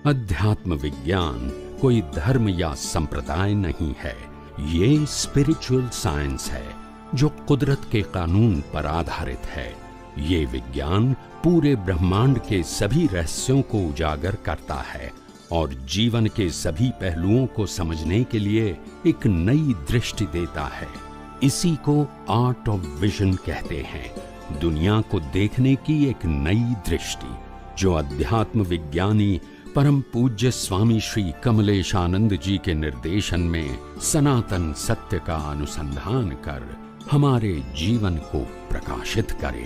अध्यात्म विज्ञान कोई धर्म या संप्रदाय नहीं है, ये स्पिरिचुअल साइंस है जो कुदरत के कानून पर आधारित है। ये विज्ञान पूरे ब्रह्मांड के सभी रहस्यों को उजागर करता है और जीवन के सभी पहलुओं को समझने के लिए एक नई दृष्टि देता है। इसी को आर्ट ऑफ विजन कहते हैं, दुनिया को देखने की एक नई दृष्टि, जो अध्यात्म विज्ञानी परम पूज्य स्वामी श्री कमलेशानंद जी के निर्देशन में सनातन सत्य का अनुसंधान कर हमारे जीवन को प्रकाशित करे।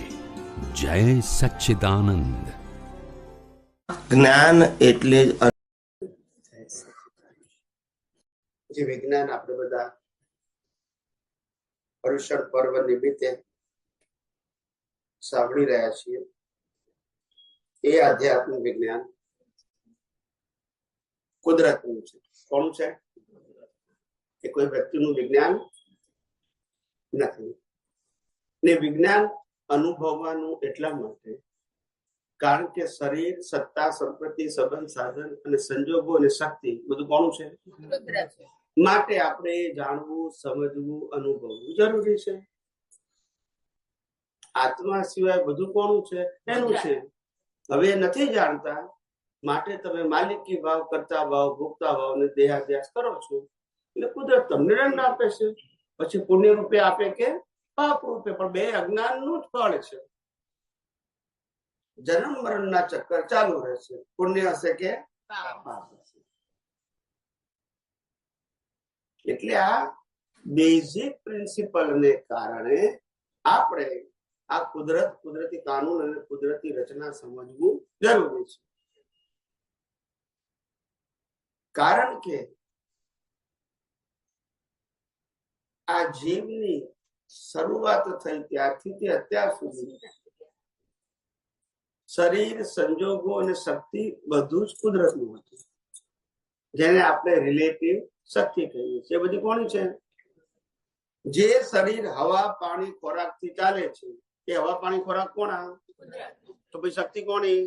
जय सच्चिदानंद। ज्ञान એટલે જે વિજ્ઞાન આપણે બધા પર્યુષણ પર્વ નિમિત્તે સાંભળી રહ્યા છીએ, એ આધ્યાત્મિક વિજ્ઞાન કુદરતનું છે. કોનું છે? એ કોઈ વ્યક્તિનું વિજ્ઞાન નથી. ને વિજ્ઞાન અનુભવવાનું એટલા માટે કારણ કે શરીર, સત્તા, સંપત્તિ, સંબંધ, સાધન અને સંજોગો અને શક્તિ બધું કોનું છે? માટે આપણે જાણવું, સમજવું, અનુભવવું જરૂરી છે. આત્મા સિવાય બધું કોનું છે? એનું છે. હવે નથી જાણતા, માટે તમે માલિકી ભાવ, કરતા ભાવ, ભોગતા ભાવ અને દેહાધ્યાસ કરો છો, એટલે કુદરત તમને દંડ આપે છે. પછી પુણ્ય રૂપે આપે કે પાપ રૂપે, પણ બે અજ્ઞાનનું જ ફળ છે. જન્મ મરણના ચક્કર ચાલુ રહેશે, પુણ્ય હશે કે પાપ હશે. એટલે આ બેઝિક પ્રિન્સિપલ ને કારણે આપણે આ કુદરત, કુદરતી કાનૂન અને કુદરતી રચના સમજવું જરૂરી છે. કારણ કે આ જીવની શરૂઆત થઈ ત્યારથી અત્યાર સુધી શરીર, સંજોગો અને શક્તિ બધું જ કુદરતનું હતું, જેને આપણે રિલેટિવ શક્તિ કહીએ છીએ. બધી કોની છે? જે શરીર હવા, પાણી, ખોરાક થી ચાલે છે, એ હવા, પાણી, ખોરાક કોના? તો ભાઈ શક્તિ કોની?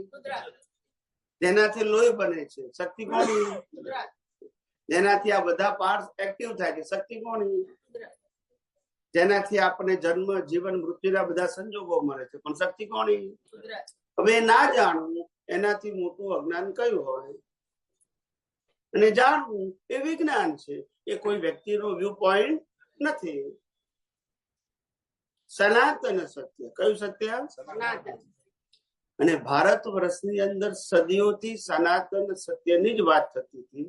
જેનાથી લોહી બને છે, શક્તિ કોની? જેનાથી આ બધા પાર્ટ એક્ટિવ થાય છે, શક્તિ કોની? જેનાથી આપણે જન્મ, જીવન, મૃત્યુના બધા સંજોગો મળે છે, પણ શક્તિ કોની? હવે ના જાણવું એનાથી મોટું અજ્ઞાન કયું હોય? અને જાણવું એ વિજ્ઞાન છે. એ કોઈ વ્યક્તિનો વ્યૂ પોઈન્ટ નથી. સનાતન સત્ય. કયું સત્ય? સનાતન. અને ભારત વર્ષની અંદર સદીઓથી સનાતન સત્યની જ વાત થતી હતી.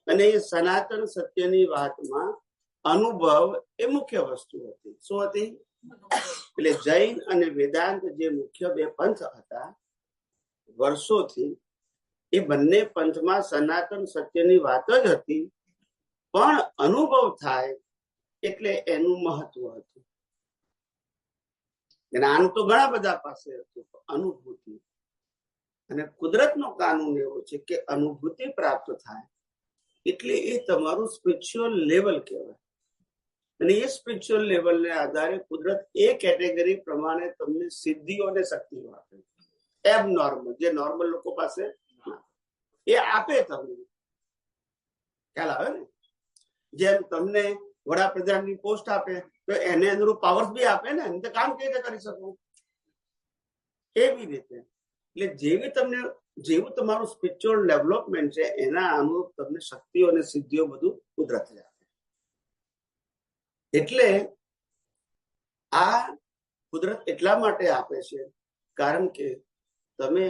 અને એ સનાતન સત્યની વાતમાં અનુભવ એ મુખ્ય વસ્તુ હતી. શું હતી? એટલે જૈન અને વેદાંત જે મુખ્ય બે પંથ હતા વર્ષોથી, એ બંને પંથમાં સનાતન સત્યની વાત જ હતી, પણ અનુભવ થાય એટલે એનું મહત્વ હતું. જ્ઞાન તો ઘણા બધા પાસે હતું, અનુભૂતિ. અને કુદરતનો કાનૂન એવો છે કે અનુભૂતિ પ્રાપ્ત થાય એટલે એ તમારું સ્પિરિચ્યુઅલ લેવલ કહેવાય. અને એ સ્પિરિચ્યુઅલ લેવલને આધારે કુદરત એ કેટેગરી પ્રમાણે તમને સિદ્ધિઓ અને શક્તિઓ આપે. એબ નોર્મલ, જે નોર્મલ લોકો પાસે એ આપે તમને. ખ્યાલ આવે ને? જેમ તમને વડાપ્રધાનની પોસ્ટ આપે તો એને અનુરૂપ પાવર્સ બી આપે ને, તો કામ કેવી રીતે કરી શકો? એવી રીતે એટલે જેવું તમારું સ્પિરિચ્યુઅલ ડેવલપમેન્ટ છે એના અનુરૂપ તમને શક્તિઓ અને સિદ્ધિઓ બધું કુદરત આપે. એટલે આ કુદરત એટલા માટે આપે છે કારણ કે તમે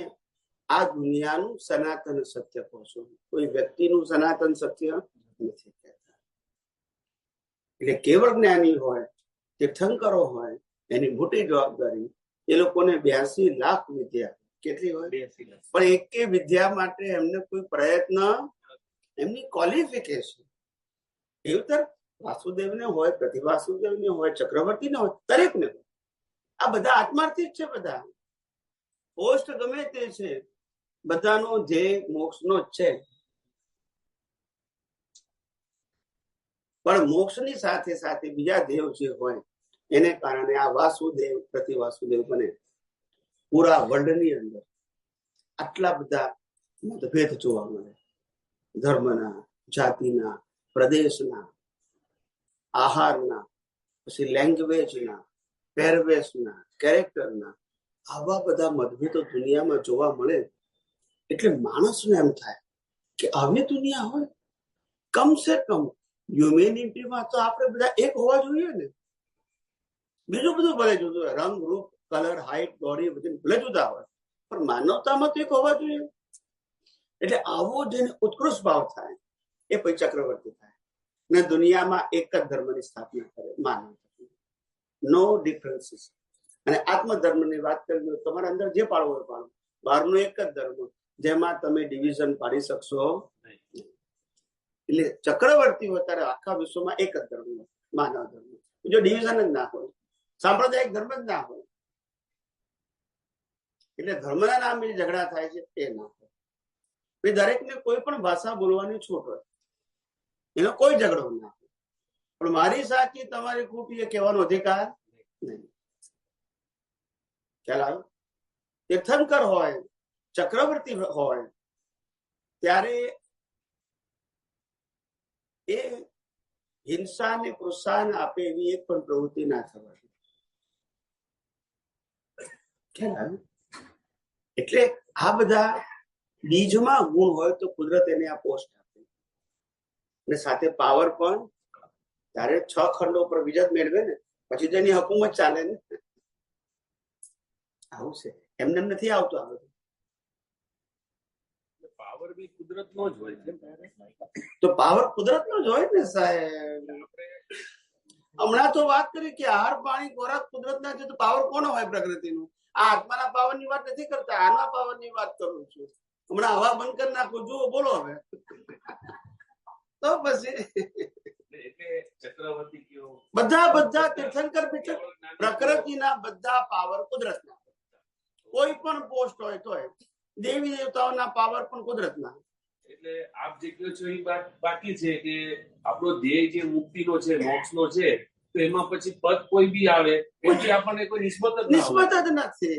આ દુનિયાનું સનાતન સત્ય કહો છો, કોઈ વ્યક્તિનું સનાતન સત્ય નથી કહેતા. એટલે કેવળ જ્ઞાની હોય, તીર્થંકરો હોય, એની મોટી જવાબદારી. એ લોકોને 82 લાખ વિદ્યા. કેટલી હોય? 82 લાખ. પણ એકે વિદ્યા માટે એમને કોઈ પ્રયત્ન, એમની ક્વોલિફિકેશન એવું તર વાસુદેવને હોય, પ્રતિવાસુદેવને હોય, ચક્રવર્તીને હોય, દરેકને હોય. આ બધા આત્માર્થી જ છે. બધા પોસ્ટ ગમે તે છે, બધાનો ધ્યેય મોક્ષનો જ છે. પણ મોક્ષની સાથે સાથે બીજા દેવ જે હોય એને કારણે આ વાસુદેવ, પ્રતિવાસુદેવ બને. પૂરા વર્લ્ડની અંદર આટલા બધા મતભેદ જોવા મળે. ધર્મના, જાતિના, પ્રદેશના, આહારના, પછી લેંગ્વેજના, પહેરવેશના, કેરેક્ટરના, આવા બધા મતભેદો દુનિયામાં જોવા મળે. એટલે માણસને એમ થાય કે આવી દુનિયા હોય, કમસે કમ હ્યુમેનિટીમાં તો આપણે બધા એક હોવા જોઈએ ને. બીજું બધું ભલે જુદું હોય, રંગ, રૂપ, કલર, હાઈટ, બોડી બધું ભલે જુદા હોય, પણ માનવતામાં તો એક હોવા જોઈએ. એટલે આવો જેને ઉત્કૃષ્ટ ભાવ થાય એ પછી ચક્રવર્તી થાય ને દુનિયામાં એક જ ધર્મની સ્થાપના કરે, માનવ, નો ડિફરન્સીસ. અને આત્મધર્મની વાત કરી, તમારા અંદર જે પાળવો હોય પાળો, બહારનો એક જ ધર્મ જેમાં તમે ડિવિઝન પાડી શકશો. એટલે ચક્રવર્તી હોય ત્યારે આખા વિશ્વમાં એક જ ધર્મ, માનવ ધર્મ. જો ડિવિઝન જ ના હોય, સાંપ્રદાયિક ધર્મ જ ના હોય, એટલે ધર્મના નામે ઝઘડા થાય છે એ ના હોય. દરેકને કોઈ પણ ભાષા બોલવાની છૂટ હોય, એનો કોઈ ઝઘડો ના હોય, પણ મારી સાચી તમારી ખોટી એ કહેવાનો અધિકાર નહીં. ખ્યાલ આવ્યો? તીર્થંકર હોય, ચક્રવર્તી હોય, ત્યારે એ હિંસાને પ્રોત્સાહન આપે એવી એક પણ પ્રવૃત્તિ ના થવા. ખ્યાલ આવ્યો? એટલે આ બધા બીજમાં ગુણ હોય તો કુદરત એને આ પોસ્ટ આપે, અને સાથે પાવર પણ. ત્યારે 6 ખંડો પર વિજય મેળવે ને પછી તેની હુકુમત ચાલે ને. આવું છે, એમને નથી આવતું આ બધું. પાવર બી કુદરતનો જ હોય છે. તો પાવર કુદરતનો જ હોય ને સાહેબ. હમણાં તો વાત કરી કે આહાર, પાણી, ખોરાક કુદરતના છે, તો પાવર કોનો હોય પ્રકૃતિનું? આ આત્માના પાવરની વાત નથી કરતા, આના પાવરની વાત કરું છું. હમણાં હવા બંધ કરી નાખો, જુઓ, બોલો હવે. તો પછી ચક્રવર્તી કયો, બધા તીર્થંકર પ્રકૃતિના બધા પાવર કુદરતના. કોઈ પણ પોસ્ટ હોય તો દેવી દેવતાઓના પાવર પણ કુદરતના. એટલે આપ જે કહો છો એ વાત બાકી છે કે આપણો ધ્યેય જે મુક્તિનો છે, મોક્ષનો છે, તો એમાં પછી પદ કોઈ બી આવે પછી આપણને કોઈ નિસ્બત જ નથી.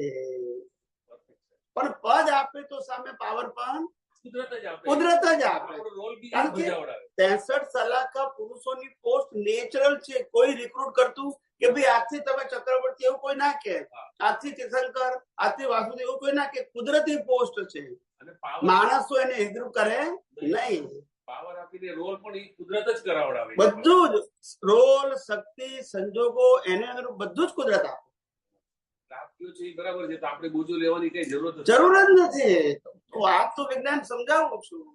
પણ પદ આપે તો સામે પાવર પણ કુદરત જ આપે. કારણ કે 63 સલાહકાર પુરુષોની પોસ્ટ નેચરલ છે. કોઈ રિક્રુટ કરતું કે ભાઈ આજથી તમે ચક્રવર્તી એવું કોઈ ના કે, આજથી તીર્થંકર, આજથી વાસુદેવ એવું કોઈ ના કે. કુદરતી પોસ્ટ છે, માણસો એને હિદ્રુ કરે નહીં. પાવર આપીને રોલ પણ એ કુદરત જ કરાવડાવે. બધું જ રોલ, શક્તિ, સંજોગો એને બધું જ કુદરત આપે. બરાબર છે, તો આપણે બોજો લેવાની કઈ જરૂર જ નથી. તો આ તો વિજ્ઞાન સમજાવું છું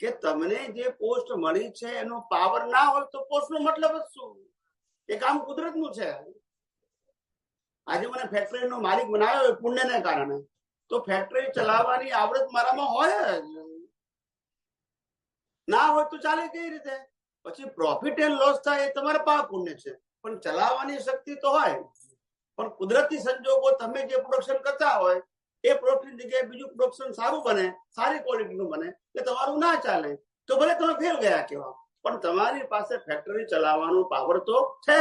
કે તમને જે પોસ્ટ મળી છે એનો પાવર ના હોય તો પોસ્ટ નો મતલબ જ શું? એ કામ કુદરત નું છે. આજે મને ફેક્ટરી નો માલિક બનાવ્યો હોય પુણ્યને કારણે, તો ફેક્ટરી ચલાવવાની આવડત મારામાં હોય જ. ના હોય તો ચાલે કઈ રીતે? પછી પ્રોફિટ એન્ડ લોસ થાય એ તમારા પાપ પુણ્ય છે, પણ ચલાવવાની શક્તિ તો હોય. પણ કુદરતી સંજોગો તમે જે પ્રોડક્શન કરતા હોય એ પ્રોડક્શન જગ્યાએ બીજું પ્રોડક્શન સારું બને, સારી ક્વોલિટીનું બને, એટલે તમારું ના ચાલે. તો ભલે તમે ફેલ ગયા કેવા, પણ તમારી પાસે ફેક્ટરી ચલાવવાનો પાવર તો છે.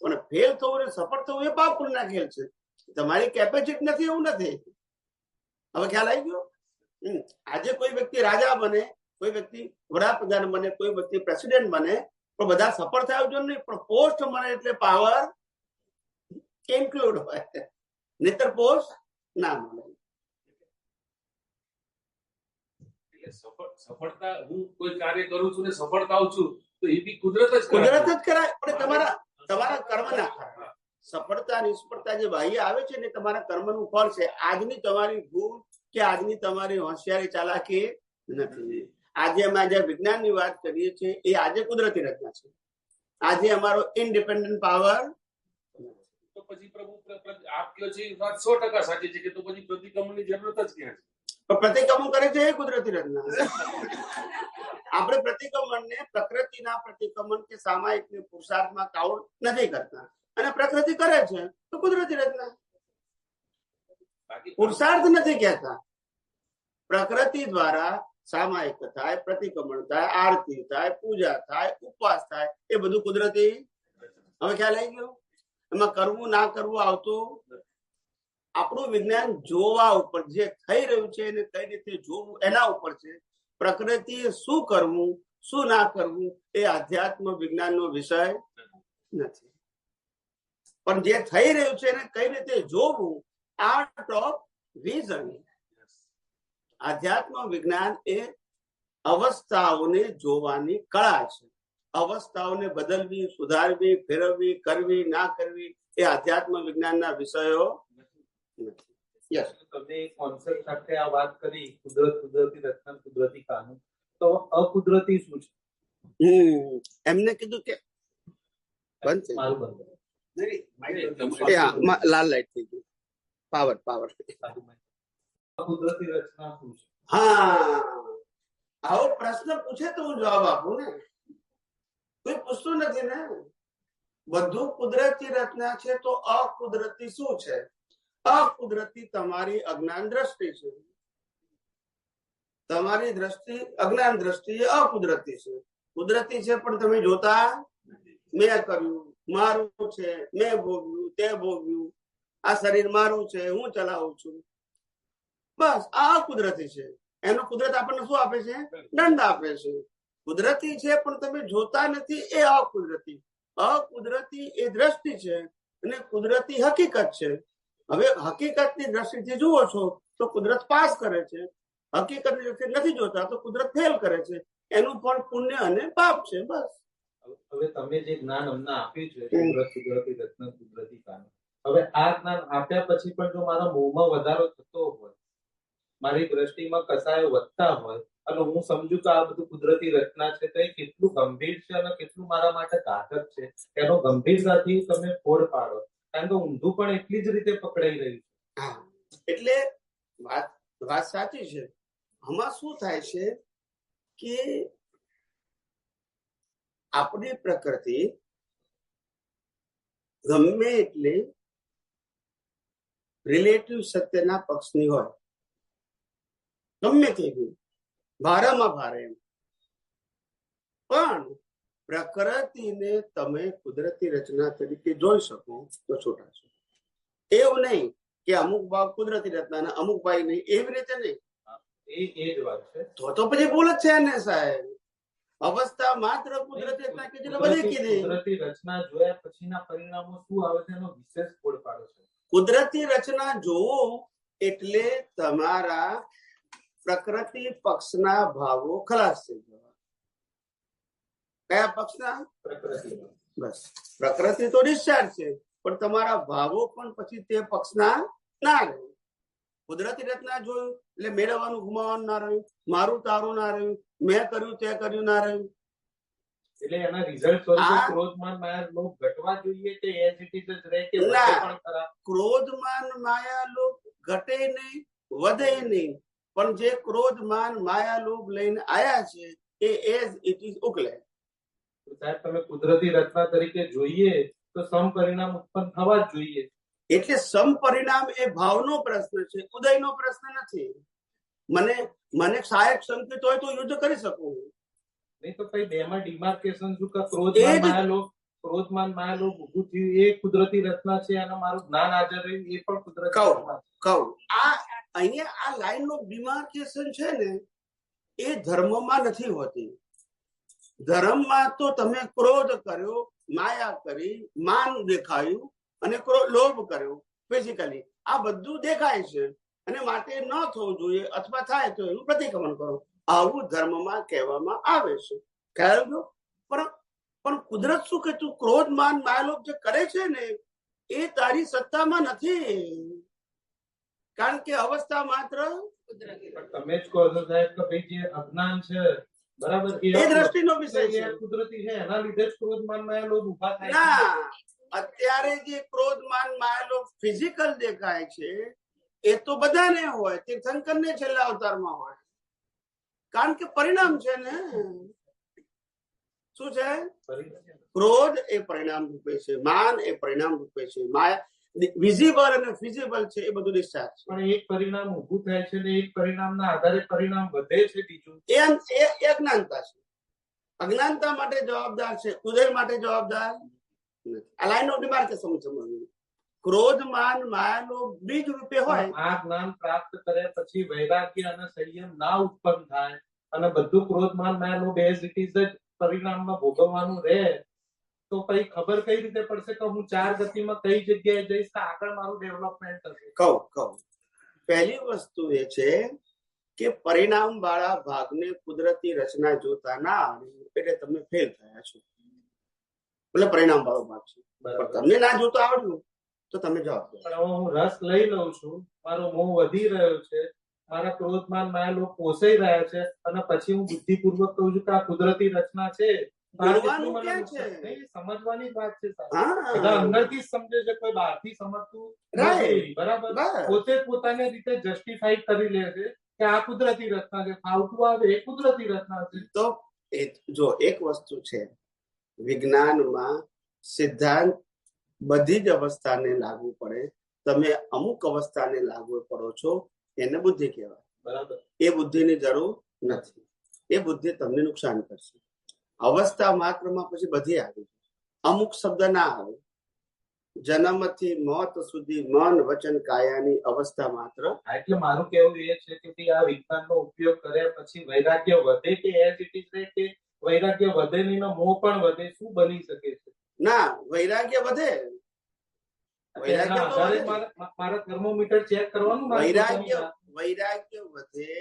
પણ ફેલ થવું ને સફળ થવું એ પાપ પુણ્યના ખેલ છે. તમારી કેપેસિટી નથી એવું નથી. હવે ખ્યાલ આવી ગયો? આજે કોઈ વ્યક્તિ રાજા બને, કોઈ વ્યક્તિ વડાપ્રધાન બને, કોઈ વ્યક્તિ પ્રેસિડેન્ટ બને, પણ બધા સફળ થયા જો નહીં, પણ પોસ્ટ મળે એટલે પાવર ઇન્ક્લુડ હોય, નહીતર પોસ્ટ ના મળે. સફળતા, હું કોઈ કાર્ય કરું છું ને સફળ થાઉં છું તો એ બી કુદરત જ કરાય. પણ તમારા કર્મના સફળતા નિષ્ફળતા જે બાહ્ય આવે છે ને તમારા કર્મનું ફળ છે. આજની તમારી ભૂલ કે આજની તમારી હોશિયારી ચાલાકી નથી. આજે અમે જે વિજ્ઞાનની વાત કરીએ છીએ એ આજે કુદરતી રચના છે. આજે અમારો ઇન્ડિપેન્ડન્ટ પાવર. તો પછી પ્રભુ આપ કહો છો એ વાત 100% સાચી છે કે તો પછી પ્રતિક્રમણની જરૂરત જ ક્યાં છે? પ્રતિક્રમણ કરે છે એ કુદરતી રચના. આપણે પ્રતિક્રમણને પ્રકૃતિના પ્રતિક્રમણ કે સામાયિક પુરુષાર્થમાં કાઉન્ટ નથી કરતા, અને પ્રકૃતિ કરે છે તો કુદરતી રચના. પુરુષાર્થ નથી કહેતા. પ્રકૃતિ દ્વારા સામાયિક થાય, પ્રતિક્રમણ થાય, આરતી થાય, પૂજા થાય, ઉપવાસ થાય, એ બધું કુદરતી. હવે ખ્યાલ આવી ગયો? એમાં કરવું ના કરવું આવતું. આપણું વિજ્ઞાન જોવા ઉપર, જે થઈ રહ્યું છે એને કઈ રીતે જોવું એના ઉપર છે. પ્રકૃતિએ શું કરવું શું ના કરવું એ આધ્યાત્મ વિજ્ઞાનનો વિષય નથી, પણ જે થઈ રહ્યું છે એને કઈ રીતે જોવું, આર્ટ ઓફ વિઝન. આધ્યાત્મ વિજ્ઞાન એ અવસ્થાઓને જોવાની કળા છે. અવસ્થાઓને બદલવી, સુધારવી, ફેરવવી, કરવી, ના કરવી એ આધ્યાત્મ વિજ્ઞાનના વિષયો નથી. યસ, તમે કોન્સેપ્ટ સાથે આ વાત કરી, કુદરત, કુદરતી રચના, કુદરતી કાનૂન, તો અકુદરતી શું છે? એમને કીધું કે બંધ થઈ મારું બંધ. ગયું. લાલ લાઈટ થઈ ગઈ. પાવર અકુદરતી રચના શું છે? હા, આવો પ્રશ્ન પૂછે તો હું જવાબ આપું ને. કોઈ પૂછતું નથી ને. બધું કુદરતી રચના છે તો અકુદરતી શું છે? અકુદરતી તમારી અજ્ઞાન દ્રષ્ટિ છે. તમારી દ્રષ્ટિ, અજ્ઞાન દ્રષ્ટિ એ અકુદરતી છે. કુદરતી છે પણ તમે જોતા, મેં કર્યું, મારું છે, મેં ભોગ્યું, તે ભોગ્યું, આ શરીર મારું છે, હું ચલાવું છું, બસ આ અકુદરતી છે. એનો કુદરત આપણને શું આપે છે? દંડ આપે છે. કુદરતી છે પણ તમે જોતા નથી, એ અકુદરતી. અકુદરતી એ દ્રષ્ટિ છે અને કુદરતી હકીકત છે. હવે હકીકતની દ્રષ્ટિથી જુઓ છો તો કુદરત પાસ કરે છે, હકીકતની દ્રષ્ટિ નથી જોતા તો કુદરત ફેલ કરે છે. એનું પણ પુણ્ય અને પાપ છે. બસ. હવે તમે જે જ્ઞાન અમને આપ્યું છે, કુદરત, કુદરતી રચના, કુદરતી કાનૂન, હવે આ જ્ઞાન આપ્યા પછી પણ જો મારા મોહમાં વધારો થતો હોય, મારી દ્રષ્ટિમાં કસાયો વધતા હોય અને હું સમજુ કે આ બધું કુદરતી રચના છે, તો એ કેટલું ગંભીર છે અને કેટલું મારા માટે ઘાતક છે, એનો ગંભીરતાથી તમે ફોડ પાડો. કારણ કે ઊંધું પણ એટલી જ રીતે પકડાઈ રહ્યું છે. એટલે વાત સાચી છે. આમાં શું થાય છે કે આપણી પ્રકૃતિ ગમે એટલી રિલેટિવ સત્યના પક્ષની હોય, ગમે તેવી ભારેમાં ભારે, પણ પ્રકૃતિને તમે કુદરતી રચના તરીકે જોઈ શકો તો છૂટા છો. એવું નહીં કે અમુક ભાગ કુદરતી રચના ને અમુક ભાગ નહીં, એવી રીતે નહીં. એ જ વાત છે. તો પછી ભૂલ જ છે ને સાહેબ. અવસ્થા માત્ર કુદરતી રચના કીધી તો બધી કીધી. કુદરતી રચના જોયા પછીના પરિણામો શું આવે છે એનો વિશેષ ફોડ પાડો છે. કુદરતી રચના જોવું એટલે તમારા પ્રકૃતિ પક્ષના ભાવો ખલાસ થઈ જવા. કયા પક્ષના? પ્રકૃતિ. બસ, પ્રકૃતિ તો ડિસ્ચાર્જ છે પણ તમારા ભાવો પણ પછી તે પક્ષના ના રહે. કુદરતી રચના જોયું એટલે મેળવવાનું ગુમાવવાનું ના રહ્યું, મારું તારું ના રહ્યું, મેં કર્યું તે કર્યું ના રહ્યું. એટલે એના રિઝલ્ટ સ્વરૂપે ક્રોધમાન માયા લોભ ઘટવા જોઈએ કે એઝ ઇટ ઇઝ જ રહે કે વધે પણ ખરા? ક્રોધમાન માયા લોભ ઘટે નહીં, વધે નહીં, પણ જે ક્રોધમાન માયા લોભ લઈને આયા છે એ એઝ ઇટ ઇઝ ઉકલે. સાહેબ, તમે કુદરતી રચના તરીકે જોઈએ તો સમ પરિણામ ઉત્પન્ન થવા જ જોઈએ. એટલે સમ પરિણામ એ ભાવનો પ્રશ્ન છે, ઉદયનો પ્રશ્ન નથી. મને સહાયક સંકેત હોય તો યુદ્ધ કરી શકું. નહીં તો કઈ બેમાં ડિમાર્કેશન શું કે ક્રોધમાન માયા લોભ ઊભું થયું એ કુદરતી રચના છે અને મારું જ્ઞાન હાજર રહ્યું એ પણ કુદરતી રચના છે. કહું આ અહીંયા આ લાઈન ઓફ ડિમાર્કેશન છે ને એ ધર્મમાં નથી હોતી. ધર્મમાં તો તમે ક્રોધ કર્યો, માયા કરી, માન દેખાયું અને લોભ કર્યો, ફિઝિકલી આ બધું દેખાય છે અને માટે ન થવું જોઈએ અથવા થાય તો એનું પ્રતિક્રમણ કરો. આવું ધર્મમાં કહેવામાં આવે છે. ખ્યાલ જો. પણ કુદરત શું કે તું ક્રોધ માન માયાલોભ જે કરે છે ને એ તારી સત્તામાં નથી, કારણ કે અવસ્થા માત્ર તમે જ કહો છો સાહેબ કે ભાઈ જે અજ્ઞાન છે, બરાબર, એ દ્રષ્ટિનો વિષય છે, કુદરતી છે, એના લીધે જ ક્રોધ માન માયાલોભ ઉભા થાય ના. અત્યારે જે ક્રોધ માન માયાલોભ ફિઝિકલ દેખાય છે એ તો બધાને હોય, તીર્થંકરને છેલ્લા અવતારમાં હોય, કારણ કે પરિણામ છે ને. શું છે? ક્રોધ એ પરિણામ રૂપે છે, માન એ પરિણામ રૂપે છે, માયા વિઝિબલ અને ફિઝિબલ છે એ બધું ડિસ્ચાર્જ છે. પણ એક પરિણામ ઊભું થાય છે ને એક પરિણામના આધારે પરિણામ વધે છે, બીજું એ અજ્ઞાનતા છે. અજ્ઞાનતા માટે જવાબદાર છે, ઉદય માટે જવાબદાર નથી. આ લાઈન ઓફ ડિમાર્કેશન સમજવું. ક્રોધ માન માયાનો બીજ રૂપે હોય. આ જ્ઞાન પ્રાપ્ત કર્યા પછી વૈરાગ્ય અને સંયમ ના ઉત્પન્ન થાય અને બધું ક્રોધ માન માયાનું બેઝ ઇટ ઇઝ જ પરિણામમાં ભોગવવાનું રહે, તો પછી ખબર કઈ રીતે પડશે કે હું 4 ગતિમાં કઈ જગ્યાએ જઈશ તો આગળ મારું ડેવલપમેન્ટ થશે? કહું પહેલી વસ્તુ એ છે કે પરિણામ વાળા ભાગને કુદરતી રચના જોતા ના આવડે એટલે તમે ફેલ થયા છો, એટલે પરિણામ વાળો ભાગ છે. પણ તમને ના જોતો આવડ્યું તો તમે જવાબ. પણ હવે હું રસ લઈ લઉં છું, મારો મોહ વધી રહ્યો છે, મારા ક્રોધમાન માયા લોક પોસાઈ રહ્યા છે અને પછી હું બુદ્ધિપૂર્વક કહું છું કે આ કુદરતી રચના છે. સમજવાની વાત છે, બધા અંદરથી જ સમજે છે, કોઈ બહારથી સમજતું નથી. બરાબર, પોતે પોતાની રીતે જસ્ટિફાઈ કરી લે છે કે આ કુદરતી રચના છે, ફાવતું આવે એ કુદરતી રચના છે. તો જો એક વસ્તુ છે, વિજ્ઞાનમાં સિદ્ધાંત બધી જ અવસ્થાને લાગુ પડે, તમે અમુક અવસ્થાને લાગુ પડો છો એને બુદ્ધિ કહેવાય. બરાબર, એ બુદ્ધિની જરૂર નથી, એ બુદ્ધિ તમને નુકસાન કરશે. અવસ્થા માત્રમાં પછી બધી આવી, અમુક શબ્દ ના આવે. જન્મથી મોત સુધી મન વચન કાયાની અવસ્થા માત્ર. એટલે મારું કહેવું એ છે કે આ વિજ્ઞાનનો ઉપયોગ કર્યા પછી વૈરાગ્ય વધે કે એઝ ઇટ ઇઝ રહે, કે વૈરાગ્ય વધે નહીં ને મોહ પણ વધે? શું બની શકે છે? ના, વૈરાગ્ય વધે. મારા થર્મોમીટર ચેક કરવાનું. વૈરાગ્ય વધે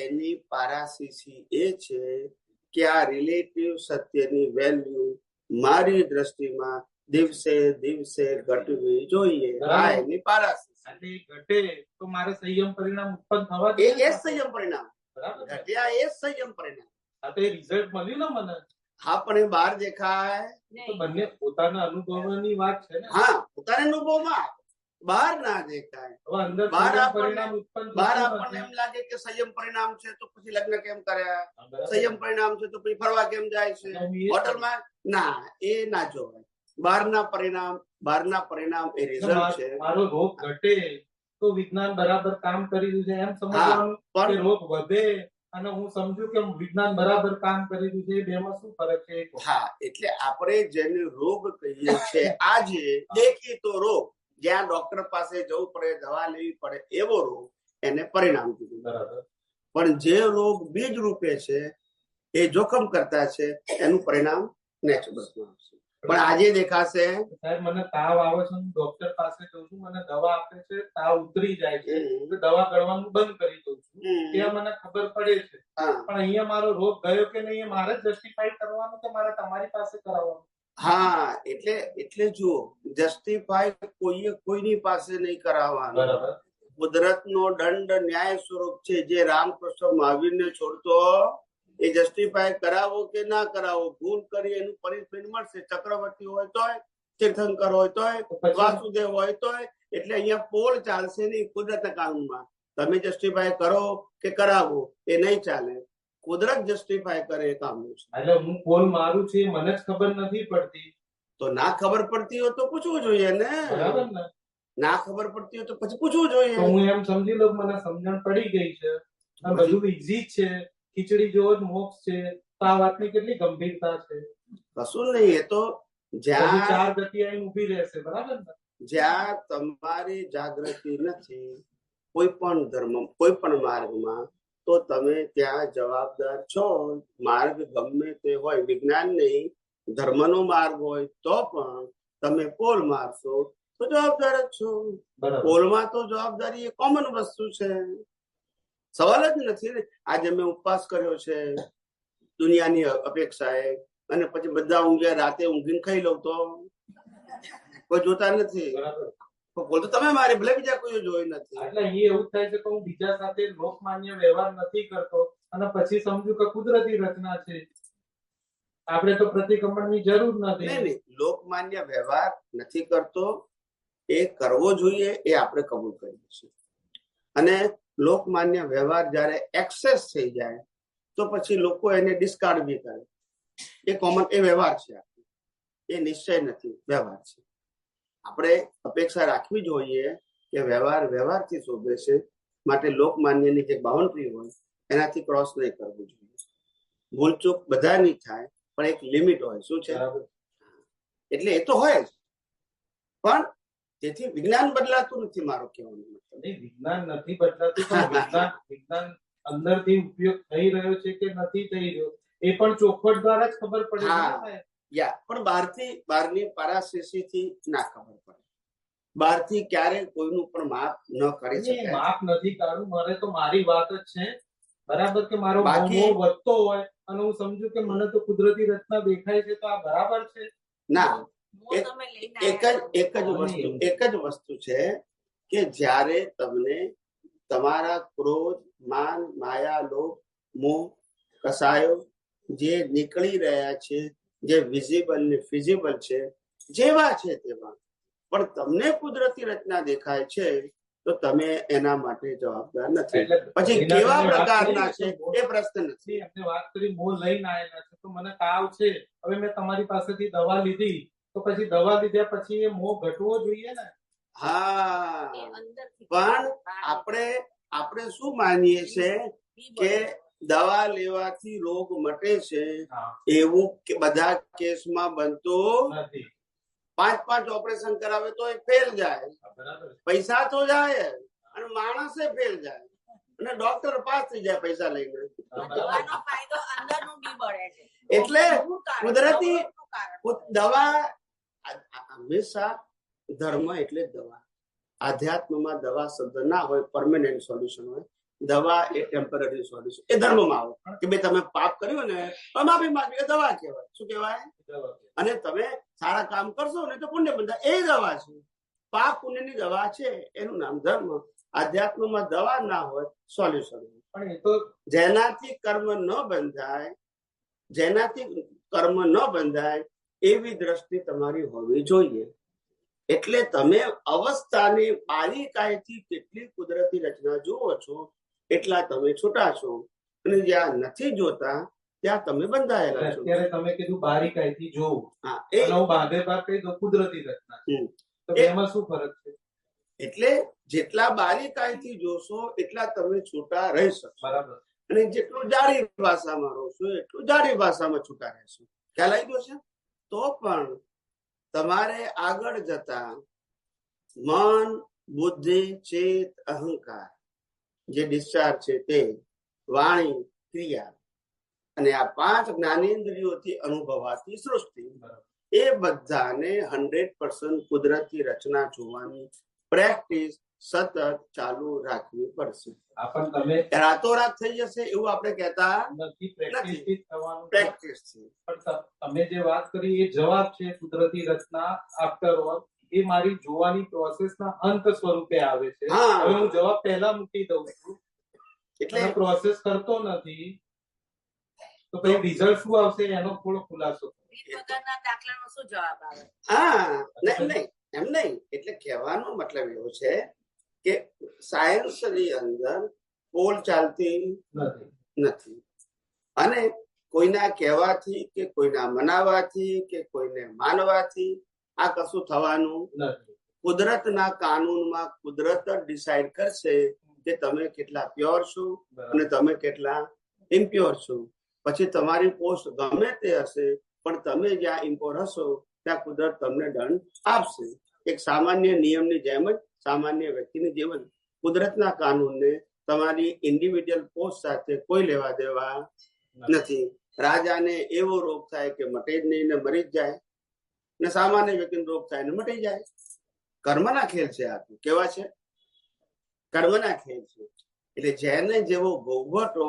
એની પારાશીસી એ છે કે આ રિલેટિવ સત્યની વેલ્યુ મારી દ્રષ્ટિમાં દિવસે દિવસે ઘટવી જોઈએ. એની પારાશીસી ઘટે તો મારે સંયમ પરિણામ ઉત્પન્ન થવા એ સંયમ પરિણામ. ઘટ્યા એ સંયમ પરિણામ. આ તો એ રિઝલ્ટ મળ્યું ને મને. હા, પણ એ બહાર દેખાય તો બંને પોતાના અનુભવની વાત છે ને. હા, પોતાના અનુભવમાં બહાર ના દેખાય. બહાર આપણને એમ લાગે કે સંયમ પરિણામ છે તો પછી લગ્ન કેમ કર્યા, સંયમ પરિણામ છે તો પછી ફરવા કેમ જાય છે હોટલમાં. ના, એ ના જોવાય. બહારના પરિણામ એ રિઝલ્ટ છે. મારો રોગ ઘટે તો વિજ્ઞાન બરાબર કામ કરી રહ્યું છે એમ સમજવાનું, કે રોગ વધે અને હું સમજુ કે વિજ્ઞાન બરાબર કામ કરી રહ્યું છે, બેમાં શું ફરક છે? હા, એટલે આપણે જેને રોગ કહીએ છીએ આજે દેખીતો રોગ, જ્યાં ડોક્ટર પાસે જવું પડે, દવા લેવી પડે, એવો રોગ એને પરિણામ કીધું. બરાબર, પણ જે રોગ બીજ રૂપે છે એ જોખમ કરતા છે એનું પરિણામ નેક્સ્ટ બસમાં આવશે. પણ આજે દેખાશે. સાહેબ, મને તાવ આવે છે, હું ડોક્ટર પાસે જઉં છું, મને દવા આપે છે, તાવ ઉતરી જાય છે, દવા ગળવાનું બંધ કરી દઉં છું, ત્યાં મને ખબર પડે છે. પણ અહીંયા મારો રોગ ગયો કે નહીં મારે જસ્ટિફાઈ કરવાનું કે મારે તમારી પાસે કરાવવાનું? હા, એટલે જુઓ, જસ્ટિફાઈ કોઈની પાસે નહીં કરાવવાનું. બરાબર, કુદરતનો દંડ ન્યાય સ્વરૂપ છે. જે રામકૃષ્ણ મહાવીરને છોડતો એ જસ્ટિફાય કરાવો કે ના કરાવો, ભૂલ કરી એનું પરિણામ મળશે. ચક્રવર્તી હોય તોય, તીર્થંકર હોય તોય, વાસુદેવ હોય તોય. એટલે અહીંયા પોલ ચાલશે નહીં કુદરતના કાનૂનમાં. તમે જસ્ટિફાય કરો કે કરાવો એ નહીં ચાલે. કુદરત જસ્ટિફાય કરે એ કામનું છે. એટલે હું પોલ મારું છું એ મને જ ખબર નથી પડતી. તો ના ખબર પડતી હોય તો પૂછવું જોઈએ ને. બરાબર ને? ના ખબર પડતી હોય તો પછી પૂછવું જોઈએ. તો હું એમ સમજી લઉં મને સમજણ પડી ગઈ છે, બધું ઈઝી છે, ખીચડી જેવો જ મોક્ષ છે, તો આ વાતની કેટલી ગંભીરતા છે? કશું નહીં, એ તો જ્યાં 4 ગતિ આવીને ઊભી રહેશે. બરાબર ને? જ્યાં તમારી જાગૃતિ નથી કોઈ પણ ધર્મ, કોઈ પણ માર્ગમાં, તો તમે ત્યાં જવાબદાર છો. માર્ગ ગમે તે હોય, વિજ્ઞાન નહીં, ધર્મનો માર્ગ હોય તો પણ તમે પોલ મારશો તો જવાબદાર જ છો. પોલમાં તો જવાબદારી એ કોમન વસ્તુ છે, સવાલ જ નથી ને. આજે મેં ઉપવાસ કર્યો છે દુનિયાની અપેક્ષાએ, અને પછી બધા ઊંઘ્યા, રાતે ઊંઘીને ખાઈ લઉં તો કોઈ જોતા નથી. બોલતો તમે મારી, ભલે બીજા કોઈ જોઈ નથી. એટલે અહીં એવું થાય છે કે હું બીજા સાથે લોકમાન્ય વ્યવહાર નથી કરતો અને પછી સમજુ કે કુદરતી રચના છે, આપણે તો પ્રતિક્રમણની જરૂર નથી. નહીં, લોકમાન્ય વ્યવહાર નથી કરતો, એ કરવો જોઈએ, એ આપણે કબૂલ કરીએ છીએ. અને લોકમાન્ય વ્યવહાર જયારે એક્સેસ થઈ જાય તો પછી લોકો એને ડિસ્કાર્ડ બી કરે. એ કોમન, એ વ્યવહાર છે, એ નિશ્ચય નથી, વ્યવહાર છે. આપણે અપેક્ષા રાખવી જોઈએ કે વ્યવહાર વ્યવહારથી શોભે છે, માટે લોકમાન્યની જે બાઉન્ડ્રી હોય એનાથી ક્રોસ નહીં કરવું જોઈએ. ભૂલચૂક બધાની થાય પણ એક લિમિટ હોય. શું છે? એટલે એ તો હોય જ, પણ તેથી વિજ્ઞાન બદલાતું નથી, મારો કહેવાનો મતલબ. નહીં, વિજ્ઞાન નથી બદલાતું, પણ વિજ્ઞાન અંદરથી ઉપયોગ થઈ રહ્યો છે કે નથી થઈ રહ્યો એ પણ ચોખવટ દ્વારા જ ખબર પડે છે હા. ને સાહેબ. પણ બહારની પારાશેષીથી ના ખબર પડે. બહારથી ક્યારે કોઈનું પણ માપ ન કરી નહીં, શકાય. માપ નથી કાઢવું, મારે તો મારી વાત જ છે બરાબર, કે મારો બાકી- મોહ વધતો હોય અને હું સમજુ કે મને તો કુદરતી રચના દેખાય છે, તો આ બરાબર છે. ના, મોં તમે લઈને એક જ વસ્તુ છે કે જ્યારે તમને તમારા ક્રોધ, માન, માયા, લોભ, મોહ, કસાયો જે નીકળી રહ્યા છે, જે વિઝિબલ ને ફિઝિબલ છે, જેવા છે તેવા, પણ તમને કુદરતી રચના દેખાય છે તો તમે એના માટે જવાબદાર નથી. એટલે પછી એના કેવા તમે વાત પ્રકારના કરી છે કે એ પ્રશ્ન નથી. એમને વાત કરી મોહ લઈને આવેલા છે, તો મને તાવ છે, હવે મેં તમારી પાસેથી દવા લીધી, તો પછી દવા લીધા પછી એ મોહ ઘટવો જોઈએ ને. હા, એ અંદરથી પણ આપણે શું માનીએ છે કે દવા લેવાથી રોગ મટે છે, હા, એવું કે બધા કેસમાં બનતું નથી. 5 ઓપરેશન કરાવે તો એ ફેલ જાય, બરાબર છે. પૈસા તો જાય અને માણસે ફેલ જાય અને ડોક્ટર પાસ થઈ જાય પૈસા લઈને. દવાનો ફાયદો અંદરનું બી બળે છે. એટલે મૂળ કારણ, કુદરતી અવરોધનું કારણ. દવા હંમેશા ધર્મ એટલે જ દવા. આધ્યાત્મમાં દવા શબ્દ ના હોય, પરમેનન્ટ સોલ્યુશન હોય. દવા એ ટેમ્પરરી સોલ્યુશન. એ ધર્મમાં આવે કે ભાઈ તમે પાપ કર્યું ને તો માફી માંગી, એ દવા કહેવાય. શું કહેવાય? અને તમે સારા કામ કરશો ને તો પુણ્ય બંધા, એ દવા છે. પાપ પુણ્યની દવા છે, એનું નામ ધર્મ. આધ્યાત્મમાં દવા ના હોય, સોલ્યુશન. પણ એ તો જેનાથી કર્મ ન બંધાય એવી દ્રષ્ટિ તમારી હોવી જોઈએ. એટલે તમે અવસ્થાની બારીકાઈથી કેટલી કુદરતી રચના જુઓ છો એટલા તમે છૂટા છો, અને જ્યાં નથી જોતા ત્યાં તમે બંધાયેલા છો. અત્યારે તમે કીધું બારીકાઈથી જોવું, હા, અને હું બાંધે બાર કહી દઉં કુદરતી રચના છે. તો એમાં શું ફરક છે? એટલે જેટલા બારીકાઈથી જોશો એટલા તમે છૂટા રહી શકશો, બરાબર. અને જેટલું જાડી ભાષામાં રહશો એટલું જાડી ભાષામાં છૂટા રહેશો. ખ્યાલ આવી ગયો છે? તો પણ તમારે આગળ જતા મન, બુદ્ધિ, ચેત, અહંકાર જે ડિસ્ચાર્જ છે તે, વાણી, ક્રિયા અને આ 5 જ્ઞાનેન્દ્રિયોથી અનુભવાતી સૃષ્ટિ, એ બધાને 100% કુદરતી રચના જોવાની પ્રેક્ટિસ સતત ચાલુ રાખવી પડશે. આ પણ તમે રાતોરાત થઈ જશે એવું આપણે કહેતા નથી, પ્રેક્ટિસથી જ થવાનું છે. પ્રેક્ટિસ છે. પણ તમે જે વાત કરી એ જવાબ છે, કુદરતી રચના આફ્ટર ઓલ એ મારી જોવાની પ્રોસેસના અંત સ્વરૂપે આવે છે. હા. હવે હું જવાબ પહેલા મૂકી દઉં છું, એટલે એટલે પ્રોસેસ કરતો નથી, તો પછી રિઝલ્ટ શું આવશે એનો થોડો ખુલાસો કરો. રીત વગરના દાખલાનો શું જવાબ આવે? એમ નહીં. એટલે કહેવાનો મતલબ એવો છે કે સાયન્સની અંદર પોલ ચાલતી નથી, અને કોઈના કહેવાથી કે કોઈના મનાવાથી કે કોઈને માનવાથી આ કશું થવાનું નથી. કુદરતના કાનૂનમાં કુદરત જ ડિસાઈડ કરશે કે તમે કેટલા પ્યોર છો અને તમે કેટલા ઇમ્પ્યોર છો. પછી તમારી પોસ્ટ ગમે તે હશે, પણ તમે જ્યાં ઇમ્પ્યોર હશો ત્યાં કુદરત તમને દંડ આપશે. એક સામાન્ય નિયમની જેમ જ, સામાન્ય વ્યક્તિની જેમ જ કુદરતના કાનૂનને તમારી ઇન્ડિવિડ્યુઅલ પોસ્ટ સાથે કોઈ લેવા દેવા નથી. રાજાને એવો રોગ થાય કે મટે જ નહીં ને મરી જ જાય, ને સામાન્ય વ્યક્તિનો રોગ થાય ને મટી જાય. કર્મના ખેલ છે. આ કેવા છે? કર્મના ખેલ છે. એટલે જેને જેવો ભોગવટો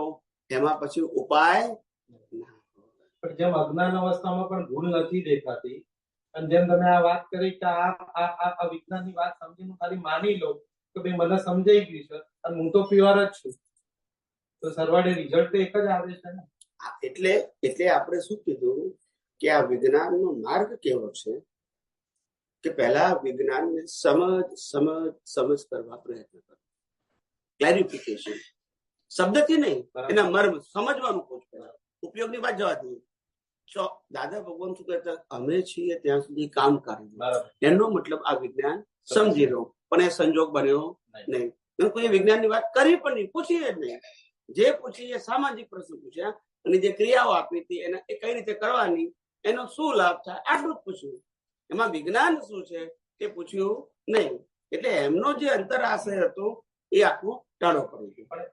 એમાં પછી ઉપાય. પણ જેમ અજ્ઞાન અવસ્થામાં પણ ભૂલ નથી દેખાતી, અને જેમ તમે આ વાત કરી કે આ વિજ્ઞાનની વાત સમજીને ખાલી માની લો કે ભાઈ મને સમજાઈ ગયું છે અને હું તો પ્યોર જ છું, તો સરવાળે રિઝલ્ટ તો એક જ આવે છે ને. એટલે આપણે શું કીધું કે આ વિજ્ઞાનનો માર્ગ કેવો છે કે પહેલા વિજ્ઞાનને સમજ કરવા પ્રયત્ન કરો. ક્લેરિફિકેશન શબ્દથી નહીં, એના મર્મ સમજવાનું કહું છું. ઉપયોગની વાત જવા દઈએ. દાદા ભગવાન શું કહેતા, અમે છીએ ત્યાં સુધી કામ કરીએ. એનો મતલબ આ વિજ્ઞાન સમજી લો, પણ એ સંજોગ બન્યો નહીં. કોઈ વિજ્ઞાનની વાત કરી પણ નહીં, પૂછીએ જ નહીં. જે પૂછીએ સામાજિક પ્રશ્ન પૂછ્યા, અને જે ક્રિયાઓ આપી હતી એને એ કઈ રીતે કરવાની, એનો શું લાભ થાય, આટલું જ પૂછ્યું. એમાં વિજ્ઞાન શું છે એ પૂછ્યું નહીં. એટલે એમનો જે અંતરાશય હતો એ આખો ટાળો કરી દીધો.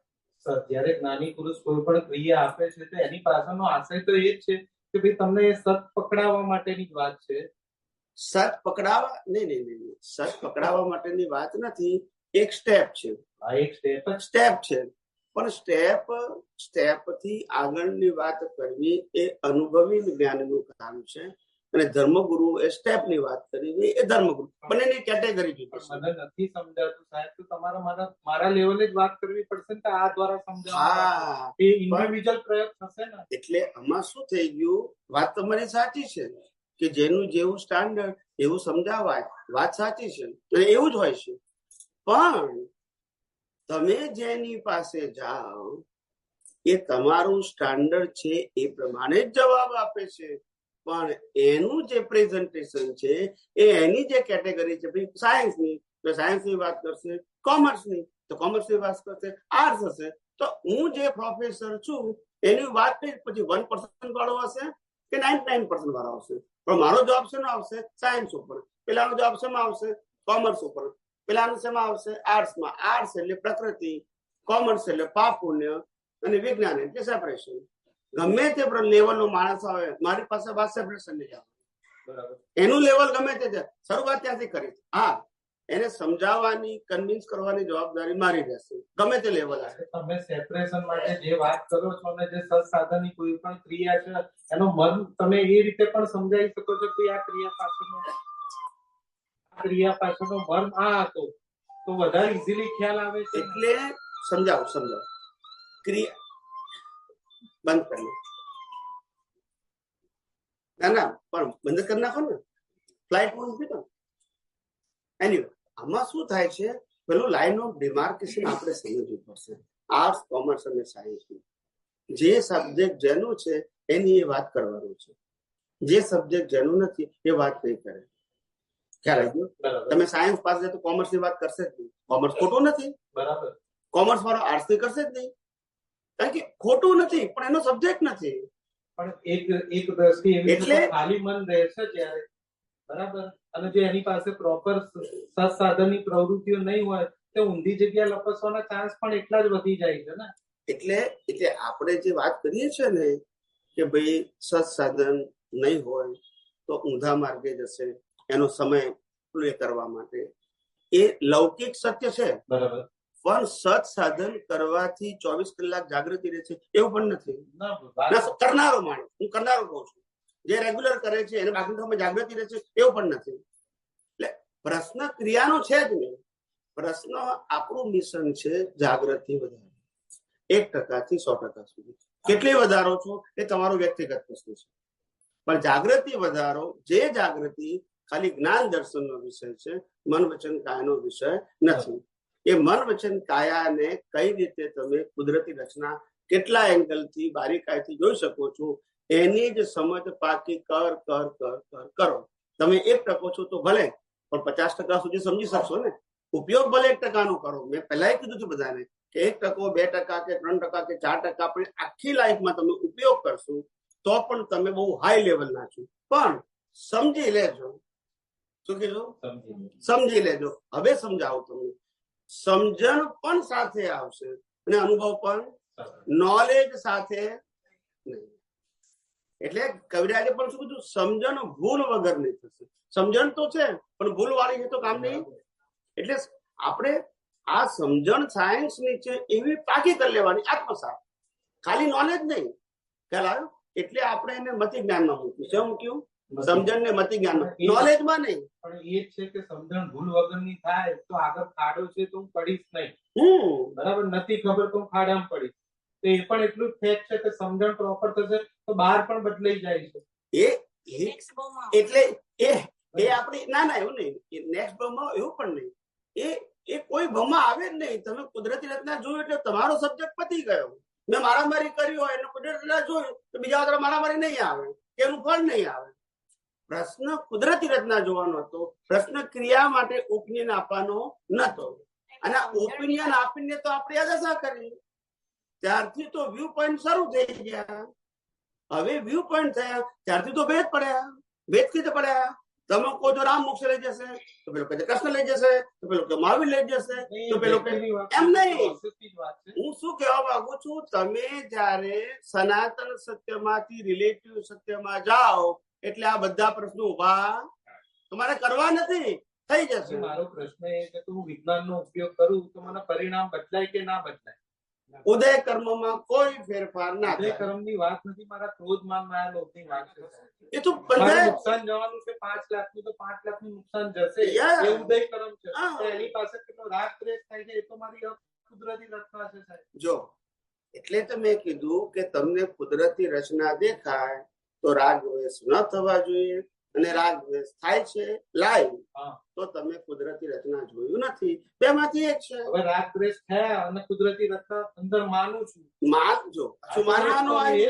સર, જ્યારે જ્ઞાની પુરુષ કોઈ પણ ક્રિયા આપે છે તો એની પાછળનો આશય તો એ જ છે કે ભાઈ તમને એ સત પકડાવવા માટેની જ વાત છે. સત પકડાવા નહીં, સત પકડાવવા માટેની વાત નથી. એક સ્ટેપ છે, આ એક સ્ટેપ જ સ્ટેપ છે. પણ સ્ટેપ થી આગળની વાત કરવી એ અનુભવી જ્ઞાનનું કામ છે, અને ધર્મગુરુ એ સ્ટેપ ની વાત કરવી એ ધર્મગુરુ. બંનેની કેટેગરી જુદી છે. મને નથી સમજાતું સાહેબ, તો તમારે મારા લેવલે જ વાત કરવી પડશે ને, કે આ દ્વારા સમજાવવા હા, એ ઇન્ડિવિડ્યુઅલ પ્રયોગ થશે ને. એટલે આમાં શું થઈ ગયું, વાત તમારી સાચી છે કે જેનું જેવું સ્ટાન્ડર્ડ એવું સમજાવાય, વાત સાચી છે, અને એવું જ હોય છે. પણ તમે જેની પાસે જાઓ એ તમારું સ્ટાન્ડર્ડ છે એ પ્રમાણે જ જવાબ આપે છે. પણ એનું જે પ્રેઝન્ટેશન છે એ એની જે કેટેગરી છે, ભાઈ સાયન્સની તો સાયન્સની વાત કરશે, કોમર્સની તો કોમર્સની વાત કરશે, આર્ટ્સ હશે તો હું જે પ્રોફેસર છું એની વાત કરી. પછી 1% વાળો હશે કે 99% વાળો હશે, પણ મારો જવાબ શેનો આવશે? સાયન્સ ઉપર. પેલાનો જવાબ શેમાં આવશે? કોમર્સ ઉપર. પેલાનું શેમાં આવશે? આર્ટ્સમાં. આર્ટ્સ એટલે પ્રકૃતિ, કોમર્સ એટલે પાપ પુણ્ય, અને વિજ્ઞાન એટલે સેપરેશન. ગમે તે લેવલનો માણસ આવે મારી પાસે વાત સેપરેશન ની આવે, બરાબર. એનું લેવલ ગમે તે છે, શરૂઆત ત્યાંથી કરી. હા, એને સમજાવવાની, કન્વિન્સ કરવાની જવાબદારી મારી રહેશે, ગમે તે લેવલ આવે. તમે સેપરેશન માટે જે વાત કરો છો અને જે સત્સાધનની કોઈ પણ ક્રિયા છે એનો મર્મ તમે એ રીતે પણ સમજાવી શકો છો કે આ ક્રિયા પાછળનો મર્મ આ હતો, તો વધારે ઇઝીલી ખ્યાલ આવે છે. એટલે સમજાવો ક્રિયા બંધ કરી ના પણ બંધ કરી નાખો ને, ફ્લાઇટ બંધ કરી દો. એનીવે, આમાં શું થાય છે, પેલું લાઈન ઓફ ડિમાર્કેશન આપણે સમજવું પડશે. આર્ટ્સ, કોમર્સ અને સાયન્સ જે સબ્જેક્ટ જેનું છે એની એ વાત કરવાનું છે, જે સબ્જેક્ટ જેનું નથી એ વાત નહીં કરે. ખ્યાલ આવી ગયો? તમે સાયન્સ પાસે તો કોમર્સ ની વાત કરશે જ નહીં. કોમર્સ ખોટું નથી, બરાબર. કોમર્સ વાળો આર્ટ્સ ની કરશે જ નહીં, કારણ કે ખોટું નથી પણ એનો સબ્જેક્ટ નથી. પણ એક દ્રષ્ટિ એવી એટલે ખાલી મન રહેશે ત્યારે, બરાબર, અને જે એની પાસે પ્રોપર સત્સાધનની પ્રવૃત્તિઓ નહીં હોય તો ઊંધી જગ્યા લપસવાના ચાન્સ પણ એટલા જ વધી જાય છે ને. એટલે આપણે જે વાત કરીએ છીએ ને કે ભાઈ સત્સાધન નહીં હોય તો ઊંધા માર્ગે જશે, એનો સમય પ્લે કરવા માટે, એ લૌકિક સત્ય છે. બરાબર. પણ સત્સાધન કરવાથી 24 કલાક જાગૃતિ રહે છે એવું પણ નથી. કરનારો માણસ, હું કરનારો કહું છું, જે રેગ્યુલર કરે છે એને બાકી સમય જાગૃતિ રહે છે એવું પણ નથી. એટલે પ્રશ્ન ક્રિયાનો છે જ નહીં. પ્રશ્ન આપણું મિશન છે જાગૃતિ વધારો, 1% થી 100% સુધી. કેટલી વધારો છો એ તમારો વ્યક્તિગત પ્રશ્ન છે, પણ જાગૃતિ વધારો, જે જાગૃતિ ખાલી જ્ઞાન દર્શનનો વિષય છે, મન વચન કાયાનો વિષય નથી. એ મન વચન કાયાને કઈ રીતે તમે કુદરતી રચના કેટલા એંગલથી બારીકાઈથી જોઈ શકો છો એની જ સમજ પાકી કરો. તમે 1% છો તો ભલે, પણ 50% સુધી સમજી શકશો ને. ઉપયોગ ભલે 1% નો કરો. મેં પહેલા કીધું હતું બધાને કે 1%, 2% કે 3% કે 4% પણ આખી લાઈફમાં તમે ઉપયોગ કરશો તો પણ તમે બહુ હાઈ લેવલના છો. પણ સમજી લેજો. શું કીધું? સમજી લેજો. હવે સમજાવું તમને. સમજણ પણ સાથે આવશે અને અનુભવ પણ, નોલેજ સાથે નહીં. એટલે કવિરાજે પણ શું કીધું? સમજણ ભૂલ વગર નહીં થશે. સમજણ તો છે પણ ભૂલ વાળી છે તો કામ નહીં. એટલે આપણે આ સમજણ સાયન્સ ની છે એવી પાકી કરી લેવાની, આત્મસાત, ખાલી નોલેજ નહીં. ખ્યાલ આવ્યો? એટલે આપણે એને મતિ જ્ઞાનમાં મૂક્યું. શું મૂક્યું? સમજણ ને મતિ જ્ઞાનમાં, નોલેજમાં નહીં. પણ એ છે કે સમજણ ભૂલ વગરની થાય તો આગળ ખાડો છે તો હું પડીશ નહીં, બરાબર, નથી ખબર તો હું ખાડામાં પડીશ. તો એ પણ એટલું જ ફેક્ટ છે કે સમજણ પ્રોપર થશે તો બહાર પણ બદલાઈ જાય છે. એટલે એ આપણી ના એવું નહીં. નેક્સ્ટ ભાવમાં એવું પણ નહીં. એ કોઈ ભાવમાં આવે જ નહીં. તમે કુદરતી રચના જોયું એટલે તમારો સબ્જેક્ટ પતી ગયો. મેં મારામારી કરી હોય એટલે કુદરતી રચના જોયું તો બીજા વખત મારામારી નહીં આવે, એનું ફળ નહીં આવે. પ્રશ્ન કુદરતી રચના જોવાનો હતો, પ્રશ્ન ક્રિયા માટે ઓપિનિયન આપવાનો નતો. અને ઓપિનિયન આપીને તો આપણે દશા કરી. ત્યારથી તો વ્યૂ પોઈન્ટ શરૂ થઈ ગયા. હવે વ્યૂ પોઈન્ટ થયા ત્યારથી તો ભેદ પડ્યા. ભેદ કીધે પડ્યા તમે કહો તો રામ મોક્ષ લઈ જશે, તો પેલો કહે કૃષ્ણ લઈ જશે, તો પેલો કે મહાવીર લઈ જશે, તો પેલો કે એમ નહીં. હું શું કહેવા માંગુ છું, તમે જયારે સનાતન સત્યમાંથી રિલેટિવ સત્યમાં જાઓ એટલે આ બધા પ્રશ્નો ઉભા તમારે કરવા નથી, થઈ જશે. મારો પ્રશ્ન એ છે કે હું વિજ્ઞાનનો ઉપયોગ કરું તો મને પરિણામ બદલાય કે ના બદલાય? ઉદય કર્મમાં કોઈ ફેરફાર ના ઉદય થાય. કર્મની વાત નથી, મારા ક્રોધમાન માયા લોભની વાત છે. એ તો મારે બંધાય. નુકસાન જવાનું છે 5 લાખનું, તો 5 લાખનું નુકસાન જશે. Yeah. એ ઉદય કર્મ છે. હા. તો એની પાસે કેટલો રાગ દ્વેષ થાય છે એ તો મારી કુદરતી રચના છે સાહેબ. જો એટલે તો મેં કીધું કે તમને કુદરતી રચના દેખાય તો રાગ દ્વેષ ન થવા જોઈએ, અને રાગ દ્વેષ થાય છે લાઈવ હા. તો તમે કુદરતી રચના જોયું નથી. બેમાંથી એક છે. હવે રાગ દ્વેષ થયા અને કુદરતી રચના અંદર માનું છું. માનજો, શું માનવાનું હું આવે?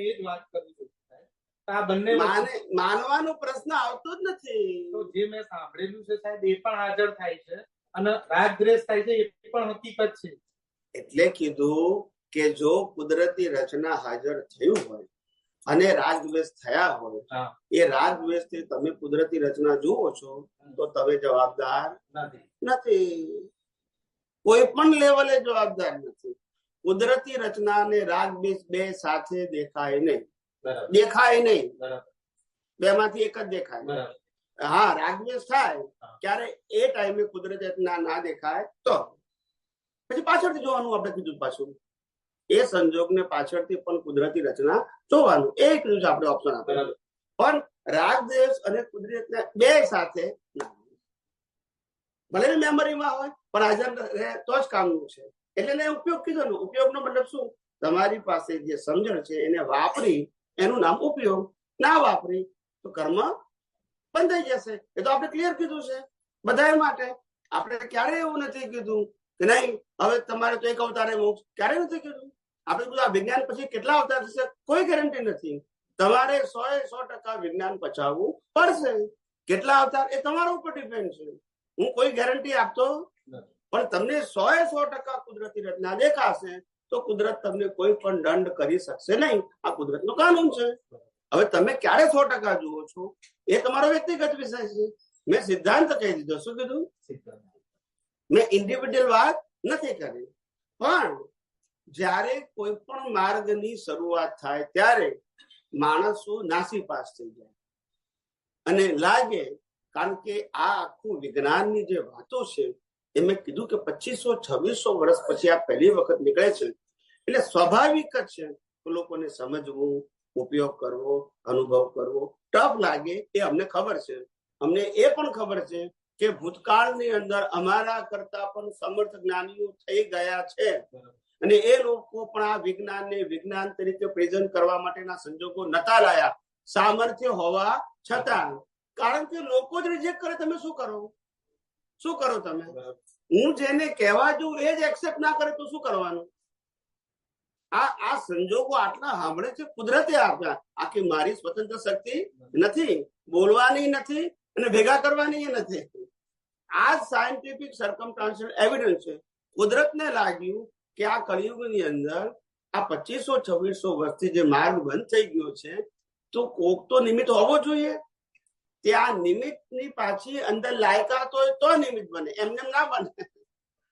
એ જ વાત કરું છું સાહેબ. આ બંને વસ્તુ- માનવાનો પ્રશ્ન આવતો જ નથી. તો જે મેં સાંભળેલું છે સાહેબ એ પણ હાજર થાય છે, અને રાગ દ્વેષ થાય છે એ પણ હકીકત છે. એટલે કીધું કે જો કુદરતી રચના હાજર થયું હોય અને રાગ દ્વેષ થયા હોય, હા. એ રાગ દ્વેષ થી તમે કુદરતી રચના જુઓ છો તો તમે જવાબદાર નથી. નથી. કોઈ પણ લેવલે જવાબદાર નથી. કુદરતી રચના અને રાગ દ્વેષ બે સાથે દેખાય નહીં. બરાબર દેખાય નહીં. બરાબર બેમાંથી એક જ દેખાય. બરાબર. હા, રાગ દ્વેષ થાય હા. ક્યારે એ ટાઈમે કુદરતી રચના ના દેખાય તો પછી પાછળથી જોવાનું. આપણે કીધું પાછું એ સંજોગને પાછળથી પણ કુદરતી રચના જોવાનું, એ કીધું છે આપણે ઓપ્શન આપે. બરાબર. પણ રાગ દ્વેષ અને કુદરતી રચના બે સાથે ના. ભલે ને મેમરીમાં હોય પણ હાજર રહે તો જ કામનું છે. એટલે મેં ઉપયોગ કીધો ને. ઉપયોગનો મતલબ શું? તમારી પાસે જે સમજણ છે એને વાપરી એનું નામ ઉપયોગ. ના વાપરી તો કર્મ બંધ થઈ જશે. એ તો આપણે ક્લિયર કીધું છે બધા માટે. આપણે ક્યારેય એવું નથી કીધું કે નહીં હવે તમારે તો એક અવતારે મોક્ષ, ક્યારેય નથી કીધું. આપણે કીધું આ વિજ્ઞાન પછી કેટલા અવતાર થશે કોઈ ગેરંટી નથી. તમારે 100% વિજ્ઞાન પચાવવું પડશે. કેટલા અવતાર એ તમારા ઉપર ડિપેન્ડ છે. હું કોઈ ગેરંટી આપતો પણ તમને 100% કુદરતી રચના દેખાશે તો કુદરત તમને કોઈ પણ દંડ કરી શકશે નહીં. આ કુદરતનો કાનૂન છે. હવે તમે ક્યારે 100% જુઓ છો એ તમારો વ્યક્તિગત વિષય છે. મેં સિદ્ધાંત કહી દીધો. શું કીધું? મેં ઇન્ડિવિડ્યુઅલ વાત નથી કરી. પણ જ્યારે કોઈ પણ માર્ગની શરૂઆત થાય ત્યારે માણસો નાસીપાસ થઈ જાય અને લાગે, કારણ કે આ આખું વિજ્ઞાનની જે વાતો છે એ મેં કીધું કે 2500-2600 વર્ષ પછી આ પહેલી વખત નીકળે છે. એટલે સ્વાભાવિક જ છે કે લોકોને સમજવું, ઉપયોગ કરવો, અનુભવ કરવો ટફ લાગે. એ અમને ખબર છે. અમને એ પણ ખબર છે કે ભૂતકાળની અંદર અમારા કરતા પણ સમર્થ જ્ઞાનીઓ થઈ ગયા છે અને એ લોકો પણ આ વિજ્ઞાનને વિજ્ઞાન તરીકે પ્રેઝન્ટ કરવા માટેના સંજોગો નતા લાયા, સામર્થ્ય હોવા છતાં. કારણ કે લોકો જ રિજેક્ટ કરે. તમે શું કરો? શું કરો તમે? હું જેને કહેવા જઉં એ જ એક્સેપ્ટ ના કરે તો શું કરવાનું? આ સંજોગો આટલા સાંભળે છે કુદરતે આપ્યા. આખી મારી સ્વતંત્ર શક્તિ નથી, બોલવાની નથી અને ભેગા કરવાની નથી. આ સાયન્ટિફિક સર્કમસ્ટાન્શિયલ એવિડન્સ છે. કુદરતને લાગ્યું કે આ કળિયુગની અંદર આ 2500-2600 વર્ષથી જે માર્ગ બંધ થઈ ગયો છે તો કોક તો નિમિત્ત હોવો જોઈએ. ત્યાં નિમિત્તની પાછી અંદર લાયકાત હોય તો નિમિત્ત બને, એમને ના બને.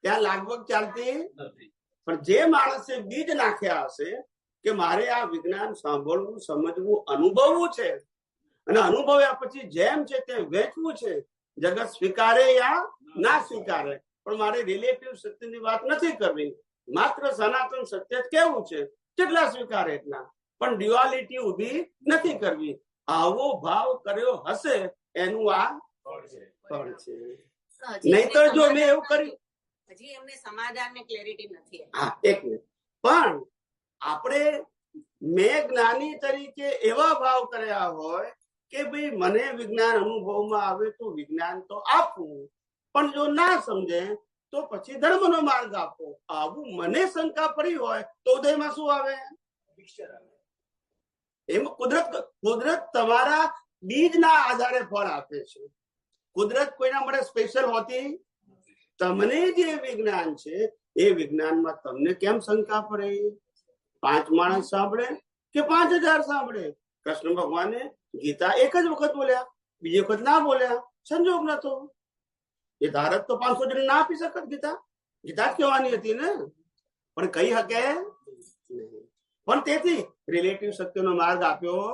ત્યાં લાગવગ ચાલતી નથી. પણ જે માણસે બીજ નાખ્યા હશે કે મારે આ વિજ્ઞાન સાંભળવું, સમજવું, અનુભવવું છે અને અનુભવ્યા પછી જેમ છે તે વેચવું છે, જગત સ્વીકારે યા ના સ્વીકારે, પણ મારે રિલેટિવ સત્યની વાત નથી કરવી. માત્ર સનાતન સત્ય જ કેવું છે, જેટલા સ્વીકારે એટલા, પણ ડ્યુઆલિટી ઉભી નથી કરવી. આવો ભાવ કર્યો હશે એનું આ ફળ છે. નહીતર જો મેં એવું કર્યું, હજી એમને સમાધાન ને ક્લેરિટી નથી. હા, એક મિનિટ. પણ આપણે મેં જ્ઞાની તરીકે એવા ભાવ કર્યા હોય કે ભાઈ મને વિજ્ઞાન અનુભવમાં આવે તો વિજ્ઞાન તો આપવું, પણ જો ના સમજે તો પછી ધર્મનો માર્ગ આપો. આવું મને શંકા પડી હોય તો ઉદયમાં શું આવે? એમ કુદરત તમારા બીજના આધારે ફળ આપે છે. કુદરત કોઈના માટે સ્પેશિયલ હોતી. તમને જે વિજ્ઞાન છે એ વિજ્ઞાનમાં તમને કેમ શંકા પડે? 5 માણસ સાંભળે કે 5000 સાંભળે? કૃષ્ણ ભગવાને ગીતા એક જ વખત બોલ્યા, બીજી વખત ના બોલ્યા, સંજોગ નતો. એ ધારક તો 500 જણ ના આપી શકત. ગીતા જ કહેવાની હતી ને, પણ કહી શકે નહીં. પણ તેથી રિલેટિવ સત્યનો માર્ગ આપ્યો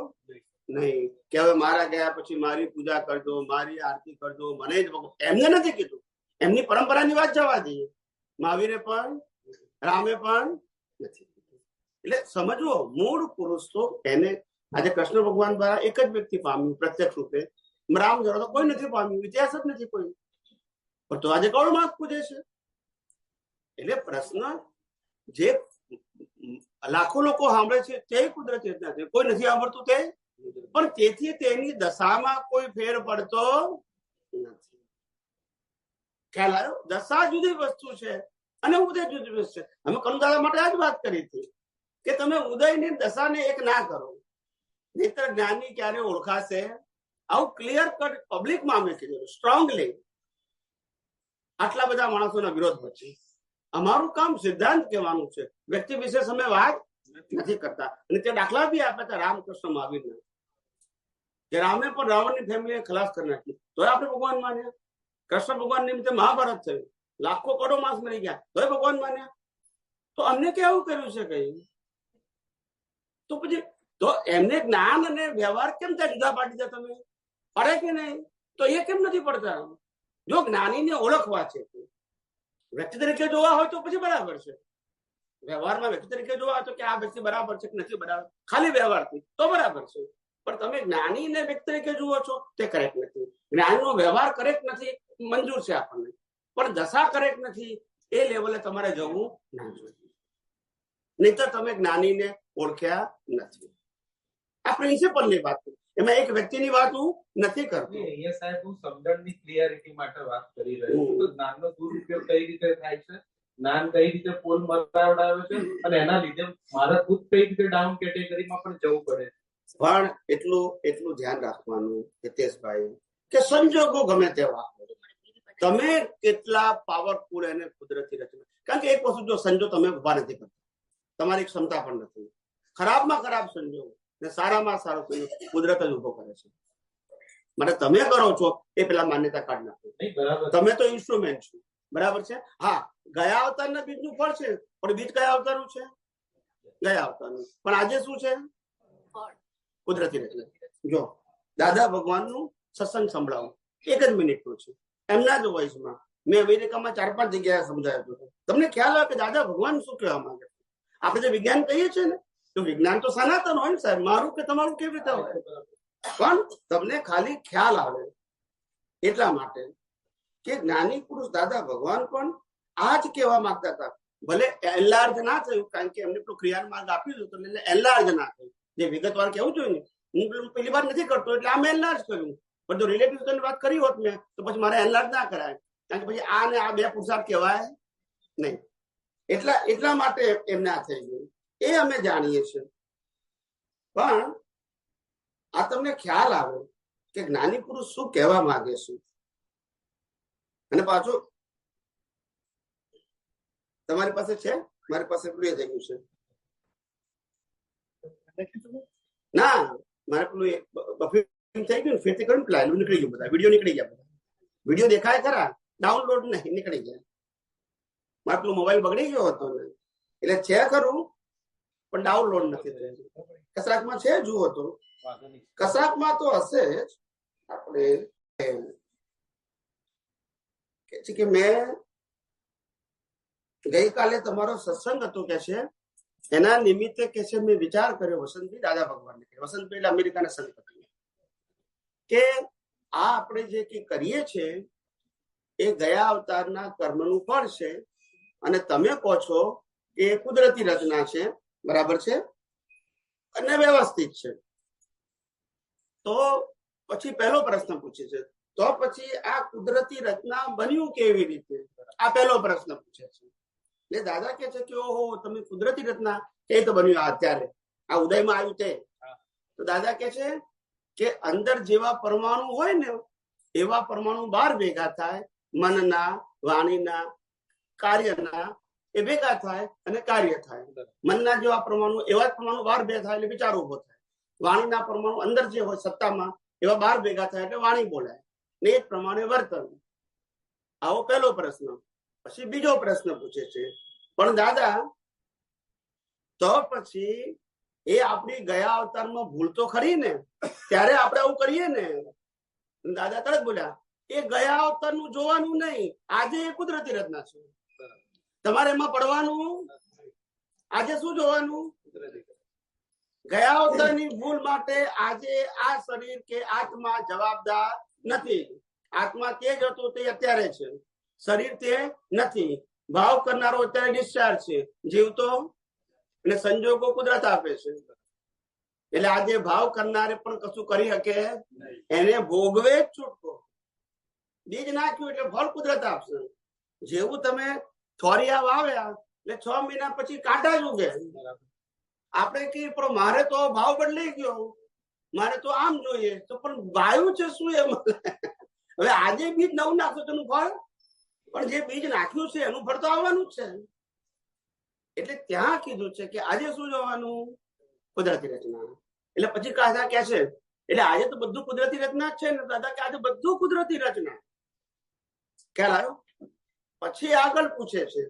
નહીં કે હવે મારા ગયા પછી મારી પૂજા કરજો, મારી આરતી કરજો, મને જ એમને નથી કીધું. એમની પરંપરાની વાત જવા દઈએ. મહાવીરે પણ રામે પણ નથી. એટલે સમજવો, મૂળ પુરુષ તો એને આજે કૃષ્ણ ભગવાન દ્વારા એક જ વ્યક્તિ પામ્યું પ્રત્યક્ષ રૂપે. રામ દ્વારા તો કોઈ નથી પામ્યું, ઇતિહાસ જ નથી કોઈ. પણ તો આજે કોણ માર્ગ પૂજે છે? એટલે પ્રશ્ન જે લાખો લોકો સાંભળે છે તે કુદરતી રચના છે, કોઈ નથી સાંભળતું તે. પણ તેથી તેની દશામાં કોઈ ફેર પડતો નથી. ખ્યાલ આવ્યો? દશા જુદી વસ્તુ છે અને ઉદય જુદી વસ્તુ છે. અમે કનુદાદા માટે આ જ વાત કરી હતી કે તમે ઉદયની દશાને એક ના કરો, નહીતર જ્ઞાની ક્યારે ઓળખાશે. આવું ક્લિયર કટ પબ્લિકમાં અમે કીધું સ્ટ્રોંગલી. આટલા બધા માણસોના વિરોધ પછી અમારું કામ સિદ્ધાંત કહેવાનું છે, વ્યક્તિ વિશેષ અમે વાત નથી કરતા. અને તે દાખલા બી આપ્યા હતા રામકૃષ્ણ મહાવીરના, કે રામે પણ રાવણની ફેમિલીને ખલાસ કરી નાખી, તોય આપણે ભગવાન માન્યા. કૃષ્ણ ભગવાન નિમિત્તે મહાભારત થયું, લાખો કરોડો માણસ મરી ગયા, તોય ભગવાન માન્યા. તો અમને કેવું કર્યું છે કઈ? તો પછી તો એમને જ્ઞાન અને વ્યવહાર કેમ ત્યાં જુદા પાડી દે? તમે પડે કે નહીં? તો એ કેમ નથી પડતા? જો જ્ઞાનીને ઓળખવા છે, વ્યક્તિ તરીકે જોવા હોય તો પછી બરાબર છે. વ્યવહારમાં વ્યક્તિ તરીકે જોવા હોય તો કે આ વ્યક્તિ બરાબર છે કે નથી બરાબર, ખાલી વ્યવહારથી તો બરાબર છે. પણ તમે જ્ઞાનીને વ્યક્તિ તરીકે જુઓ છો તે કરેક્ટ નથી. જ્ઞાનનો વ્યવહાર કરેક્ટ નથી મંજૂર છે આપણને, પણ દશા કરેક્ટ નથી. એ લેવલે તમારે જવું ના જોઈએ, નહીતર તમે જ્ઞાનીને ઓળખ્યા નથી. આ પ્રિન્સિપલની વાત છે, એમાં એક વ્યક્તિની વાત હું નથી કરતો. અહીંયા સાહેબ હું સમજણની ક્લિયરિટી માટે વાત કરી રહ્યો છું. તો જ્ઞાનનો દુરુપયોગ કઈ રીતે થાય છે, જ્ઞાન કઈ રીતે પોલ મરાવડાવે છે, અને એના લીધે મારા ખુદ કઈ રીતે ડાઉન કેટેગરીમાં પણ જવું પડે. પણ એટલું ધ્યાન રાખવાનું હિતેશભાઈ કે સંજોગો ગમે તેવા, તમે કેટલા પાવરફુલ એને કુદરતી રચના. કારણ કે એક વસ્તુ, જો સંજોગ તમે ઉભા નથી કરતા, તમારી ક્ષમતા પણ નથી. ખરાબમાં ખરાબ સંજોગ ને સારામાં સારો સંજોગ કુદરત જ ઉભો કરે છે. માટે તમે કરો છો એ પેલા માન્યતા કાઢ નાખો. તમે તો ઇન્સ્ટ્રુમેન્ટ છો, બરાબર છે. હા, ગયા અવતારના બીજનું ફળ છે, પણ બીજ કયા અવતારનું છે? ગયા અવતારનું. પણ આજે શું છે? કુદરતી રચના. જો દાદા ભગવાનનું સત્સંગ સંભળાવું, 1 જ મિનિટનું છે, એમના જ વોઇસમાં. મેં અમેરિકામાં 4-5 જગ્યાએ સમજાવ્યું હતું. તમને ખ્યાલ આવે કે દાદા ભગવાન શું કહેવા માંગે છે? આપણે જે વિજ્ઞાન કહીએ છીએ ને, તો વિજ્ઞાન તો સનાતન હોય ને સાહેબ, મારું કે તમારું કેવી રીતે હોય? પણ તમને ખાલી ખ્યાલ આવે એટલા માટે કે જ્ઞાની પુરુષ દાદા ભગવાન પણ આ જ કહેવા માંગતા હતા. ભલે એનલાર્જ ના થયું, કારણ કે એમને ક્રિયાનો માર્ગ આપી દીધો, એટલે એનલાર્જ ના થયું. જે વિગતવાર કેવું જોઈએ ને, હું પહેલી વાર નથી કરતો એટલે આ મેં એનલાર્જ કર્યું. પણ જો રિલેટિવ વાત કરી હોત મેં, તો પછી મારે એનલાર્જ ના કરાય, કારણ કે પછી આ ને આ બે પુરુષાર્થ કહેવાય નહીં. એટલા માટે એમને આ થઈ ગયું, એ અમે જાણીએ છીએ. પણ આ તમને ખ્યાલ આવે કે જ્ઞાની પુરુષ શું કહેવા માંગે છે. અને પાછું તમારી પાસે છે, મારી પાસે પ્રિય થઈ ગયું છે. ના, મારે પેલું બફિંગ થઈ ગયું, ફેરથી કર્યું, પેલા નીકળી ગયું, બધા વિડીયો નીકળી ગયા. બધા વિડીયો દેખાય ખરા, ડાઉનલોડ નહીં, નીકળી ગયા. મારે પેલો મોબાઈલ બગડી ગયો હતો ને, એટલે છે ખરું, પણ ડાઉનલોડ નથી થયું. કસરાકમાં છે, જુઓ તો કસરાકમાં તો હશે જ. આપણે કે મેં ગઈકાલે તમારો સત્સંગ હતો કે છે, એના નિમિત્તે કે છે મેં વિચાર કર્યો વસંતભાઈ દાદા ભગવાનને, વસંતભાઈ એટલે અમેરિકાના સંત હતા, કે આ આપણે જે કરીએ છીએ એ ગયા અવતારના કર્મનું ફળ છે, અને તમે કહો છો કે કુદરતી રચના છે, બરાબર છે, અને વ્યવસ્થિત છે. તો પછી પહેલો પ્રશ્ન પૂછે છે, તો પછી આ કુદરતી રચના બન્યું કેવી રીતે? આ પહેલો પ્રશ્ન પૂછે છે. એટલે દાદા કે છે કે ઓહો, તમે કુદરતી રચના કે તો બન્યું અત્યારે આ ઉદયમાં આવ્યું તે. તો દાદા કે છે કે અંદર જેવા પરમાણુ હોય ને એવા પરમાણુ બહાર ભેગા થાય, મનના, વાણીના, કાર્યના, એ ભેગા થાય અને કાર્ય થાય. મનના જેવા પરમાણુ એવા જ પરમાણુ બહાર ભેગા થાય એટલે વિચાર ઉભો થાય. વાણીના પરમાણુ અંદર જે હોય સત્તામાં એવા 12 ભેગા થાય એટલે વાણી બોલાય ને એ પ્રમાણે વર્તન. આવો પહેલો પ્રશ્ન. પછી બીજો પ્રશ્ન પૂછે છે, પણ દાદા તો પછી એ આપણી ગયા અવતારમાં ભૂલ તો ખરી ને, ત્યારે આપણે આવું કરીએ ને. દાદા તરત બોલ્યા, એ ગયા અવતારનું જોવાનું નહીં, આજે એ કુદરતી રચના છે, તમારે એમાં પડવાનું. આજે શું જોવાનું? ગયા અવતારની ભૂલ માટે આજે આ શરીર કે આત્મા જવાબદાર નથી. આત્મા તે જ હતું તે અત્યારે છે, શરીર તે નથી. ભાવ કરનારો અત્યારે ડિસ્ચાર્જ છે, જીવતો અને સંજોગો કુદરત આપે છે. એટલે આજે ભાવ કરનારે પણ કશું કરી શકે, એને ભોગવે જ છૂટકો. બીજ નાખ્યું એટલે ફળ કુદરત આપશે. જેવું તમે થોરિયા વાવ્યા એટલે 6 મહિના પછી કાંટા જ ઉગે. આપણે કહીએ પણ મારે તો ભાવ બદલાઈ ગયો, મારે તો આમ જોઈએ, તો પણ વાયુ છે શું એમ? હવે આજે બીજ નવું નાખો તેનું ફળ, પણ જે બીજ નાખ્યું છે એનું ફળ તો આવવાનું જ છે. એટલે ત્યાં કીધું છે કે આજે શું જોવાનું? કુદરતી રચના. એટલે પછી દાદા કે છે, એટલે આજે તો બધું કુદરતી રચના જ છે ને દાદા, કે આજે બધું કુદરતી રચના. ખ્યાલ આવ્યો? પછી આગળ પૂછે છે,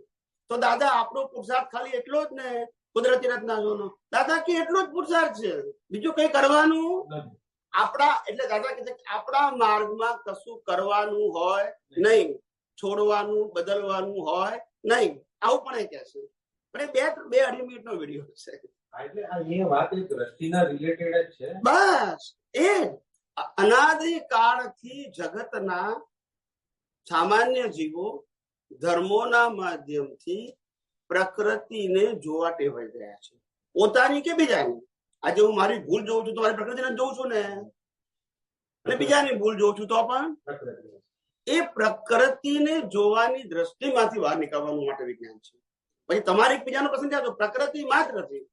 તો દાદા આપણો પુરુષાર્થ ખાલી એટલો જ ને કુદરતી રચના જોવાનો? દાદા કે એટલો જ પુરુષાર્થ છે, બીજું કઈ કરવાનું આપણા. એટલે દાદા કે આપણા માર્ગમાં કશું કરવાનું હોય નહીં, છોડવાનું બદલવાનું હોય નહીં. આવું પણ એ કહે છે. પણ એ 2-2.5 મિનિટનો વિડીયો છે. એટલે એ વાત એ દ્રષ્ટિના રિલેટેડ જ છે. બસ એ અનાદિ કાળથી જગતના સામાન્ય જીવો ધર્મોના માધ્યમથી પ્રકૃતિને જોવા ટેવાઈ ગયા છે, પોતાની કે બીજાની. આજે હું મારી ભૂલ જોઉં છું તો મારી પ્રકૃતિને જોઉં છું ને, અને બીજાની ભૂલ જોઉં છું તો પણ એ પ્રકૃતિને જોવાની દ્રષ્ટિમાંથી બહાર નીકળવાનું માટે વિજ્ઞાન છે. પછી તમારી બીજાનો પ્રશ્ન થયા તો પ્રકૃતિ માત્ર નથી.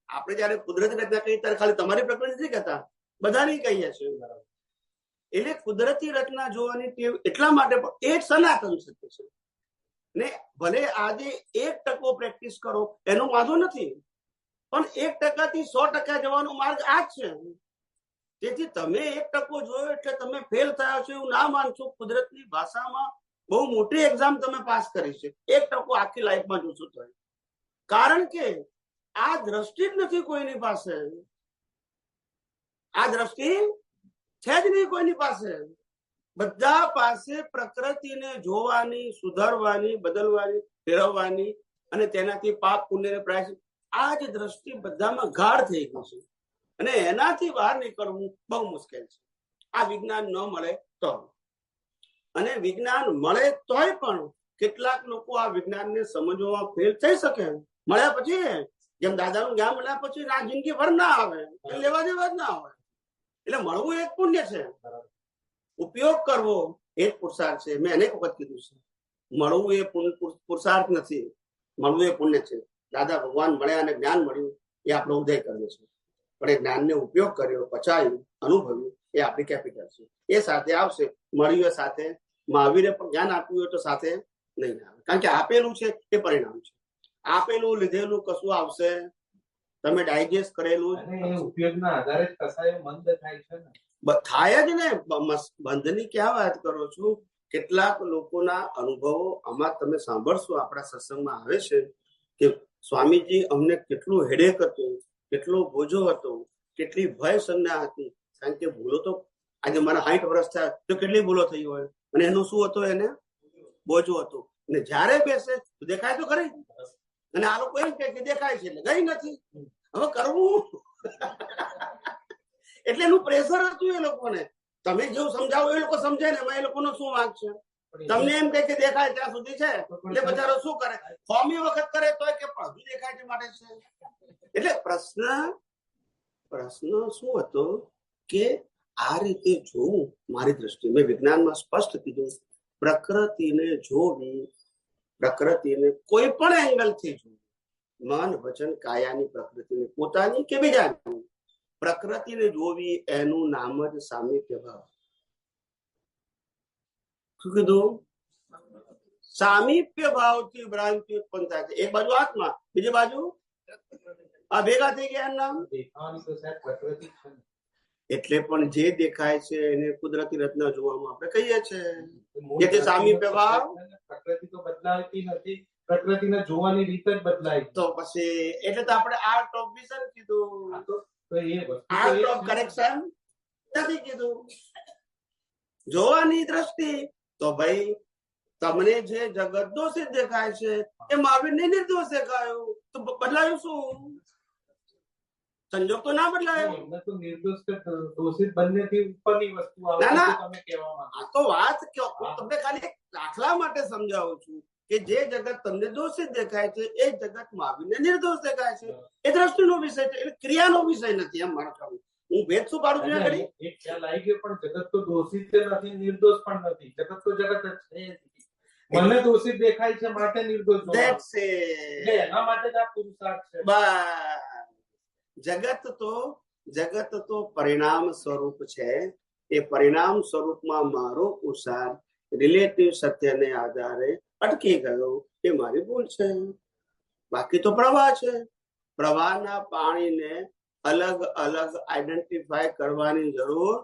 આપણે જયારે કુદરતી રચના કહીએ ત્યારે ખાલી તમારી પ્રકૃતિ નથી કહેતા, બધાની કહીએ છીએ. એટલે કુદરતી રચના જોવાની ટેવ એટલા માટે એ સનાતન સત્ય છે ને. ભલે આજે 1% પ્રેક્ટિસ કરો એનો વાંધો નથી, પણ 1% થી 100% જવાનો માર્ગ આ જ છે. તેથી તમે 1% જોયો એટલે તમે ફેલ થયા છો એવું ના માનશો. કુદરતની ભાષામાં બહુ મોટી એક્ઝામ તમે પાસ કરી છે, 1% આખી લાઈફમાં જોશો તો. કારણ કે આ દ્રષ્ટિ જ નથી કોઈની પાસે. આ દ્રષ્ટિ છે જ નહીં કોઈની પાસે. બધા પાસે પ્રકૃતિને જોવાની, સુધારવાની, બદલવાની, ફેરવવાની અને તેનાથી પાપ પુણ્ય પ્રાયશ્ચિત, આ જ દ્રષ્ટિ બધામાં ગાઢ થઈ ગઈ છે. અને એનાથી બહાર નીકળવું બહુ મુશ્કેલ છે. આ વિજ્ઞાન ન મળે તો. અને વિજ્ઞાન મળે તોય પણ કેટલાક લોકો આ વિજ્ઞાનને સમજવામાં ફેલ થઈ શકે. મળ્યા પછી જેમ દાદાનું જ્ઞાન મળ્યા પછી આ જિંદગી ભર ના આવે, લેવા દેવા જ ના હોય. એટલે મળવું એક પુણ્ય છે, ઉપયોગ કરવો એ પુરુષાર્થ છે. મેં અનેક વખત કીધું છે, મળવું એ પુરુષાર્થ નથી, મળવું એ પુણ્ય છે. દાદા ભગવાન મળ્યા અને જ્ઞાન મળ્યું એ આપણો ઉદય કર્યો છે, પણ એ જ્ઞાનને ઉપયોગ કર્યો, પચાવ્યું, અનુભવ્યું એ આપણી કેપિટલ છે. એ સાથે આવશે. મળ્યું એ સાથે. મહાવીરે પણ જ્ઞાન આપ્યું હોય તો સાથે નહીં આવે, કારણ કે આપેલું છે એ પરિણામ છે. આપેલું લીધેલું કશું આવશે, તમે ડાયજેસ્ટ કરેલું ઉપયોગના આધારે જ કસાય મંદ થાય છે ને. થાય જ ને. બંધની ક્યાં વાત કરો છો? કેટલાક લોકોના અનુભવો આમાં તમે સાંભળશો, આપણા સત્સંગમાં આવે છે કે સ્વામીજી અમને કેટલું હેડેક હતું, કેટલો બોજો હતો, કેટલી ભય સંજ્ઞા હતી. કારણ કે ભૂલો તો આજે મારા 60 વર્ષ થયા તો કેટલી ભૂલો થઈ હોય, અને એનું શું હતું? એને બોજો હતું. અને જયારે બેસે દેખાય તો ખરી, અને આ લોકો એમ કે દેખાય છે એટલે ગઈ નથી. હવે કરવું એટલે એનું પ્રેશર હતું એ લોકોને. તમે જેવું સમજાવો એ લોકો સમજે ને, એમાં એ લોકોનો શું વાંક છે? તમને એમ કે દેખાય ત્યાં સુધી છે એટલે બચારો શું કરે? ફોમી વખત કરે તો કે હજુ દેખાય છે માટે છે. એટલે પ્રશ્ન શું હતો કે આ રીતે જોવું. મારી દ્રષ્ટિએ મેં વિજ્ઞાનમાં સ્પષ્ટ કીધું, પ્રકૃતિને જોવી, પ્રકૃતિને કોઈ પણ એંગલથી જોવી. મન, વચન, કાયાની પ્રકૃતિને, પોતાની કે બીજાની પ્રકૃતિને જોવી, એનું નામ જ સામીપ્ય ભાવ. શું કીધું? સામીપ્ય ભાવથી ભ્રાંતિ ઉત્પન્ન થાય છે. એક બાજુ આત્મા, બીજી બાજુ આ ભેગા થઈ ગયા. એનું નામ દેખાવાની તો સાહેબ પ્રકૃતિ છે. એટલે પણ જે દેખાય છે એને કુદરતી રચના જોવામાં આપણે કહીએ છીએ. મૂળ જેથી સામી પ્રકૃતિનો પ્રભાવ પ્રકૃતિ તો બદલાતી નથી, પ્રકૃતિને જોવાની રીત જ બદલાય. તો પછી એટલે તો આપણે આર્ટ ઓફ વિઝન કીધું, તો એ વસ્તુ તો આર્ટ એ ઓફ છે ને. કરેક્શન નથી કીધું. જોવાની દ્રષ્ટિ તો ભાઈ તમને જે જગત દોષિત દેખાય છે એ મહાવીરને નિર્દોષ દેખાયું, તો બદલાયું શું? સંજોગ તો ના બદલાયો. એમને તો નિર્દોષ કે દોષિત બંનેથી ઉપરની વસ્તુ આવે ના, ના. છે, તમે કહેવા માંગો આ તો વાત હું તમને ખાલી એક દાખલા માટે સમજાવું છું કે જે જગત તમને દોષિત દેખાય છે એ જગત મહાવીરને નિર્દોષ દેખાય છે. એ દ્રષ્ટિનો વિષય છે, એટલે ક્રિયાનો વિષય નથી. એમ મારે કહું હું ભેદ શું પાડું છું? એટલે એક ખ્યાલ આવી ગયો, પણ જગત તો દોષિત નથી, નિર્દોષ પણ નથી. જગત તો જગત જ છે. મને દોષિત દેખાય છે માટે નિર્દોષ જોવાનું. That's it. એટલે એના માટે જ આ પુરુષાર્થ છે. બસ જગત તો પરિણામ સ્વરૂપ છે. એ પરિણામ સ્વરૂપમાં મારો પુરુષાર્થ રિલેટિવ સત્યને આધારે અટકી ગયો, એ મારી ભૂલ છે. બાકી તો પ્રવાહ છે. પ્રવાહના પાણીને અલગ અલગ આઈડેન્ટિફાય કરવાની જરૂર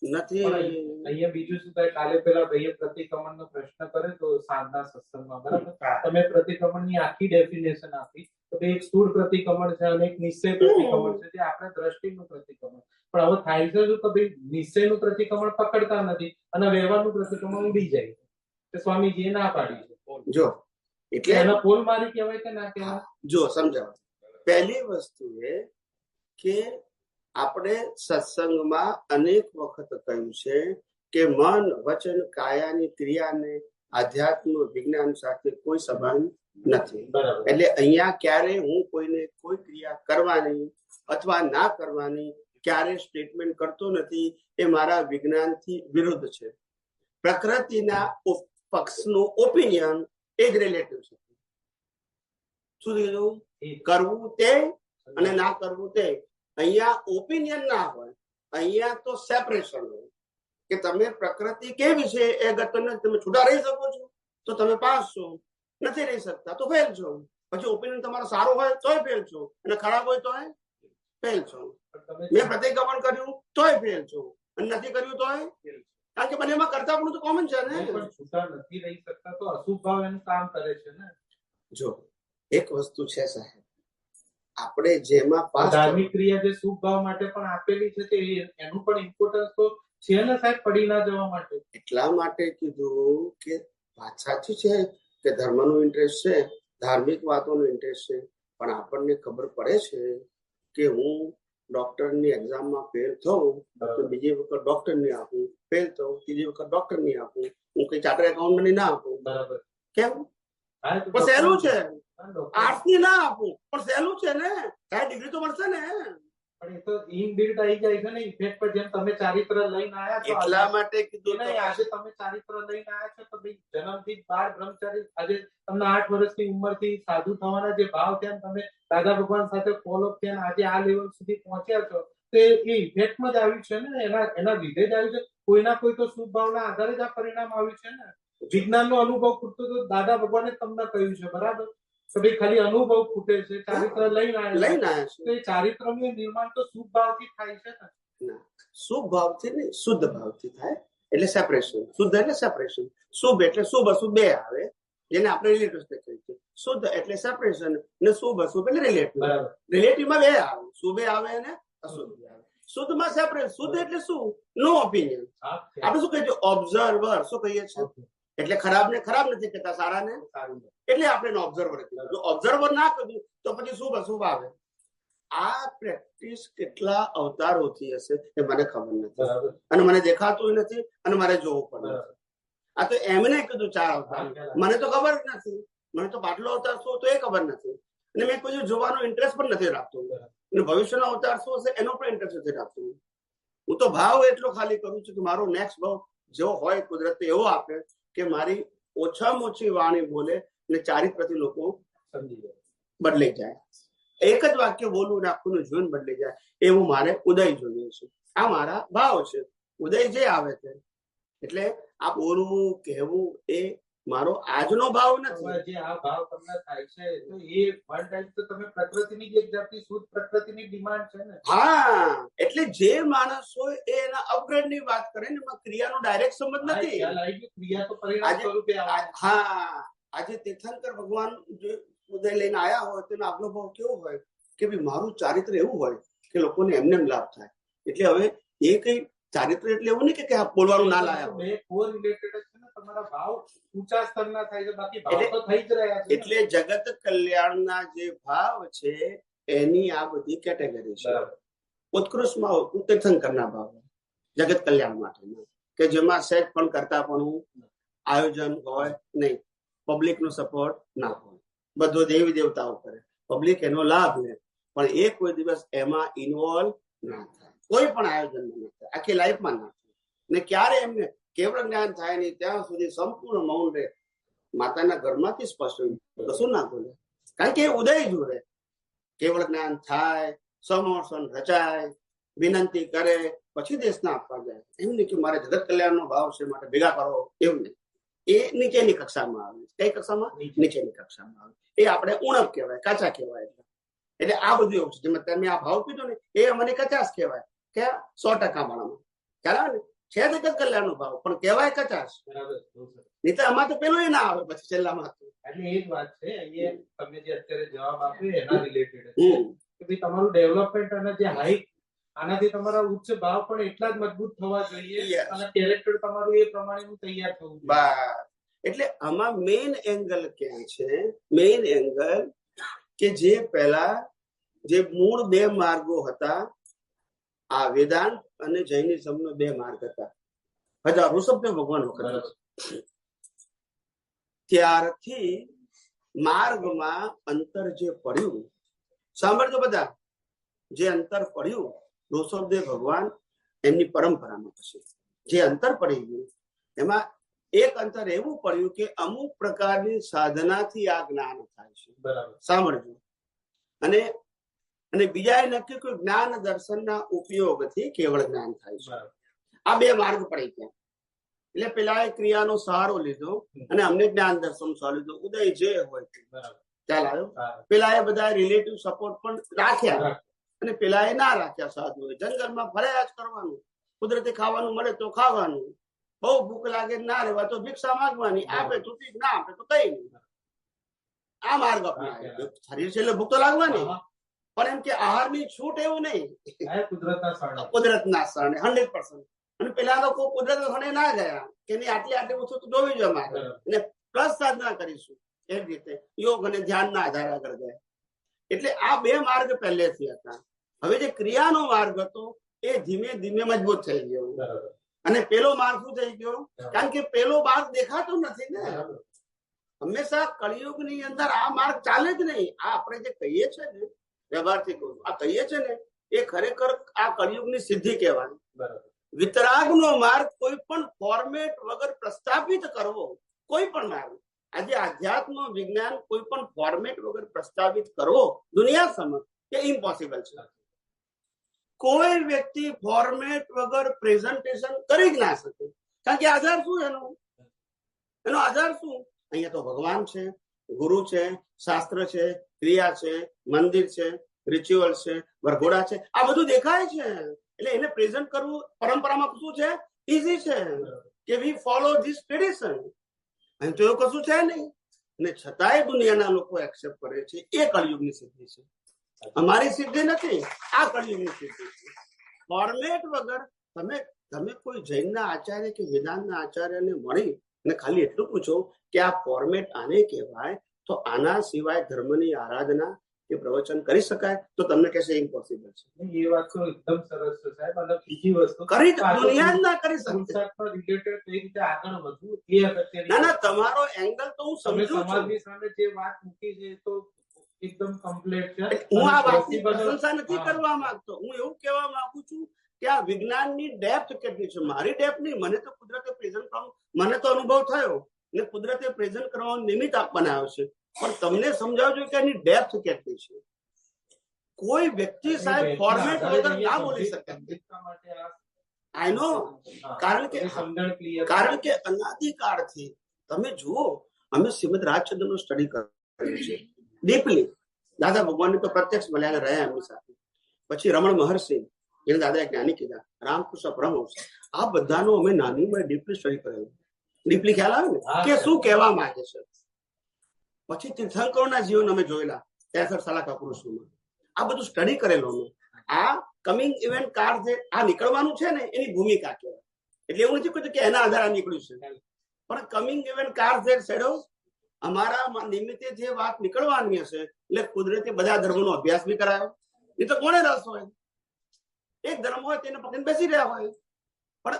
નથી. પણ અહીંયા બીજું શું થાય, કાલે પેલા ભાઈએ પ્રતિક્રમણનો પ્રશ્ન કર્યો તો સાંજના સત્સંગમાં, બરાબર? તમે પ્રતિક્રમણની આખી ડેફિનેશન આપી. તો એક સ્થૂળ પ્રતિક્રમણ છે અને એક નિશ્ચય પ્રતિક્રમણ છે, જે આપણે દ્રષ્ટિનું પ્રતિક્રમણ. પણ હવે થાય છે શું કે ભાઈ નિશ્ચયનું પ્રતિક્રમણ પકડતા નથી અને વ્યવહારનું પ્રતિક્રમણ ઉડી જાય છે. તો સ્વામીજીએ ના પાડી છે. જો એટલે એના પોલ મારી કહેવાય કે ના કહેવાય? જો સમજાવો. પહેલી વસ્તુ એ કે આપણે સત્સંગમાં અનેક વખત કહ્યું છે કે મન વચન કાયાની ક્રિયાને આધ્યાત્મ વિજ્ઞાન સાથે કોઈ સંબંધ નથી. બરાબર. એટલે અહીંયા ક્યારે હું કોઈને કોઈ ક્રિયા કરવાની અથવા ના કરવાની ક્યારે સ્ટેટમેન્ટ કરતો નથી. એ મારા વિજ્ઞાનથી વિરુદ્ધ છે. પ્રકૃતિના પક્ષનું ઓપિનિયન એ જ રિલેટિવ છે. શું કીધું? કરવું તે અને ના કરવું તે. અહીંયા ઓપિનિયન ના હોય, અહીંયા તો સેપરેશન હોય કે તમે પ્રકૃતિ કેવી છે એ અગત્યને તમે છૂટા રહી શકો છો તો તમે પાસ છો, નથી રહી શકતા તો ફેલ છો. પછી ઓપિનિયન તમારો સારો હોય તોય ફેલ છો અને ખરાબ હોય તોય ફેલ છો. મેં પ્રતિક્રમણ કર્યું તોય ફેલ છો અને નથી કર્યું તોય, કારણ કે બંનેમાં કરતા પણ તો કોમન છે ને. પણ છૂટા નથી રહી શકતા તો અશુભ ભાવ એનું કામ કરે છે ને. જો એક વસ્તુ છે સાહેબ, આપણે જેમાં પાસ ધાર્મિક ક્રિયા જે શુભ ભાવ માટે પણ આપેલી છે તે એનું પણ ઇમ્પોર્ટન્સ તો છે ને સાહેબ, પડી ના જવા માટે. એટલા માટે કીધું કે વાત સાચી છે કે ધર્મનો ઇન્ટરેસ્ટ છે, ધાર્મિક વાતોનો ઇન્ટરેસ્ટ છે, પણ આપણને ખબર પડે છે કે હું ડોક્ટરની એક્ઝામમાં ફેલ થઉં તો બીજી વખત ડોક્ટર નહીં આપું, ફેલ થઉં ત્રીજી વખત ડોક્ટર નહીં આપું, હું કઈ ચાર્ટર એકાઉન્ટન્ટ ના આપું. બરાબર. કેમ? હા, તો પણ સહેલું છે. ડોક્ટર. આર્ટ્સ ની ના આપું પણ સહેલું છે ને, સાહેબ ડિગ્રી તો મળશે ને. પણ એ તો ઇનબિલ્ટ આવી જાય છે ને ઇફેક્ટ પર. જેમ તમે ચારિત્ર લઈને આયા છો, એટલા માટે કીધું નહીં, આજે તમે ચારિત્ર લઈને આયા છો તો ભાઈ જન્મથી જ 12 બ્રહ્મચારી, આજે તમને 8 વર્ષની ઉંમરથી સાધુ થવાના જે ભાવ થયા, તમે દાદા ભગવાન સાથે ફોલો થયા, આજે આ લેવલ સુધી પહોંચ્યા છો, તો એ ઇફેક્ટમાં જ આવ્યું છે ને, એના લીધે જ આવ્યું છે. કોઈના કોઈ તો શુભ ભાવના આધારે જ આ પરિણામ આવ્યું છે ને. વિજ્ઞાનનો અનુભવ ખૂટતો તો દાદા ભગવાને તમને કહ્યું છે, બરાબર? તો ભાઈ ખાલી અનુભવ ખૂટે છે, ચારિત્ર લઈને આવ્યા છે. તો એ ચારિત્રનું નિર્માણ તો શુભ ભાવથી થાય છે ને. શુભ ભાવથી નહીં, શુદ્ધ ભાવથી થાય. એટલે સેપરેશન. શુદ્ધ એટલે સેપરેશન. શુભ એટલે શુભ અશુભ બે આવે, જેને આપણે રિલેટિવ કહીએ છીએ. શુદ્ધ એટલે સેપરેશન ને શુભ અશુભ એટલે રિલેટિવ. રિલેટિવમાં બે આવે, શુભે આવે અને અશુભ આવે. શુદ્ધમાં સેપરેટ. શુદ્ધ એટલે શું? નો ઓપિનિયન. આપણે શું કહીએ છીએ? ઓબ્ઝર્વર. શું કહીએ છીએ? એટલે ખરાબ ને ખરાબ નથી કહેતા, સારા ને સારું, એટલે આપણે ઓબ્ઝર્વર કહીએ. જો ઓબ્ઝર્વર ના કર્યું તો પછી શુભ અશુભ આવે. આ પ્રેક્ટિસ કેટલા અવતારોથી હશે એ મને ખબર નથી, અને મને દેખાતું નથી, અને મારે જોવું પણ નથી. આ તો એમને કીધું 4 અવતાર, મને તો ખબર જ નથી. મને તો પાછલો અવતાર શું તો એ ખબર નથી, અને મેં કોઈ જોવાનો ઇન્ટરેસ્ટ પણ નથી રાખતો, અને ભવિષ્યનો અવતાર શું હશે એનો પણ ઇન્ટરેસ્ટ નથી રાખતો. હું તો ભાવ એટલો ખાલી કરું છું કે મારો નેક્સ્ટ ભાવ જેવો હોય કુદરત એવો આપે કે મારી ઓછામાં ઓછી વાણી બોલે અને ચારિત્રથી લોકો સમજી જાય, બદલાઈ જાય. એક જ વાક્ય બોલવું ને આખું જીવન બદલાઈ જાય એવું મારે ઉદય જોઈએ છે. આ મારા ભાવ છે. ઉદય જે આવે છે એટલે આ બોલવું કહેવું એ મારો આજનો ભાવ નથી. હવે જે આ ભાવ તમને થાય છે તો એ વન ટાઈમ તો તમે પ્રકૃતિની જ એક જાતની શુદ્ધ પ્રકૃતિની ડિમાન્ડ છે ને. હા, એટલે જે માણસો એના અપગ્રેડ ની વાત કરે ને એમાં ક્રિયાનો ડાયરેક્ટ સંબંધ નથી. ખ્યાલ આવી ગયો, ક્રિયા તો પરિણામ આજે- સ્વરૂપે આવે. હા, આજે તીર્થંકર ભગવાન જે ઉદય લઈને આયા હોય તેનો આગલો ભાવ કેવો હોય કે ભાઈ મારું ચારિત્ર એવું હોય કે લોકોને એમને એમ લાભ થાય. એટલે હવે એ કઈ ચારિત્ર એટલે એવું નહીં કે આ બોલવાનું ના લાયા હોય. બે કો રિલેટેડ છે ને, તમારા ભાવ ઊંચા સ્તરના થાય છે, બાકી ભાવ એટલે- તો થઈ જ રહ્યા છે. એટલે જગત કલ્યાણના જે ભાવ છે એની આ બધી કેટેગરી છે. બરાબર. ઉત્કૃષ્ટમાં તીર્થંકરના ભાવ જગત કલ્યાણ માટેના કે જેમાં સેજ પણ કરતા પણ આયોજન હોય નહીં, પબ્લિક નો સપોર્ટ ના હોય, બધો દેવી દેવતાઓ કરે, પબ્લિક એનો લાભ લે, પણ એ કોઈ દિવસ એમાં ઇન્વોલ્વ ના થાય, કોઈ પણ આયોજનમાં ના થાય, આખી લાઈફમાં ના થાય. ને ક્યારે એમને કેવળ જ્ઞાન થાય નહીં ત્યાં સુધી સંપૂર્ણ મૌન રહે. માતાના ઘરમાંથી સ્પષ્ટ કશું ના બોલે, કારણ કે એ ઉદય જોડે કેવળ જ્ઞાન થાય, સમોસન રચાય, વિનંતી કરે, પછી દેશના આપવા જાય. એમ નહીં કે મારે જગત કલ્યાણનો ભાવ છે માટે ભેગા કરો, એવું નહીં. એ નીચેની કક્ષામાં આવે. કઈ કક્ષામાં? નીચેની કક્ષામાં આવે. એ આપણે ઉણપ કહેવાય, કાચા કહેવાય. એટલે આ બધું એવું છે. જેમાં તમે આ ભાવ કીધો ને એ મને કચાશ કહેવાય કે 100% માણામાં ખ્યાલ આવે ને, છે જગત કલ્યાણનો ભાવ પણ કહેવાય કચાશ. બરાબર, બહુ સરસ. નહીં તો આમાં તો પેલું એ ના આવે પછી છેલ્લામાં. એટલે એ જ વાત છે. અહીંયા તમે જે અત્યારે જવાબ આપ્યો એના રિલેટેડ હમ. કે ભાઈ તમારું ડેવલપમેન્ટ અને જે હાઈટ, આનાથી તમારા ઉચ્ચ ભાવ પણ એટલા જ મજબૂત થવા જોઈએ Yes. અને કેરેક્ટર તમારું એ પ્રમાણેનું તૈયાર થવું જોઈએ. બસ. એટલે આમાં મેઇન એંગલ ક્યાં છે? મેઇન એંગલ કે જે પહેલા જે મૂળ બે માર્ગો હતા, આ વેદાંત અને જૈનિઝમનો બે માર્ગ હતા, હજાર ઋષભદેવ ભગવાન વખત, ત્યારથી માર્ગમાં અંતર જે પડ્યું, સાંભળજો બધા, જે અંતર પડ્યું ઋષભદેવ ભગવાન એમની પરંપરામાં પછી જે અંતર પડી ગયું એમાં એક અંતર એવું પડ્યું કે અમુક પ્રકારની સાધનાથી આ જ્ઞાન થાય છે. બરાબર. સાંભળજો. અને બીજા એ નક્કી કે જ્ઞાન દર્શનના ઉપયોગથી કેવળ જ્ઞાન થાય છે. બરાબર. આ બે માર્ગ પડી ગયા. એટલે પેલા એ ક્રિયાનો સહારો લીધો અને અમને જ્ઞાન દર્શન સહારો લીધો. ઉદય જે હોય તે. બરાબર. ખ્યાલ આવ્યો? હા. પેલા એ બધા રિલેટિવ સપોર્ટ પણ રાખ્યા અને પેલા એ ના રાખ્યા. સાધુ જંગલમાં ફર્યા જ કરવાનું, કુદરતી ખાવાનું મળે તો ખાવાનું, બહુ ભૂખ લાગે ના રહેવા તો ભિક્ષા માંગવાની, આપે તો ઠીક, ના આપે તો કઈ નહીં. આ માર્ગ અપનાવ્યો. શરીર છે એટલે ભૂખ તો લાગવાની, પણ એમ કે આહારની છૂટ એવું નહીં, આ કુદરતના શરણે. કુદરતના શરણે 100%. અને પેલા લોકો કુદરત શરણે ના ગયા કે નહીં આટલી વસ્તુ તો જોવી જોઈએ મારે, અને પ્લસ સાધના કરીશું એ રીતે યોગ અને ધ્યાનના આધારે આગળ ગયા. એટલે આ બે માર્ગ પહેલેથી હતા. હવે જે ક્રિયાનો માર્ગ હતો એ ધીમે ધીમે મજબૂત થઈ ગયો. બરાબર. અને પેલો માર્ગ શું થઈ ગયો? કારણ કે પેલો માર્ગ દેખાતો નથી ને. હંમેશા કળિયુગની અંદર આ માર્ગ ચાલે જ નહીં. આ આપણે જે કહીએ છીએ ને, વ્યવહારથી કહું, આ કહીએ છીએ ને એ ખરેખર આ કળિયુગની સિદ્ધિ કહેવાની. બરાબર. વિતરાગનો માર્ગ કોઈ પણ ફોર્મેટ વગર પ્રસ્થાપિત કરવો, કોઈ પણ માર્ગ, આજે આધ્યાત્મ વિજ્ઞાન કોઈ પણ ફોર્મેટ વગર પ્રસ્થાપિત કરવો દુનિયા સમક્ષ એ ઇમ્પોસિબલ છે. કોઈ વ્યક્તિ ફોર્મેટ વગર પ્રેઝન્ટેશન કરી જ ના શકે. કારણ કે આધાર શું એનો આધાર શું? અહીંયા તો ભગવાન છે, ગુરુ છે, શાસ્ત્ર છે, ક્રિયા છે, મંદિર છે, રિચ્યુઅલ છે, વરઘોડા છે, આ બધું દેખાય છે. એટલે એને પ્રેઝન્ટ કરવું પરંપરામાં શું છે? ઈઝી છે કે વી ફોલો ધીસ ટ્રેડિશન. અહીં તો એવું કશું છે નહીં, અને છતાંય દુનિયાના લોકો એક્સેપ્ટ કરે છે. એ કળિયુગની સિદ્ધિ છે, અમારી સિદ્ધિ નથી, આ કળિયુગની સિદ્ધિ છે. ફોર્મેટ વગર તમે કોઈ જૈનના આચાર્ય કે વેદાંતના આચાર્યને મળી અને ખાલી એટલું પૂછો કે આ ફોર્મેટ આને કહેવાય, તો આના સિવાય ધર્મની આરાધના કે પ્રવચન કરી શકાય? તો તમને કહેશે ઇમ્પોસિબલ છે. એ વાત તો એકદમ સરસ છે સાહેબ. અને બીજી વસ્તુ કરી દુનિયા જ ના કરી શકે. રિલેટેડ કઈ રીતે આગળ વધવું એ અગત્યની. ના, તમારો એંગલ તો હું તમે સમજુ છું. સમાજની સામે જે વાત મૂકી છે એ તો એકદમ કમ્પ્લીટ છે. હું આ વાતની પ્રશંસા નથી કરવા માંગતો. હું એવું કહેવા માંગુ છું કે આ વિજ્ઞાનની ડેપ્થ કેટલી છે. મારી ડેપ્થ નહીં, મને તો કુદરતે પ્રેઝન્ટ કરવાનું, મને તો અનુભવ થયો ને કુદરતે પ્રેઝન્ટ કરવાનું નિમિત્ત બનાવ્યો છે. પણ તમને સમજાવજો કે એની ડેપ્થ કેટલી છે. કોઈ વ્યક્તિ સાહેબ ફોર્મેટ વગર ના બોલી શકે. આઈ નો, કારણ કે અનાદિકાળથી તમે જુઓ, અમે શ્રીમદ રાજચંદ્રનો સ્ટડી કર્યો છે ડીપલી. દાદા ભગવાનને તો પ્રત્યક્ષ મળ્યા રહ્યા એમની સાથે. પછી રમણ મહર્ષિ, એને દાદાએ જ્ઞાની કીધા, રામકૃષ્ણ પરમહંસ, આ બધાનો અમે નાની ઉંમરે ડીપલી સ્ટડી કરેલું. ડીપલી ખ્યાલ આવે ને કે શું કહેવા માંગે છે. પછી તીર્થંકરોના જીવન અમે જોયેલા 63 સલાકા પુરુષોમાં. આ બધું સ્ટડી કરેલું અમે. આ કમિંગ ઇવેન્ટ કાર જે આ નીકળવાનું છે ને એની ભૂમિકા કહેવાય. એટલે એવું નથી કહ્યું કે એના આધારે નીકળ્યું છે, પણ કમિંગ ઇવેન્ટ કાર જે શેડોઝ અમારા નિમિત્તે જે વાત નીકળવાની હશે, એટલે કુદરતી બધા ધર્મોનો અભ્યાસ બી કરાયો. એ તો કોને રસ હોય? એક ધર્મ હોય તેને પકડીને બેસી રહ્યા હોય, પણ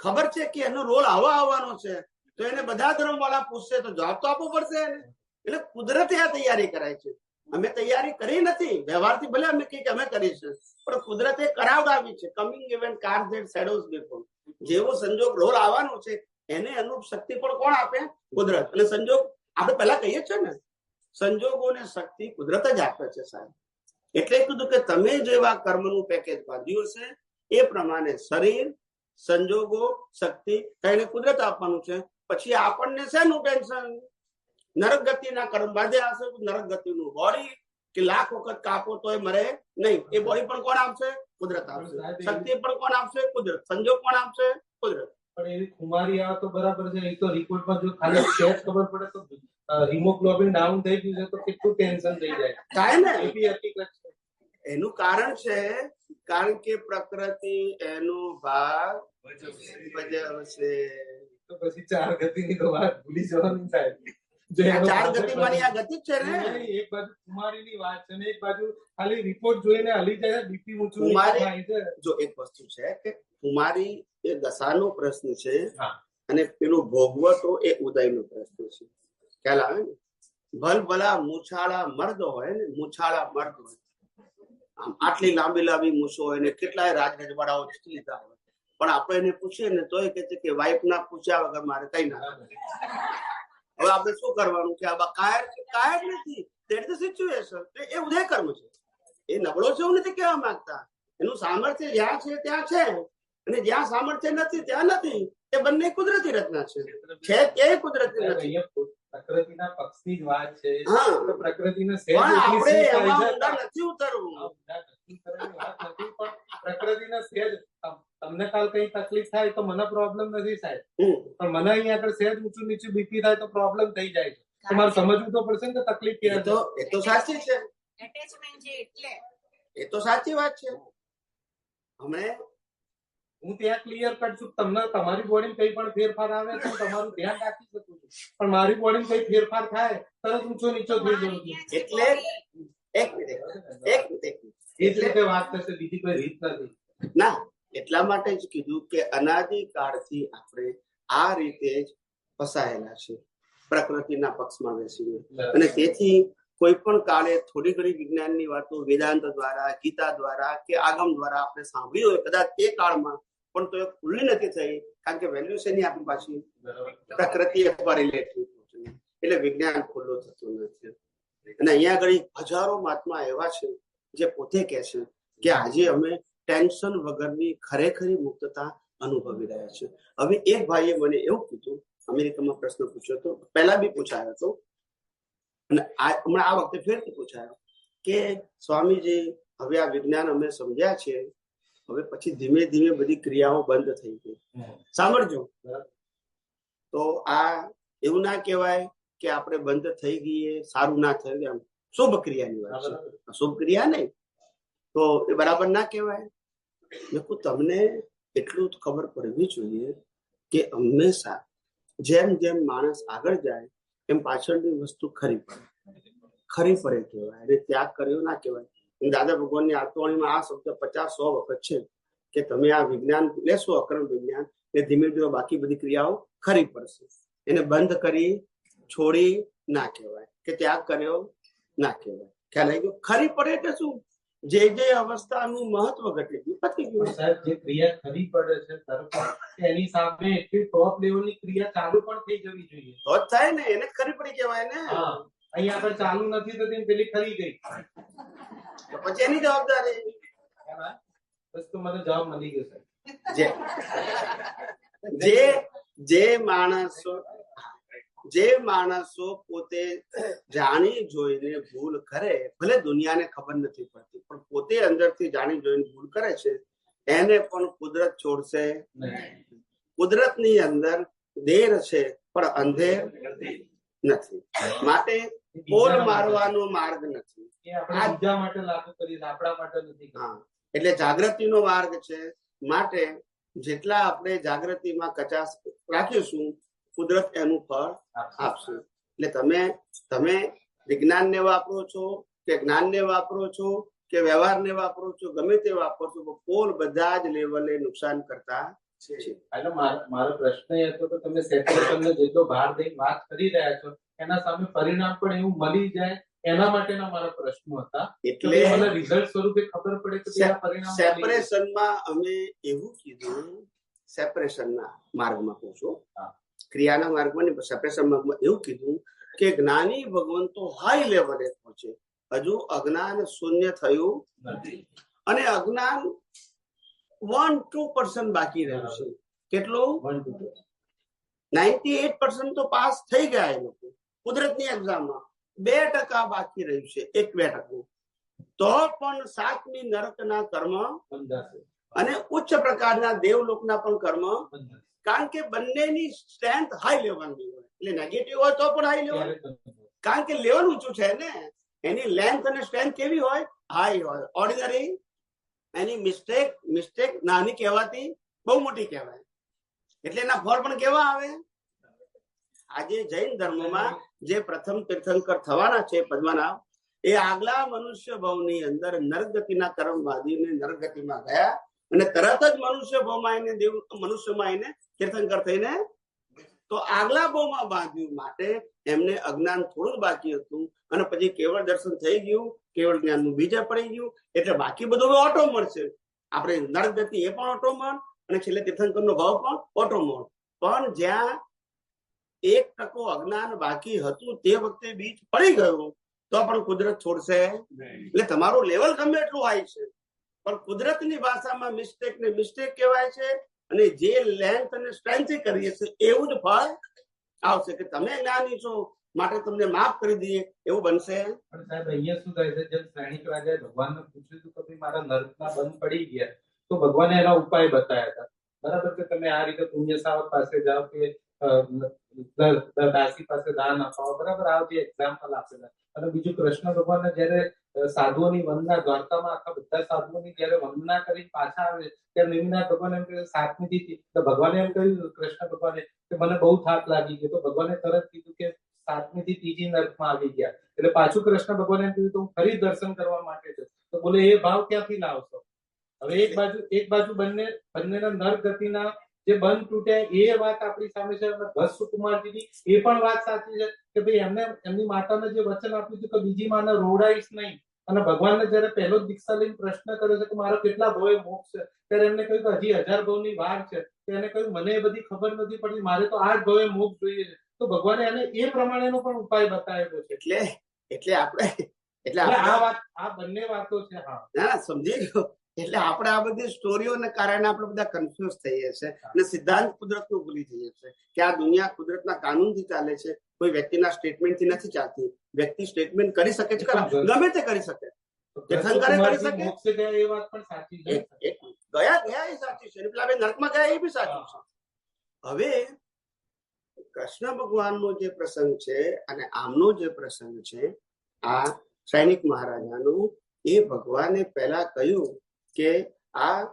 ખબર છે કે એનો રોલ આવા આવવાનો છે, તો એને બધા ધર્મ વાળા પૂછશે તો જવાબ તો આપવો પડશે એને. એટલે કુદરતે આ તૈયારી કરાય છે. અમે તૈયારી કરી નથી, વ્યવહારથી ભલે અમે કઈ અમે કરી છે, પણ કુદરતે કરાવડાવી છે. Coming event car that shadows before. જેવો સંજોગ રોલ આવવાનો છે એને અનુરૂપ શક્તિ પણ કોણ આપે? કુદરત. અને સંજોગ આપણે પહેલા કહીએ છીએ ને, સંજોગોને શક્તિ કુદરત જ આપે છે સાહેબ. એટલે કીધું કે તમે જેવા કર્મનું પેકેજ બાંધ્યું છે એ પ્રમાણે શરીર, સંજોગો, શક્તિ કઈને કુદરત આપવાનું છે. પછી આપણને શેનું ટેન્શન? નરક ગતિના કર્મ બાંધ્યા હશે, નરક ગતિનું બોડી કે લાખ વખત કાપો તોય મરે નહીં. એ બોડી પણ કોણ આપશે? કુદરત આપશે. શક્તિ પણ કોણ આપશે? કુદરત. સંજોગ કોણ આપશે? કુદરત. પણ એવી ખુમારી આવે તો બરાબર છે. એ તો રિપોર્ટમાં જો ખાલી સ્ટેજ ખબર પડે તો હિમોગ્લોબિન ડાઉન થઈ ગયું છે તો કેટલું ટેન્શન થઈ જાય. થાય ને, એ બી હકીકત છે. એનું કારણ છે કારણ કે પ્રકૃતિ એનો ભાગ ભજવશે. તો પછી 4 ગતિની તો વાત ભૂલી જવાની થાય. જો આ 4 ગતિમાંની આ ગતિ જ છે ને. એક બાજુ કુમારીની વાત છે ને એક બાજુ ખાલી રિપોર્ટ જોઈને હલી જાય, બીપી ઊંચું કુમારી થાય છે. જો એક વસ્તુ છે કે કુમારી એ દશાનો પ્રશ્ન છે, હા. અને પેલું ભોગવટો એ ઉદયનો પ્રશ્ન છે. ખ્યાલ આવે ને? ભલભલા મૂછાળા મર્દ હોય ને, મૂછાળા મર્દ હોય, આમ આટલી લાંબી લાંબી મૂછો હોય ને કેટલાય રાજવાડાઓ લીધા હોય, પણ આપણે એને પૂછીએ ને તોય કે છે કે વાઇફ ના પૂછ્યા વગર મારે કઈ ના. હવે આપણે શું કરવાનું કે આ કાયર નથી, ધેટ ધ સિચ્યુએશન. એ ઉદય કર્મ છે, એ નબળો છે એવું નથી કહેવા માંગતા. એનું સામર્થ્ય જ્યાં છે ત્યાં છે, અને જ્યાં સામર્થ્ય નથી ત્યાં નથી. એ બંને કુદરતી રચના છે તે કુદરતી નથી. પ્રકૃતિના પક્ષની જ વાત છે. હા. તો પ્રકૃતિને પણ આપણે એમાં ઊંડા નથી ઉતરવું. પ્રકૃતિના સહેજ તમને કાલ કઈ તકલીફ થાય તો મને પ્રોબ્લેમ નથી સાહેબ, પણ મને અહીંયા આગળ સહેજ ઊંચું નીચું બીપી થાય તો પ્રોબ્લેમ થઈ જાય છે. તમારે સમજવું તો પડશે ને કે તકલીફ ક્યાં છે. એ તો સાચી છે, એટેચમેન્ટ છે એટલે. એ તો સાચી વાત છે. અમે હું ત્યાં ક્લિયર કટ છું. તમને તમારી બોડી કઈ પણ ફેરફાર આવે તો તમારું ધ્યાન રાખી શકું છું, પણ મારી બોડી કઈ ફેરફાર થાય તરત ઊંચો નીચો થઈ જવું જોઈએ. એટલે એક મિનિટ એ જ રીતે વાત થશે, બીજી કોઈ રીત નથી. ના, એટલા માટે જ કીધું કે અનાદિકાળથી આપણે આ રીતે જ ફસાયેલા છે પ્રકૃતિના પક્ષમાં બેસીને. અને તેથી કોઈ પણ કાળે થોડી ઘણી વિજ્ઞાનની વાતો વેદાંત દ્વારા, ગીતા દ્વારા કે આગમ દ્વારા આપણે સાંભળી હોય કદાચ તે કાળમાં, પણ તો એ ખુલ્લી નથી થઈ. કારણ કે વેલ્યુ છે નહીં આપણી પાછી, પ્રકૃતિ એટલે વિજ્ઞાન ખુલ્લું થતું નથી. અને અહીંયા આગળ હજારો મહાત્મા એવા છે જે પોતે કહે છે કે આજે અમે ટેન્શન વગરની ખરેખરી મુક્તતા અનુભવી રહ્યા છે. હવે એક ભાઈએ મને એવું કીધું, અમેરિકામાં પ્રશ્ન પૂછ્યો હતો, પહેલા બી પૂછાયો હતો અને હમણાં આ વખતે ફેરથી પૂછાયો કે સ્વામીજી હવે આ વિજ્ઞાન અમે સમજ્યા છે, હવે પછી ધીમે ધીમે બધી ક્રિયાઓ બંધ થઈ ગઈ. સાંભળજો, તો આ એવું ના કહેવાય કે આપણે બંધ થઈ ગઈએ, સારું ના થયું. એમ શુભ ક્રિયાની વાત છે, અશુભ ક્રિયા નહીં. તો એ બરાબર ના કહેવાય. તમને એટલું જ ખબર પડવી જોઈએ કે હંમેશા જેમ જેમ માણસ આગળ જાય એમ પાછળની વસ્તુ ખરી પડે કહેવાય, અને ત્યાગ કર્યો ના કહેવાય. દાદા ભગવાનની આત્મવાણીમાં આ શબ્દ 50-100 વખત છે કે તમે આ વિજ્ઞાન લેશો, અક્રમ વિજ્ઞાન, એ ધીમે ધીમે બાકી બધી ક્રિયાઓ ખરી પડશે. એને બંધ કરી છોડી ના કહેવાય, કે ત્યાગ કર્યો ના કહેવાય. ખ્યાલ આવી ગયો? ખરી પડે એટલે શું? જે અવસ્થાનું મહત્વ ઘટી ગયું, પતી ગયું. સાહેબ, જે ક્રિયા ખરી પડે છે એની સામે એટલી ટોપ લેવલની ક્રિયા ચાલુ પણ થઈ જવી જોઈએ, તો જ થાય ને, એને ખરી પડી કહેવાય ને. અહીંયા આગળ ચાલુ નથી તો પેલી ખરી ગઈ, તો પછી એની જવાબદારી. બસ તો મને જવાબ મળી ગયો સાહેબ. જે માણસો જે માણસો પોતે જાણી જોઈને ભૂલ કરે, ભલે દુનિયાને ખબર નથી પડતી, પણ પોતે અંદરથી જાણી જોઈને ભૂલ કરે છે, એને પણ કુદરત છોડશે નહીં. કુદરતની અંદર દેર છે પણ અંધેર નથી. માટે પોલ મારવાનો માર્ગ નથી. એ આપણે બીજા માટે લાગુ કરીએ, આપણા માટે નથી. હા, એટલે જાગૃતિનો માર્ગ છે. માટે જેટલા આપણે જાગૃતિમાં કચાશ રાખીશું, કુદરત એનું ફળ આપશે. એટલે તમે વિજ્ઞાનને વાપરો છો કે જ્ઞાનને વાપરો છો કે વ્યવહારને વાપરો છો, ગમે તે વાપરો છો, પોલ બધા જ લેવલે નુકસાન કરતા છે. એટલે મારો પ્રશ્ન એ હતો કે તમે સેપરેશનને જેટલો ભાર દઈને વાત કરી રહ્યા છો, એના સામે પરિણામ પણ એવું મળી જાય, એના માટેના મારા પ્રશ્નો હતા. એટલે મને રિઝલ્ટ સ્વરૂપે ખબર પડે કે આ પરિણામ સેપરેશનમાં અમે એવું કીધું, સેપરેશનના માર્ગમાં કહું છું, ક્રિયાના માર્ગમાં નહીં, સેપરેશન માર્ગમાં એવું કીધું કે જ્ઞાની ભગવંતો હાઈ લેવલે પહોંચે, હજુ અજ્ઞાન શૂન્ય થયું નથી. અને અજ્ઞાન 1-2% બાકી રહ્યું છે. કેટલું? 98% તો પાસ થઈ ગયા એ લોકો કુદરતની એક્ઝામમાં. 2% બાકી રહ્યું છે, 1-2%. તો પણ 7મી નરકના કર્મ અને ઉચ્ચ પ્રકારના દેવલોકના પણ કર્મ, કારણ કે બંનેની સ્ટ્રેન્થ હાઈ લેવલની હોય. એટલે નેગેટિવ હોય તો પણ હાઈ લેવલ, કારણ કે લેવલ ઊંચું છે ને, એની લેન્થ અને સ્ટ્રેન્થ કેવી હોય? હાઈ હોય. ઓર્ડિનરી એની મિસ્ટેક નાની કહેવાતી બહુ મોટી કહેવાય, એટલે એના ફળ પણ કેવા આવે? આજે જૈન ધર્મમાં જે પ્રથમ તીર્થંકર થવાના છે પદ્મનાભ, એ આગલા મનુષ્ય ભાવની અંદર નરગતિના કર્મવાદીને નરગતિમાં ગયા અને તરત જ મનુષ્ય ભાવમાં એને મનુષ્યમાં એને તીર્થંકર થઈને તો આગલા ભાવમાં બાંધ્યું. માટે એમને અજ્ઞાન થોડું જ બાકી હતું અને પછી કેવળ દર્શન થઈ ગયું, કેવળ જ્ઞાનનું બીજા પડી ગયું, એટલે બાકી બધું ઓટો મળશે. આપણે નરગતિ એ પણ ઓટો મળ અને છેલ્લે તીર્થંકરનો ભાવ પણ ઓટો મળ. પણ જ્યાં 1% અજ્ઞાન બાકી હતું તે વખતે બીજ પડી ગયું તો પણ કુદરત છોડશે. એટલે તમારું લેવલ ગમે એટલું હાઈ છે, પણ કુદરતની ભાષામાં મિસ્ટેક ને મિસ્ટેક કહેવાય છે. અને જે લેન્થ અને સ્ટ્રેન્થ કરીએ છીએ એવું જ ફળ આવશે કે તમે જ્ઞાની છો માટે તમને માફ કરી દઈએ એવું બનશે. પણ સાહેબ અહીંયા શું થાય છે, જેમ શ્રેણિક રાજાએ ભગવાનને પૂછ્યું હતું કે મારા નર્કના બંધ પડી ગયા, તો ભગવાને એના ઉપાય બતાવ્યા હતા. બરાબર, કે તમે આ રીતે પુણ્ય સાવક પાસે જાઓ કે દાસી પાસે દાન અપાવો. બરાબર, આ જે એક્ઝામ્પલ આપેલા. અને બીજું, કૃષ્ણ ભગવાનને જયારે સાધુઓની વંદના, દ્વારકામાં આખા બધા સાધુઓની જયારે વંદના કરી પાછા આવે ત્યારે નિમિનાથ ભગવાન એમ કહે 7મી તિથિ, તો ભગવાને એમ કહ્યું કૃષ્ણ ભગવાને કે મને બહુ થાક લાગી ગયો, તો ભગવાને તરત કીધું કે 7મી થી 3જી નર્કમાં આવી ગયા. એટલે પાછું કૃષ્ણ ભગવાને એમ કીધું તો હું ફરી દર્શન કરવા માટે છે. તો બોલે એ ભાવ ક્યાંથી લાવશો? હવે એક બાજુ બંનેના નર્ક ગતિના જે બંધ તૂટ્યા એ વાત આપણી સામે છે. ભસ્ત સુકુમારજીની એ પણ વાત સાચી છે કે ભાઈ એમની માતાને જે વચન આપ્યું હતું કે બીજી માને રોડાઈશ નહીં, અને ભગવાનને જયારે પહેલો જ દીક્ષા લઈને પ્રશ્ન કર્યો છે કે મારો કેટલા ભવે મોક્ષ છે, ત્યારે એમને કહ્યું કે હજી 1000 ભવની વાર છે. તો એને કહ્યું મને એ બધી ખબર નથી પડતી, મારે તો 8 ભવે મોક્ષ જોઈએ છે. તો ભગવાને એને એ પ્રમાણેનો પણ ઉપાય બતાવેલો છે. એટલે આ બંને વાતો છે. હા, ના સમજી ગયો. એટલે આપણે આ બધી સ્ટોરીઓને કારણે આપણે બધા કન્ફ્યુઝ થઈએ છીએ અને સિદ્ધાંત કુદરતનું ભૂલી જઈએ છીએ કે આ દુનિયા કુદરતના કાનૂનથી ચાલે છે, કોઈ વ્યક્તિના સ્ટેટમેન્ટથી નથી ચાલતી. વ્યક્તિ સ્ટેટમેન્ટ કરી શકે છે, ગમે તે કરી શકે, તીર્થંકરે કરી શકે. એ વાત પણ સાચી છે. ગયા એ સાચી છે, પેલા નર્કમાં ગયા એ બી સાચું છે. હવે કૃષ્ણ ભગવાનનો જે પ્રસંગ છે અને આમનો જે પ્રસંગ છે, આ સૈનિક મહારાજાનો, એ ભગવાને પહેલા કહ્યું કે આ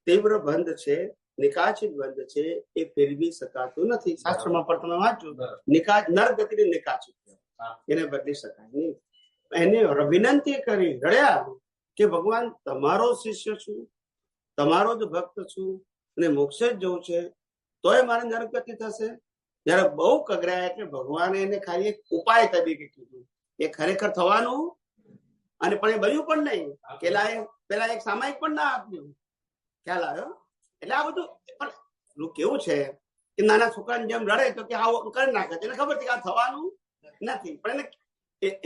તીવ્ર બંધ છે, નિકાચિત બંધ છે, એ ફેરવી શકાતું નથી. શાસ્ત્રમાં પણ તમે વાંચો, નરગતિને નિકાચિત, એને બદલી શકાય નહીં. એને વિનંતી કરી, રડ્યા કે ભગવાન તમારો શિષ્ય છું, તમારો જ ભક્ત છું અને મોક્ષે જ જવું છે, તોય મારે નરગતિ થશે. જયારે બહુ કગરાયા એટલે ભગવાને એને ખાલી એક ઉપાય તરીકે કીધું. એ ખરેખર થવાનું અને પણ એ બન્યું પણ નહીં. પેલા એક સામાયિક પણ ના આપ્યું. ખ્યાલ આવ્યો? એટલે આ બધું પણ કેવું છે કે નાના છોકરાને જેમ રડે તો કે આવું કરી નાખે, એને ખબર છે કે આ થવાનું નથી, પણ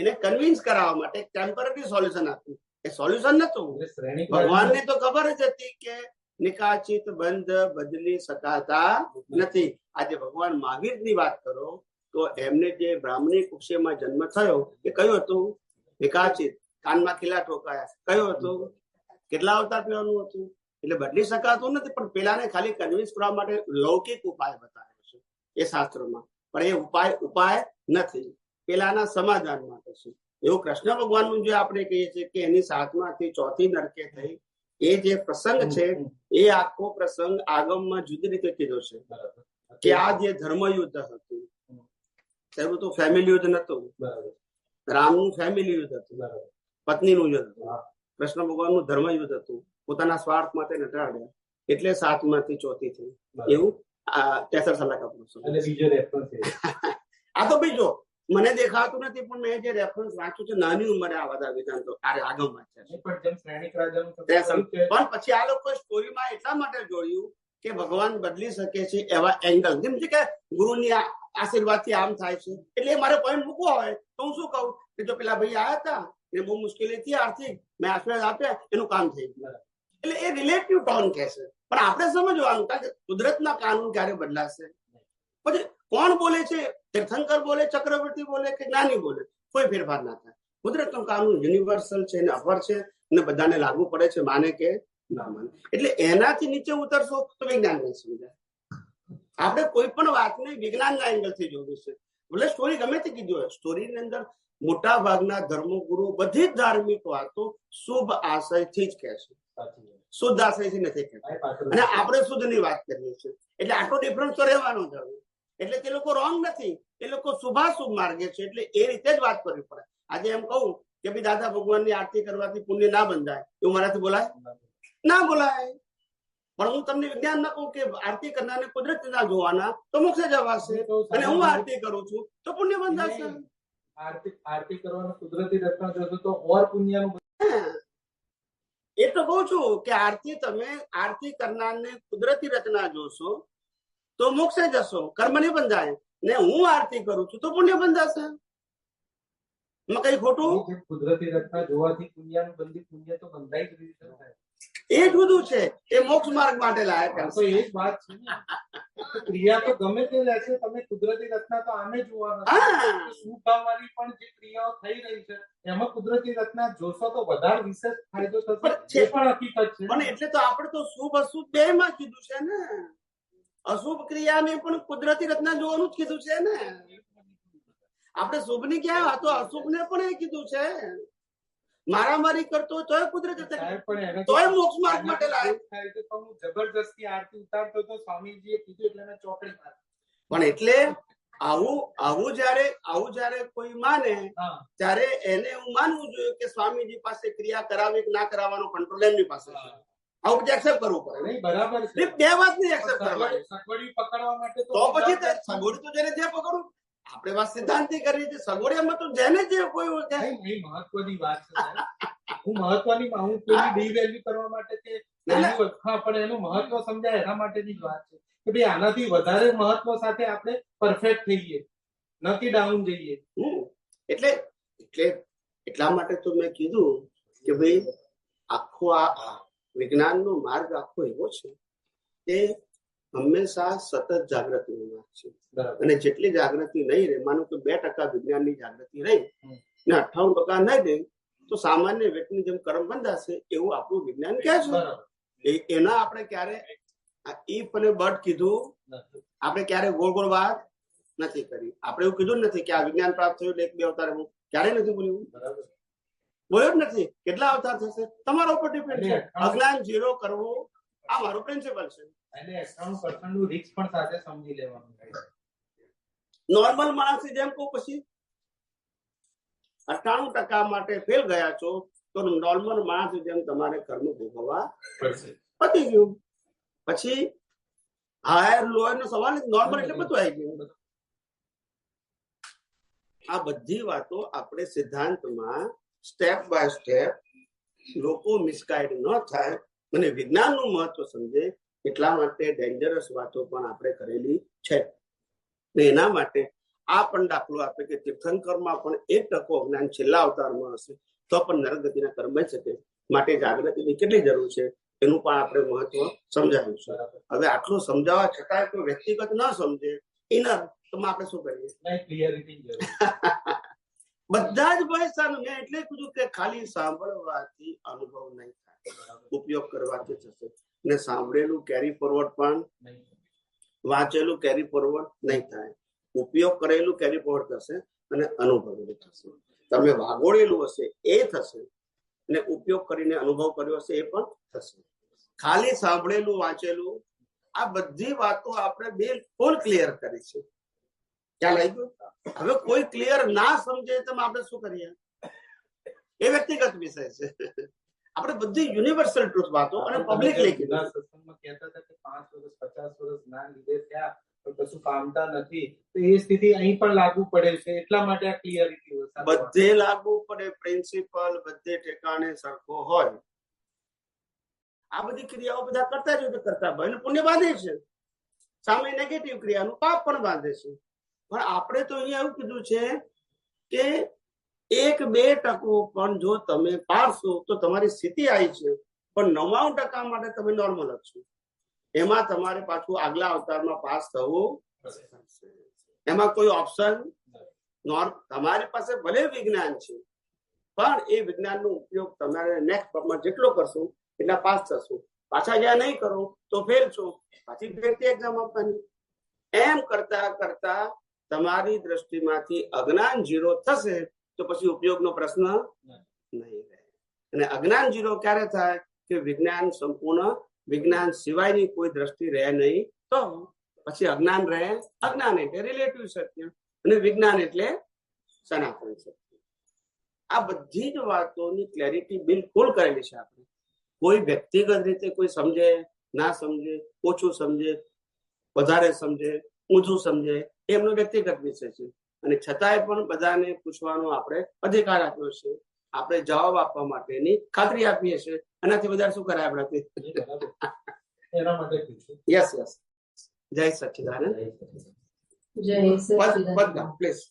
એને કન્વિન્સ કરાવવા માટે ટેમ્પરરી સોલ્યુશન આપ્યું. એ સોલ્યુશન નતું. ભગવાનને તો ખબર જ હતી કે નિકાચિત બંધ બદલી શકાતા નથી. આજે ભગવાન મહાવીરની વાત કરો, તો એમને જે બ્રાહ્મણી કુક્ષેમાં જન્મ થયો એ કયું હતું? વિકાચિત. કાનમાં ખીલા ઠોકાયા કયું હતું? કેટલા અવતાર પીવાનું હતું? એટલે બદલી શકાતું નથી, પણ પેલાને ખાલી કન્વિન્સ કરવા માટે લૌકિક ઉપાય બતાવ્યો છે એ શાસ્ત્રોમાં, પણ એ ઉપાય નથી, પેલાના સમાધાન માટે છે. એવું કૃષ્ણ ભગવાનનું જે આપણે કહીએ છીએ કે એની 7માંથી 4થી નરકે થઈ, એ જે પ્રસંગ છે એ આખો પ્રસંગ આગમમાં જુદી રીતે કીધો છે કે આ જે ધર્મયુદ્ધ હતું એવું તો ફેમિલી યુદ્ધ નતું. રામનું ફેમિલી યુદ્ધ હતું, પત્નીનું યુદ્ધ હતું. કૃષ્ણ ભગવાનનું ધર્મ યુદ્ધ હતું, પોતાના સ્વાર્થ માટે નટાડ્યા, એટલે 7માંથી 4થી થઈ. એવું 63 સલાહ આ તો બીજો મને દેખાતું નથી, પણ મેં જે રેફરન્સ વાંચ્યું છે નાની ઉંમરે આ બધા વિધાંતો આગળ વાંચ્યા છે. પણ પછી આ લોકો સ્ટોરીમાં એટલા માટે જોડ્યું કે ભગવાન બદલી શકે છે એવા એંગલ, જેમ કે ગુરુની આશીર્વાદથી આમ થાય છે, એટલે મારે પોઈન્ટ મૂકવો હોય તો હું શું કહું કે જો પેલા ભાઈ આવ્યા હતા એ બહુ મુશ્કેલી હતી આર્થિક, મેં આશીર્વાદ આપ્યા, એનું કામ થઈ ગયું. એટલે એ રિલેટિવ ટોન કહે છે, પણ આપણે સમજવાનું કારણ કે કુદરતના કાનૂન ક્યારે બદલાશે. પછી કોણ બોલે છે? તીર્થંકર બોલે, ચક્રવર્તી બોલે કે જ્ઞાની બોલે, કોઈ ફેરફાર ના થાય. કુદરતનું કાનૂન યુનિવર્સલ છે ને અપર છે અને બધાને લાગુ પડે છે, માને કે ના માને. એટલે એનાથી નીચે ઉતરશો તો વિજ્ઞાન નહીં સમજાય. આપણે કોઈ પણ વાતને વિજ્ઞાનના એંગલથી જોવી છે. ભલે સ્ટોરી ગમે તે કીધી હોય, સ્ટોરીની અંદર મોટા ભાગના ધર્મગુરુ બધી જ ધાર્મિક વાતો શુભ આશયથી જ કહે છે, શુદ્ધ આશયથી નથી કહેતા. અને આપણે શુદ્ધની વાત કરીએ છીએ, એટલે આટલો ડિફરન્સ તો રહેવાનો જ હવે. એટલે તે લોકો રોંગ નથી, એ લોકો શુભાશુભ માર્ગે છે, એટલે એ રીતે જ વાત કરવી પડે. આજે એમ કહું કે ભાઈ દાદા ભગવાનની આરતી કરવાથી પુણ્ય ના બંધાય, એવું મારાથી બોલાય? ના બોલાય. પણ હું તમને વિજ્ઞાન ના કહું કે આરતી કરનારને કુદરત ના જોવાના તો મોક્ષે જવાશે, અને હું આરતી કરું છું તો પુણ્ય બંધાશે. આરતી કરવાનું કુદરતી રચના જોશો તો ઓર પુણ્યનું. એ તો કહું છું કે તમે આરતી કરનારને કુદરતી રચના જોશો તો મોક્ષે જશો, કર્મ નહીં બંધાય. ને હું આરતી કરું છું તો પુણ્ય બંધાશે. કઈ ખોટું? કુદરતી રચના જોવાથી પુણ્યનું બંધી, પુણ્ય તો બંધાઈ જ રહ્યું છે. એ જુદું છે, એ મોક્ષ માર્ગ માટે લાયક તો એ જ વાત છે ને. ક્રિયા તો ગમે તે રહેશે, તમે કુદરતી રચના તો આમે જોવાના. શુભભાવવાળી પણ જે ક્રિયાઓ થઈ રહી છે એમાં કુદરતી રચના જોશો તો વધારે વિશેષ ફાયદો થશે, એ પણ હકીકત છે. પણ એટલે તો આપણે તો શુભ અશુભ બે માં કીધું છે ને. અશુભ ક્રિયાને પણ કુદરતી રચના જોવાનું જ કીધું છે ને. આપણે શુભ ની ક્યાં, તો અશુભ ને પણ એ કીધું છે. મારામારી કરતો તોય કુદરતી તોય મોક્ષ માર્ગ માટે લાયક. જબરજસ્તી આરતી ઉતારતો તો સ્વામીજીએ કીધું એટલે મેં ચોકડી મારી. પણ એટલે આવું જયારે કોઈ માને ત્યારે એને એવું માનવું જોઈએ કે સ્વામીજી પાસે ક્રિયા કરાવી કે ના કરાવવાનો કંટ્રોલ એમની પાસે છે. આવું બધું એક્સેપ્ટ કરવું પડે. બરાબર છે. બે વાત નહીં એક્સેપ્ટ કરવાની. સગવડી પકડવા માટે તો પછી સગવડી તો જેને જે પકડું, આપણે વાત સિદ્ધાંતિ કરી છે. સગવડિયામાં તો જેને જે કોઈ મહત્વની વાત છે. હું કોઈની ડિવેલ્યુ કરવા માટે કે પણ એનું મહત્વ સમજાય એના માટેની જ વાત છે કે ભાઈ આનાથી વધારે મહત્વ સાથે આપણે પરફેક્ટ થઈએ, નથી ડાઉન જઈએ. એટલે એટલા માટે તો મેં કીધું કે ભાઈ આખો આ વિજ્ઞાનનો માર્ગ આખો એવો છે કે હંમેશા સતત જાગૃતિનો માર્ગ છે. અને જેટલી જાગૃતિ નહીં રહે, માનો કે 2% વિજ્ઞાનની જાગૃતિ રહી ને 98% નહીં રહે તો સામાન્ય વ્યક્તિની જેમ કર્મ બંધાશે, એવું આપણું વિજ્ઞાન કહે છે. એના આપણે ક્યારે ઈફ અને બટ કીધું, આપણે ક્યારે ગોળ ગોળ વાત નથી કરી. આપણે એવું કીધું નથી કે આ વિજ્ઞાન પ્રાપ્ત થયું એટલે 1-2 અવતાર, એવું ક્યારેય નથી બોલ્યું. બોલ્યો જ નથી. કેટલા અવતાર થશે તમારા ઉપર ડિપેન્ડ છે. અજ્ઞાન ઝીરો કરવું આ મારું પ્રિન્સિપલ છે. નોર્મલ માણસ જેમ કહું પછી 98% માટે ફેલ ગયા છો તો નોર્મલ માણસ જેમ તમારે કર્મ ભોગવવા પડશે. પતી ગયું. પછી હાયર લોઅર નો સવાલ નોર્મલ એટલે બધું આવી ગયું. આ બધી વાતો આપણે સિદ્ધાંતમાં સ્ટેપ બાય સ્ટેપ લોકો મિસગાઈડ ન થાય અને વિજ્ઞાનનું મહત્વ સમજે એટલા માટે ડેન્જરસ વાતો પણ આપણે કરેલી છે. ને એના માટે આ પણ દાખલો આપે કે તીર્થંકરમાં પણ 1% અજ્ઞાન છેલ્લા અવતારમાં હશે તો પણ નરગતિના કર્મ બની શકે. માટે જાગૃતિની કેટલી જરૂર છે એનું પણ આપણે મહત્વ સમજાવ્યું છે. હવે આટલું સમજાવવા છતાં કોઈ વ્યક્તિગત ન સમજે ઇનર, તો આપણે શું કરીએ? નહીં, ક્લિયરિટી જરૂર. બધા જ ભાઈ સારું. મેં એટલે કીધું કે ખાલી સાંભળવાથી અનુભવ નહીં થાય, ઉપયોગ કરવાથી થશે. ને સાંભળેલું કેરી ફોરવર્ડ પણ નહીં. વાંચેલું કેરી ફોરવર્ડ નહીં થાય. ઉપયોગ કરેલું કેરી ફોરવર્ડ થશે અને અનુભવેલું થશે. તમે વાગોળેલું હશે એ થશે, અને ઉપયોગ કરીને અનુભવ કર્યો હશે એ પણ થશે. ખાલી સાંભળેલું વાંચેલું આ બધી વાતો આપણે બિલકુલ ક્લિયર કરી છે. ખ્યાલ આવી ગયો? હવે કોઈ ક્લિયર ના સમજે તો આપણે શું કરીએ? એ વ્યક્તિગત વિષય છે. આપણે બધી યુનિવર્સલ ટ્રુથ વાતો અને પબ્લિક લઈ જૂના સત્સંગમાં કહેતા હતા કે 5 વર્ષ 50 વર્ષ જ્ઞાન લીધે થયા પણ કશું કામતા નથી, તો એ સ્થિતિ અહીં પણ લાગુ પડે છે. એટલા માટે આ ક્લિયરિટી હોય. બધે લાગુ પડે. પ્રિન્સિપલ બધે ઠેકાણે સરખો હોય. આ બધી ક્રિયાઓ બધા કરતા જ હોય, કરતા ભાઈ પુણ્ય બાંધે છે. સામે નેગેટિવ ક્રિયાનું પાપ પણ બાંધે છે. પણ આપણે તો અહીંયા એવું કીધું છે કે 1-2% પણ જો તમે પાડશો તો તમારી સ્થિતિ આવી છે, પણ 99% માટે તમે નોર્મલ જ છો. એમાં તમારે પાછું આગલા અવતારમાં પાસ થવું, એમાં કોઈ ઓપ્શન તમારી પાસે ભલે વિજ્ઞાન છે, પણ એ વિજ્ઞાનનો ઉપયોગ તમારે નેક્સ્ટ પગમાં જેટલો કરશો એટલા પાસ થશો. પાછા જ્યાં નહીં કરો તો ફેલ છો, પાછી ફેરતી એક્ઝામ આપવાની. એમ કરતા કરતા તમારી દ્રષ્ટિમાંથી અજ્ઞાન 0 થશે તો પછી ઉપયોગનો પ્રશ્ન નહીં રહે. અને અજ્ઞાન 0 ક્યારે થાય? કે વિજ્ઞાન સંપૂર્ણ, વિજ્ઞાન સિવાયની કોઈ દ્રષ્ટિ રહે નહીં, તો પછી અજ્ઞાન રહે. અજ્ઞાન એટલે રિલેટિવ સત્ય અને વિજ્ઞાન એટલે સનાતન સત્ય. આ બધી જ વાતોની ક્લેરિટી બિલકુલ કરેલી છે આપણે. કોઈ વ્યક્તિગત રીતે કોઈ સમજે ના સમજે, ઓછું સમજે, વધારે સમજે, ઊંધું સમજે, એમનો વ્યક્તિગત વિષય છે. અને છતાંય પણ બધાને પૂછવાનો આપણે અધિકાર આપ્યો છે. આપણે જવાબ આપવા માટેની ખાતરી આપીએ છીએ. એનાથી વધારે શું કરાય આપણાથી? એના માટે પૂછ્યું. Yes yes. જય સચ્ચિદાનંદ. જય સચ્ચિદાનંદ. પ્લીઝ.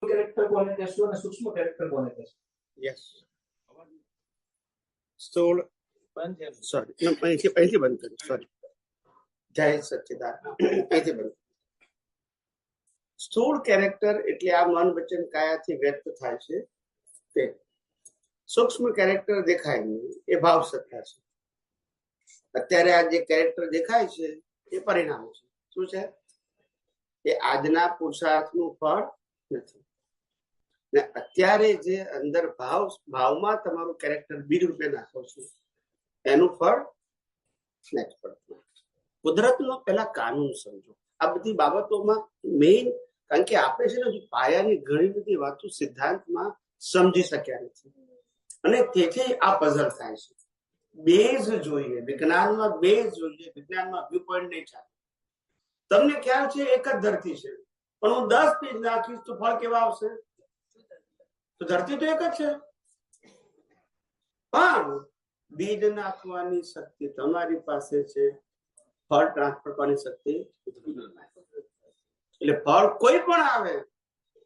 કેરેક્ટર કોને કહેશું અને સૂક્ષ્મ કેરેક્ટર કોને કહેશું? યસ. સ્થૂળ, સોરી, અહીંથી બંધ કર્યું. સોરી. જય સચ્ચિદાનંદ. અહીંથી બંધ. સ્થૂળ કેરેક્ટર એટલે આ મન વચન કાયાથી વ્યક્ત થાય છે તે. સૂક્ષ્મ કેરેક્ટર દેખાય નહીં, એ ભાવ સત્તા છે. અત્યારે આ જે કેરેક્ટર દેખાય છે એ પરિણામ છે. શું છે? એ આજના પુરુષાર્થનું ફળ નથી. ને અત્યારે જે અંદર ભાવમાં તમારું કેરેક્ટર બીજ રૂપે નાખો છો એનું ફળ નેક્સ્ટ પડતું. કુદરતનો પેલા કાનૂન સમજો. આ બધી બાબતોમાં મેઇન, કારણ કે આપણે છે ને પાયાની ઘણી બધી વાતો સિદ્ધાંતમાં સમજી શક્યા નથી, અને તેથી આ પઝલ થાય છે. બેઝ જોઈએ, વિજ્ઞાનમાં બેઝ જોઈએ. વિજ્ઞાનમાં વ્યૂ પોઈન્ટ નહીં ચાલે. તમને ખ્યાલ છે એક જ ધરતી છે, પણ હું 10 બીજ નાખીશ તો ફળ કેવા આવશે? તો ધરતી તો એક જ છે, પણ બીજ નાખવાની શક્તિ તમારી પાસે છે, ફળ ટ્રાન્સફર કરવાની શક્તિ. એટલે ફળ કોઈ પણ આવે,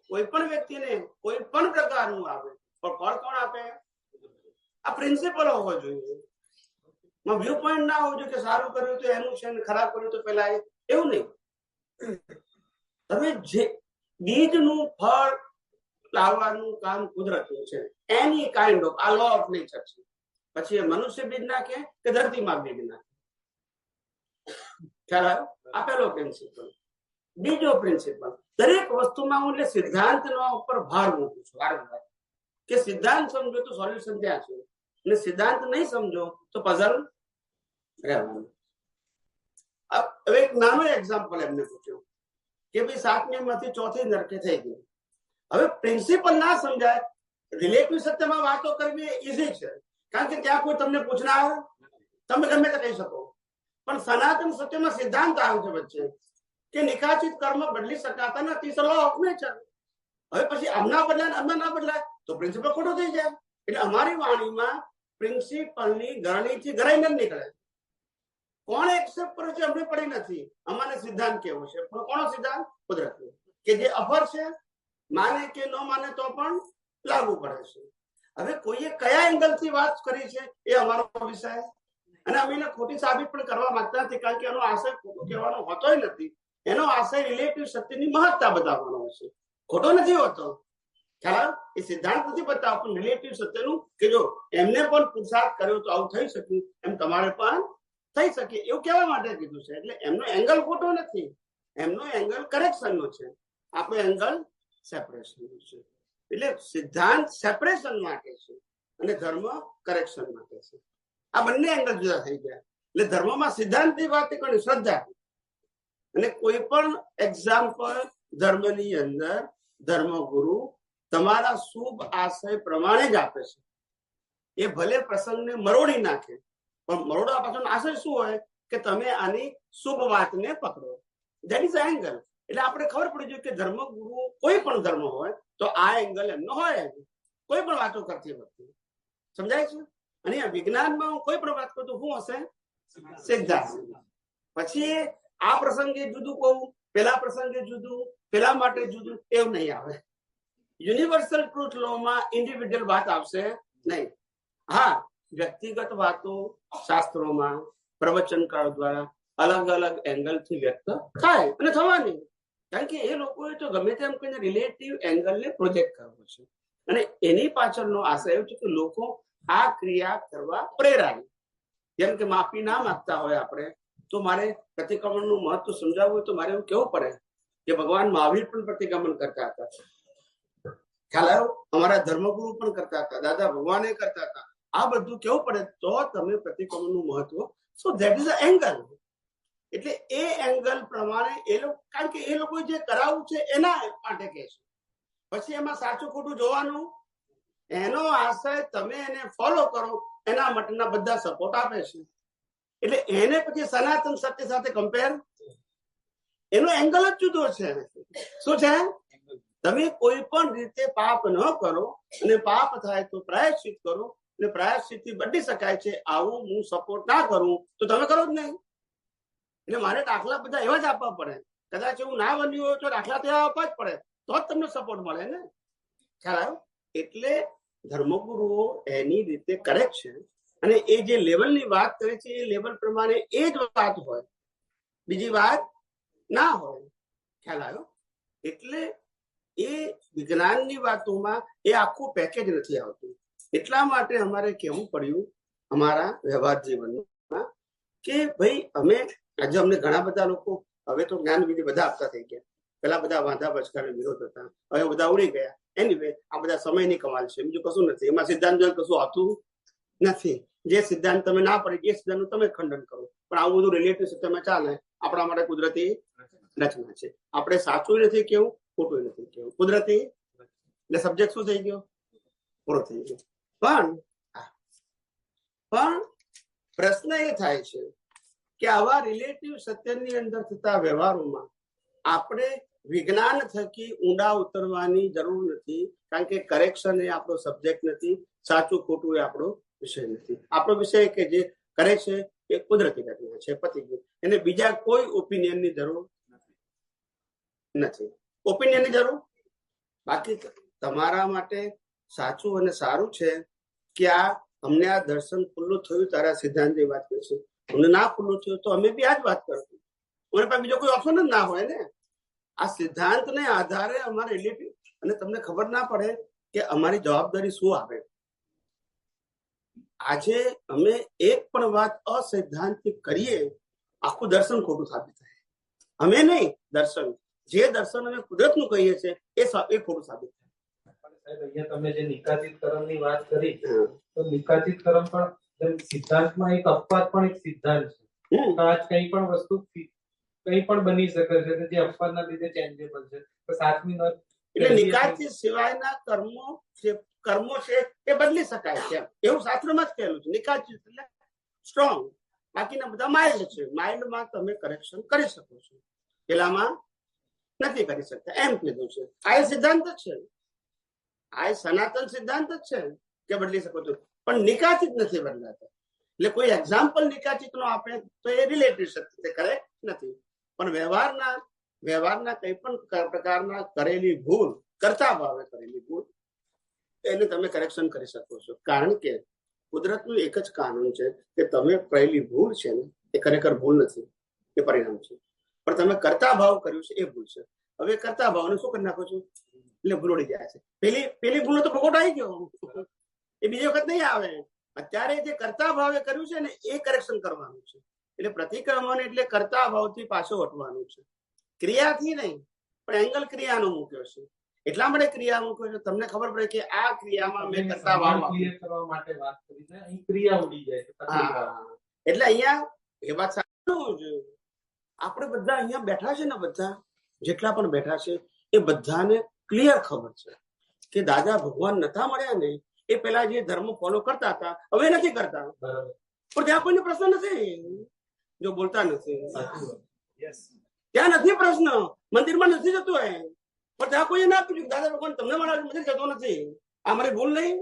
કોઈ પણ વ્યક્તિને કોઈ પણ પ્રકારનું આવે, પણ ફળ કોણ આપે? આ પ્રિન્સિપલ હોવો જોઈએ. વ્યૂ પોઈન્ટ ના હોવું જોઈએ કે સારું કર્યું તો એનું છે ને ખરાબ કર્યું તો પેલા એવું નહીં. તમે જે બીજનું ફળ લાવવાનું કામ કુદરતનું છે. એની કાઇન્ડ ઓફ આ લો ઓફ નેચર છે. પછી એ મનુષ્ય બીજ નાખે કે ધરતીમાં બીજ નાખે, ખ્યાલ આવ્યો? આ પેલો પ્રિન્સિપલ. બીજો પ્રિન્સિપલ, દરેક વસ્તુમાં હું એટલે સિદ્ધાંતનો ઉપર ભાર મૂકું છું વારંવાર કે સિદ્ધાંત સમજો તો સોલ્યુશન ત્યાં છે, અને સિદ્ધાંત નહીં સમજો તો પઝલ રહેવાનું. હવે એક નાનો એક્ઝામ્પલ એમને પૂછ્યું કે ભાઈ 7મી માંથી 4થી નરકે થઈ ગયું. હવે પ્રિન્સિપલ ના સમજાય, રિલેટિવ સત્યમાં વાતો કરવી ઈઝી છે, કારણ કે ત્યાં કોઈ તમને પૂછનાર, તમે ગમે તે કહી શકો. પણ સનાતન સત્યમાં સિદ્ધાંત આવે છે વચ્ચે કે નિકાચિત કર્મ બદલી શકાતા નથી, લો ઓફ નેચર. હવે પછી આમના બદલાય આમના ના બદલાય તો પ્રિન્સિપલ ખોટો થઈ જાય. એટલે અમારી વાણીમાં પ્રિન્સિપલની ગરણીથી ગરાઈ ન નીકળે. કોણ એક્સેપ્ટ કરે છે અમને પડી નથી. અમારે સિદ્ધાંત કેવો છે, પણ કોનો સિદ્ધાંત? કુદરતનો, કે જે અફર છે, માને કે ન માને તો પણ લાગુ પડે છે. હવે કોઈએ કયા એંગલથી વાત કરી છે એ અમારો વિષય, અને અમે એને ખોટી સાબિત પણ કરવા માંગતા નથી, કારણ કે એનો આશય ખોટું કહેવાનો હોતો નથી. એનો આશય રિલેટિવ સત્યની મહત્તા બતાવવાનો હશે. ખોટો નથી હોતો, ખ્યાલ? એ સિદ્ધાંત નથી બતાવતો પણ રિલેટિવ સત્યનું કે જો એમને પણ પુરુષાર્થ કર્યો તો આવું થઈ શક્યું, એમ તમારે પણ થઈ શકે એવું કહેવા માટે કીધું છે. એટલે એમનો એંગલ ખોટો નથી, એમનો એંગલ કરેક્શન નો છે, આપણો એંગલ સેપરેશન નો છે. એટલે સિદ્ધાંત સેપરેશન માટે છે અને ધર્મ કરેક્શન માટે છે. આ બંને એંગલ જુદા થઈ ગયા. એટલે ધર્મમાં સિદ્ધાંતની વાત કરી, શ્રદ્ધા. અને કોઈ પણ એક્ઝામ્પલ ધર્મની અંદર ધર્મગુરુ તમારા શુભ આશય પ્રમાણે જ આપે છે. એ ભલે પ્રસંગને મરોડી નાખે, પણ મરોડવા પાછળનો આશય શું હોય કે તમે આની શુભ વાતને પકડો. That is angle. એટલે આપણે ખબર પડી જોઈએ કે ધર્મગુરુ કોઈ પણ ધર્મ હોય તો આ એંગલ એમનો હોય, કોઈ પણ વાતો કરતી વખતે. સમજાય છે? અને વિજ્ઞાનમાં હું કોઈ પણ વાત કરું તો શું હશે? સિદ્ધાંત. પછી આ પ્રસંગે જુદું કહું, પેલા પ્રસંગે જુદું, પેલા માટે જુદું, એવું નહીં આવે. યુનિવર્સલ ટ્રુથ લો માં ઇન્ડિવિડ્યુઅલ વાત આવશે નહીં. હા, વ્યક્તિગત વાતો શાસ્ત્રોમાં પ્રવચનકારો દ્વારા અલગ અલગ એંગલથી વ્યક્ત થાય અને થવાની. કારણ કે એ લોકોએ તો ગમે તેમ કહીને રિલેટિવ એંગલને પ્રોજેક્ટ કરવો છે અને એની પાછળનો આશય એવું છે કે લોકો આ ક્રિયા કરવા પ્રેરાય. જેમ કે માફી ના માંગતા હોય આપણે, તો મારે પ્રતિક્રમણનું મહત્વ સમજાવવું હોય તો મારે એવું કેવું પડે કે ભગવાન મહાવીર પણ પ્રતિક્રમણ કરતા હતા, ખ્યાલ આવ્યો? અમારા ધર્મગુરુ પણ કરતા હતા, દાદા ભગવાને કરતા હતા. આ બધું કેવું પડે તો તમે પ્રતિક્રમણનું મહત્વ. So that is a angle. એટલે એ એંગલ પ્રમાણે એ લોકો, કારણ કે એ લોકો જે કરાવવું છે એના માટે કહે છે. પછી એમાં સાચું ખોટું જોવાનું, એનો આશય તમે એને ફોલો કરો એના માટેના બધા સપોર્ટ આપે છે. એટલે એને પછી સનાતન સત્ય સાથે કમ્પેર, એનો એંગલ જ જુદો છે. શું છે? તમે કોઈ પણ રીતે પાપ ન કરો અને પાપ થાય તો પ્રાયશ્ચિત કરો અને પ્રાયશ્ચિત થી બદલી શકાય છે, આવું હું સપોર્ટ ના કરું તો તમે કરો જ નહીં. એટલે મારે દાખલા બધા એવા જ આપવા પડે. કદાચ એવું ના બન્યું હોય તો દાખલા તેવા આપવા જ પડે, તો જ તમને સપોર્ટ મળે ને. ખ્યાલ આવ્યો? એટલે ધર્મગુરુઓ એની રીતે કરેક્ટ છે અને એ જે લેવલની વાત કરે છે એ લેવલ પ્રમાણે એ જ વાત હોય, બીજી વાત ના હોય. ખ્યાલ આવ્યો? એટલે એ વિજ્ઞાનની વાતોમાં એ આખું પેકેજ નથી આવતું. એટલા માટે અમારે કહેવું પડ્યું અમારા વ્યવહાર જીવનમાં કે ભાઈ અમે આજે અમને ઘણા બધા લોકો હવે તો જ્ઞાન વિધિ બધા આપતા થઈ ગયા. પેલા બધા વાંધા બચકાને વિરોધ હતા, હવે બધા ઉડી ગયા. એનીવે આ બધા સમયની કમાલ છે, બીજું કશું નથી. એમાં સિદ્ધાંત કશું આવતું નથી. જે સિદ્ધાંત તમે ના પડે એ સિદ્ધાંતનું તમે ખંડન કરો. પણ આવું બધું રિલેટિવ સિસ્ટમમાં ચાલે. આપણા માટે કુદરતી રચના છે. આપણે સાચું નથી કેવું, ખોટું નથી કેવું, કુદરતી. એટલે સબ્જેક્ટ શું થઈ ગયો? પૂરો થઈ ગયો. પણ પ્રશ્ન એ થાય છે કે આવા રિલેટિવ સત્યની અંદર થતા વ્યવહારોમાં આપણે વિજ્ઞાન થકી ઊંડા ઉતરવાની જરૂર નથી. કારણ કે કરેક્શન એ આપણો સબ્જેક્ટ નથી, સાચું ખોટું એ આપણો વિષય નથી. આપણો વિષય કે જે કરે છે એ કુદરતી ઘટના છે, પતી ગયું. એને બીજા કોઈ ઓપિનિયનની જરૂર નથી. ઓપિનિયનની જરૂર, બાકી તમારા માટે સાચું અને સારું છે કે આ અમને આ દર્શન ખુલ્લું થયું તારા સિદ્ધાંતની વાત કરીશું, અમને ના ખુલ્લું થયું તો અમે બી આ જ વાત કરશું. મને પાસે બીજો કોઈ ઓપ્શન જ ના હોય ને. આ સિદ્ધાંતને આધારે અમારે રિલેટિવ, અને તમને ખબર ના પડે કે અમારી જવાબદારી શું આવે. આજે અમે એક પણ વાત અસિદ્ધાંતિક કરીએ, આખું દર્શન ખોટું સાબિત થાય. અમે નહીં, દર્શન, જે દર્શન અમે કુદરતનું કહીએ છીએ એ ખોટું સાબિત થાય. અહીંયા તમે જે નિકાતિત કર્મની વાત કરી, તો નિકાતિત કર્મ પણ સિદ્ધાંતમાં એક અપવાદ પણ એક સિદ્ધાંત છે. આજ કઈ પણ વસ્તુ કઈ પણ બની શકે છે જે અપવાદના લીધે ચેન્જેબલ છે. તો સાતમી નોંધ એટલે નિકાતિત સિવાયના કર્મો છે એ બદલી શકાય છે, એવું શાસ્ત્રમાં જ કહેલું છે. નિકાતિત એટલે સ્ટ્રોંગ, બાકીના બધા માઇલ્ડ છે. માઇલ્ડમાં તમે કરેક્શન કરી શકો છો, પેલામાં નથી કરી શકતા, એમ કીધું છે. આ સિદ્ધાંત જ છે, આ સનાતન સિદ્ધાંત જ છે કે બદલી શકો છો, પણ નિકાતિત નથી બદલાતા. એટલે કોઈ એક્ઝામ્પલ નિકાતિત નો આપે તો એ રિલેટિવ સત્ય કરેક્ટ નથી. પણ વ્યવહારના કઈ પણ પ્રકારના કરેલી ભૂલ, કરતા ભાવે કરેલી ભૂલ, એને તમે કરેક્શન કરી શકો છો. કારણ કે કુદરતનું એક જ કાનૂન છે કે તમે કરેલી ભૂલ છે ને એ ખરેખર ભૂલ નથી, એ પરિણામ છે. પણ તમે કરતા ભાવ કર્યું છે એ ભૂલ છે. હવે કરતા ભાવને શું કરી નાખો છો એટલે ભૂલોડી જાય છે. પેલી ભૂલો તો પ્રગટ આવી ગયો, એ બીજી વખત નહીં આવે. અત્યારે જે કરતા ભાવે કર્યું છે ને એ કરેક્શન કરવાનું છે. એટલે પ્રતિક્રમણ એટલે કરતા ભાવથી પાછો હટવાનું છે, ક્રિયાથી નહીં, પણ એંગલ ક્રિયાનો મૂક્યો છે. એટલા માટે ક્રિયા મૂક્યો છે તમને ખબર પડે કે આ ક્રિયામાં મેં કરતા ભાવ ક્લિયર કરવા માટે વાત કરી છે, અહીં ક્રિયા ઉડી જાય છે. એટલે અહીંયા એ વાત સાચું છે. આપણે બધા અહીંયા બેઠા છે ને, બધા જેટલા પણ બેઠા છે એ બધાને ક્લિયર ખબર છે કે દાદા ભગવાન નતા મળ્યા ને એ પેલા જે ધર્મ ફોલો કરતા હતા હવે નથી કરતા. બરાબર. પણ ત્યાં કોઈને પ્રશ્ન નથી, જો બોલતા નથી ત્યાં નથી પ્રશ્ન, મંદિરમાં નથી જતો હોય પણ ત્યાં કોઈ ના પૂછ્યું દાદા ભગવાન તમને મળ્યા મંદિર જતો નથી, આ મારી ભૂલ નહીં,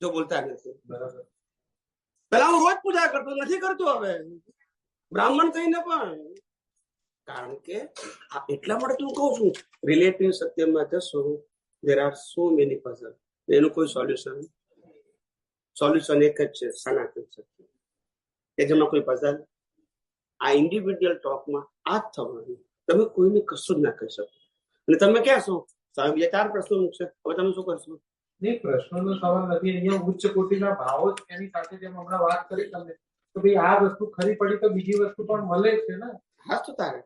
જો બોલતા નથી. બરાબર. પેલા હું રોજ પૂજા કરતો, નથી કરતો હવે, બ્રાહ્મણ થઈને પણ. કારણ કે એટલા માટે હું કહું છું રિલેટિવ સત્યમાં જશો there are so many puzzles, એનું કોઈ સોલ્યુશન એક જ છે, સનાતન સત્ય. કે જેમાં કોઈ પઝલ આ ઇન્ડિવિડ્યુઅલ ટોકમાં આ જ થવાનું, તમે કોઈને કશું જ ના કહી શકો. અને તમે કહેશો સાહેબ 2-4 પ્રશ્નો મૂકશે, હવે તમે શું કરશો? નહીં, પ્રશ્નનો સવાલ નથી, અહીંયા ઉચ્ચ કોટીના ભાવો જ એની સાથે જેમ હમણાં વાત કરી તમને તો ભાઈ આ વસ્તુ ખરી પડી તો બીજી વસ્તુ પણ મળે છે ને. હા તો તારે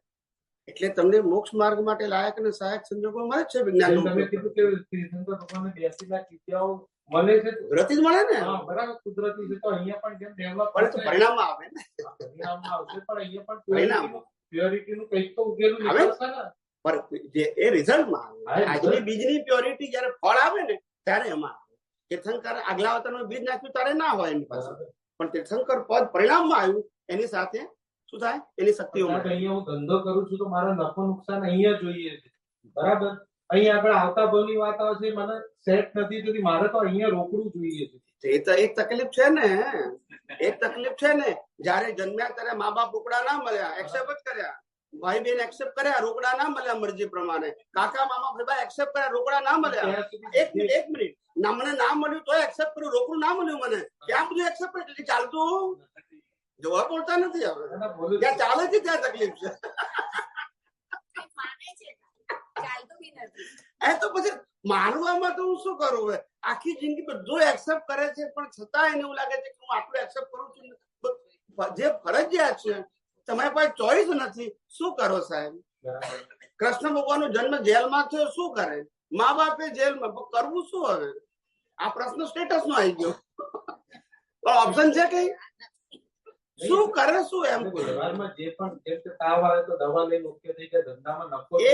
એટલે તમને મોક્ષ માર્ગ માટે લાયક અને સહાયક સંજોગો મળે છે. વિજ્ઞાન તમે કીધું કે તીર્થંકર ભગવાનને 82 લાખ વિદ્યાઓ મળે છે, કુદરતી જ મળે ને. હા બરાબર, કુદરતી છે. તો અહીંયા પણ જેમ ડેવલપ પણ તો પરિણામમાં આવે ને, પરિણામમાં આવશે, પણ અહીંયા પરિણામ પણ પ્યોરિટીનું કંઈક તો ઉકેલું નીકળશે ને. પણ જે એ રિઝલ્ટમાં આવે. આજની બીજની પ્યોરિટી જયારે ફળ આવે ને ત્યારે એમાં આવે. તીર્થંકર આગલા અવતારમાં બીજ નાખ્યું ત્યારે ના હોય એની પાસે, પણ તીર્થંકર પદ પરિણામમાં આવ્યું એની સાથે શું થાય, એની શક્તિઓ. અહીંયા હું ધંધો કરું છું તો મારો નફો નુકસાન અહીંયા જોઈએ છે, બરાબર. અહીંયા આગળ આવતા ભાવની વાત આવે છે, મને સેટ નથી થતી, મારે તો અહીંયા રોકડું જોઈએ છે. એ તો એક તકલીફ છે ને, એક તકલીફ છે ને. જયારે જન્મ્યા ત્યારે મા બાપ રોકડા ના મળ્યા, એક્સેપ્ટ જ કર્યા. ભાઈ બેન એક્સેપ્ટ કર્યા, રોકડા ના મળ્યા મરજી પ્રમાણે. કાકા મામા ભાઈ એક્સેપ્ટ કર્યા, રોકડા ના મળ્યા. એક મિનિટ ના, મને ના મળ્યું તો એક્સેપ્ટ કર્યું, રોકડું ના મળ્યું મને, ક્યાં બધું એક્સેપ્ટ કર્યું? ચાલતું જવાબ બોલતા નથી. હવે ત્યાં ચાલે છે ત્યાં તકલીફ છે. એ તો પછી માનવામાં તો હું શું કરું? હવે આખી જિંદગી બધું એક્સેપ્ટ કરે છે પણ છતાં એને એવું લાગે છે કે હું આટલું એક્સેપ્ટ કરું છું. જે ફરજિયાત છે, તમારી પાસે ચોઈસ નથી. શું કરો સાહેબ? કૃષ્ણ ભગવાનનો જન્મ જેલમાં થયો, શું કરે? મા બાપે જેલમાં, કરવું શું હવે? આ પ્રશ્ન સ્ટેટસ નો આવી ગયો. ઓપ્શન છે કઈ? શું કરે શું એમ? વ્યવહારમાં જે પણ જેમ કે તાવ આવે તો દવા લઈને મુખ્ય થઈ જાય, ધંધામાં નફો, એ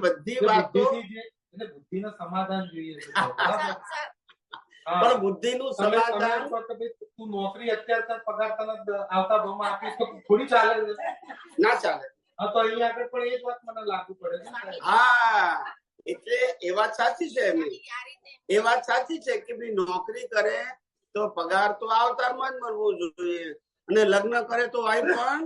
બધી વાતો બુદ્ધિનું સમાધાન જોઈએ છે. પણ બુદ્ધિનું સમાધાન તું નોકરી અત્યારે પગાર તને આવતા ભાવમાં આપીશ તો થોડી ચાલે છે? ના ચાલે. હા, તો અહીંયા આગળ પણ એ જ વાત મને લાગુ પડે છે. હા, એટલે એ વાત સાચી છે એમની. એ વાત સાચી છે કે ભાઈ નોકરી કરે તો પગાર તો આવતારમાં જ મળવો જોઈએ, અને લગ્ન કરે તો વાઈફ પણ